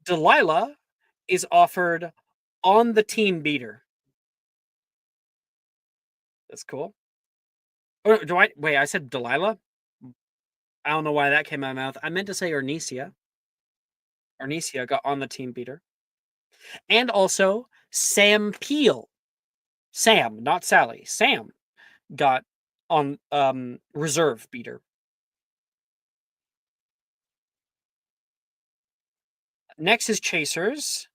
Delilah is offered on the team beater. That's cool. Or do I wait? I said Delilah. I don't know why that came out of my mouth. I meant to say Arnesia. Arnesia got on the team beater, and also Sam Peel. Sam, not Sally. Sam got on reserve beater. Next is Chasers.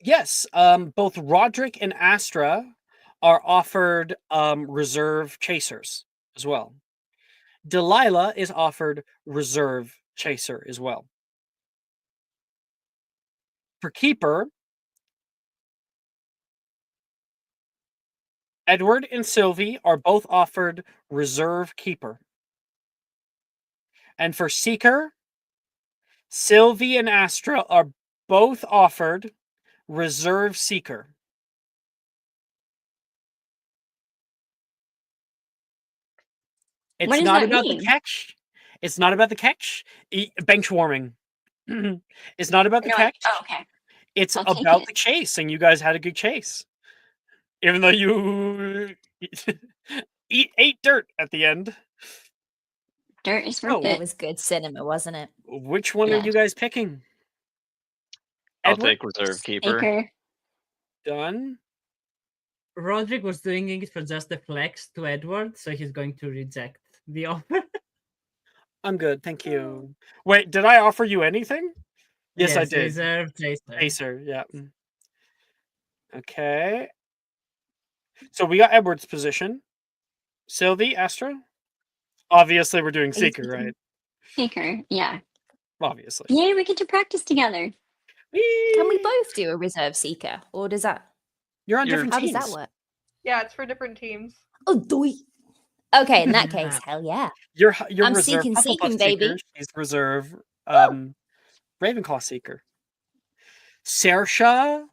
Yes, both Roderick and Astra are offered reserve Chasers as well. Delilah is offered reserve Chaser as well. For Keeper, Edward and Sylvie are both offered reserve Keeper. And for Seeker, Sylvie and Astra are both offered reserve Seeker. It's What does not that about mean? the catch. It's not about the catch. Bench warming. It's not about the No, catch. oh, okay. It's I'll take about it. the chase, and you guys had a good chase. Even though you ate dirt at the end. Dirt is worth Oh, It it. was good cinema, wasn't it? Which one are Yeah. you guys picking? I'll Edward? take reserve keeper. Seeker. Done. Roderick was doing it for just the flex to Edward, so he's going to reject the offer. I'm good, thank you. Wait, did I offer you anything? Yes, I did. Reserve Chaser. Chaser, yeah. Okay. So we got Edward's position. Sylvie, Astra? Obviously, we're doing Seeker, right? Seeker. Yeah. Obviously. Yay, we get to practice together. Can we both do a reserve seeker, or does that? You're on You're- different How teams. does that work? Yeah, it's for different teams. Oh, doy. Okay, in that case, hell yeah. You're I'm reserve seeking, Hufflepuff baby. Seeker. She's reserve Ravenclaw Seeker. Saoirse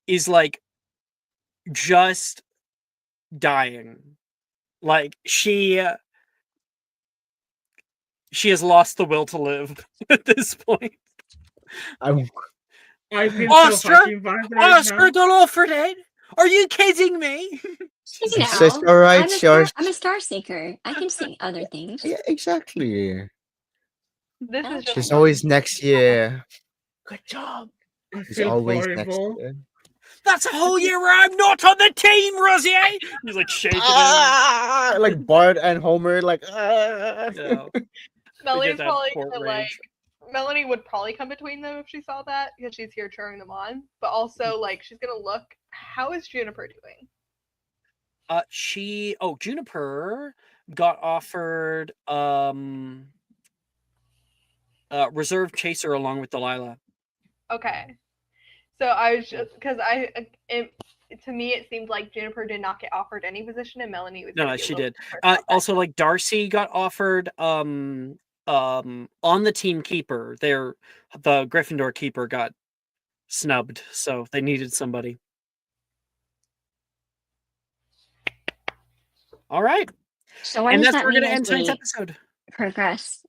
is like just dying. Like she has lost the will to live at this point. I'm I feel Astra? so fucking bad right Oscar now. got offered it? Are you kidding me? You know, So it's all right, George. I'm a star seeker. I can see other things. Yeah, exactly. This Oh, is just There's one. always next year. Good job. I There's feel always horrible. next year. That's a whole year where I'm not on the team, Rosie. He's like shaking Ah, like Bart and Homer, like him. Yeah. Melanie's that probably court gonna, like, rage. Melanie would probably come between them if she saw that because she's here cheering them on. But also, like, she's gonna look. How is Juniper doing? Juniper got offered reserve Chaser along with Delilah. Okay. So I was just because to me it seemed like Juniper did not get offered any position and Melanie was. No, gonna be a she little did. concerned about that. Also, like Darcy got offered on the team keeper. The Gryffindor keeper got snubbed, so they needed somebody. All right. So what And does that's that where we're mean gonna as end tonight's we episode. progress?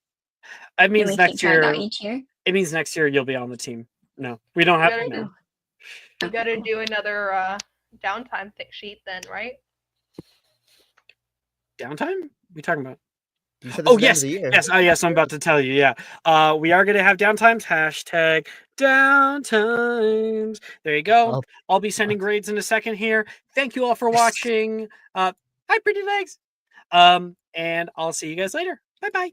It Do means we next keep trying out year. each year? It means next year you'll be on the team. No, we don't have gotta to. No. You gotta do another downtime sheet then, right? Downtime? We talking about? You said this Oh is the end yes, of the year. yes, yes. I'm about to tell you. Yeah, we are gonna have downtimes. Hashtag downtimes. There you go. Oh, I'll be sending grades in a second here. Thank you all for watching. Hi, pretty legs. And I'll see you guys later. Bye bye.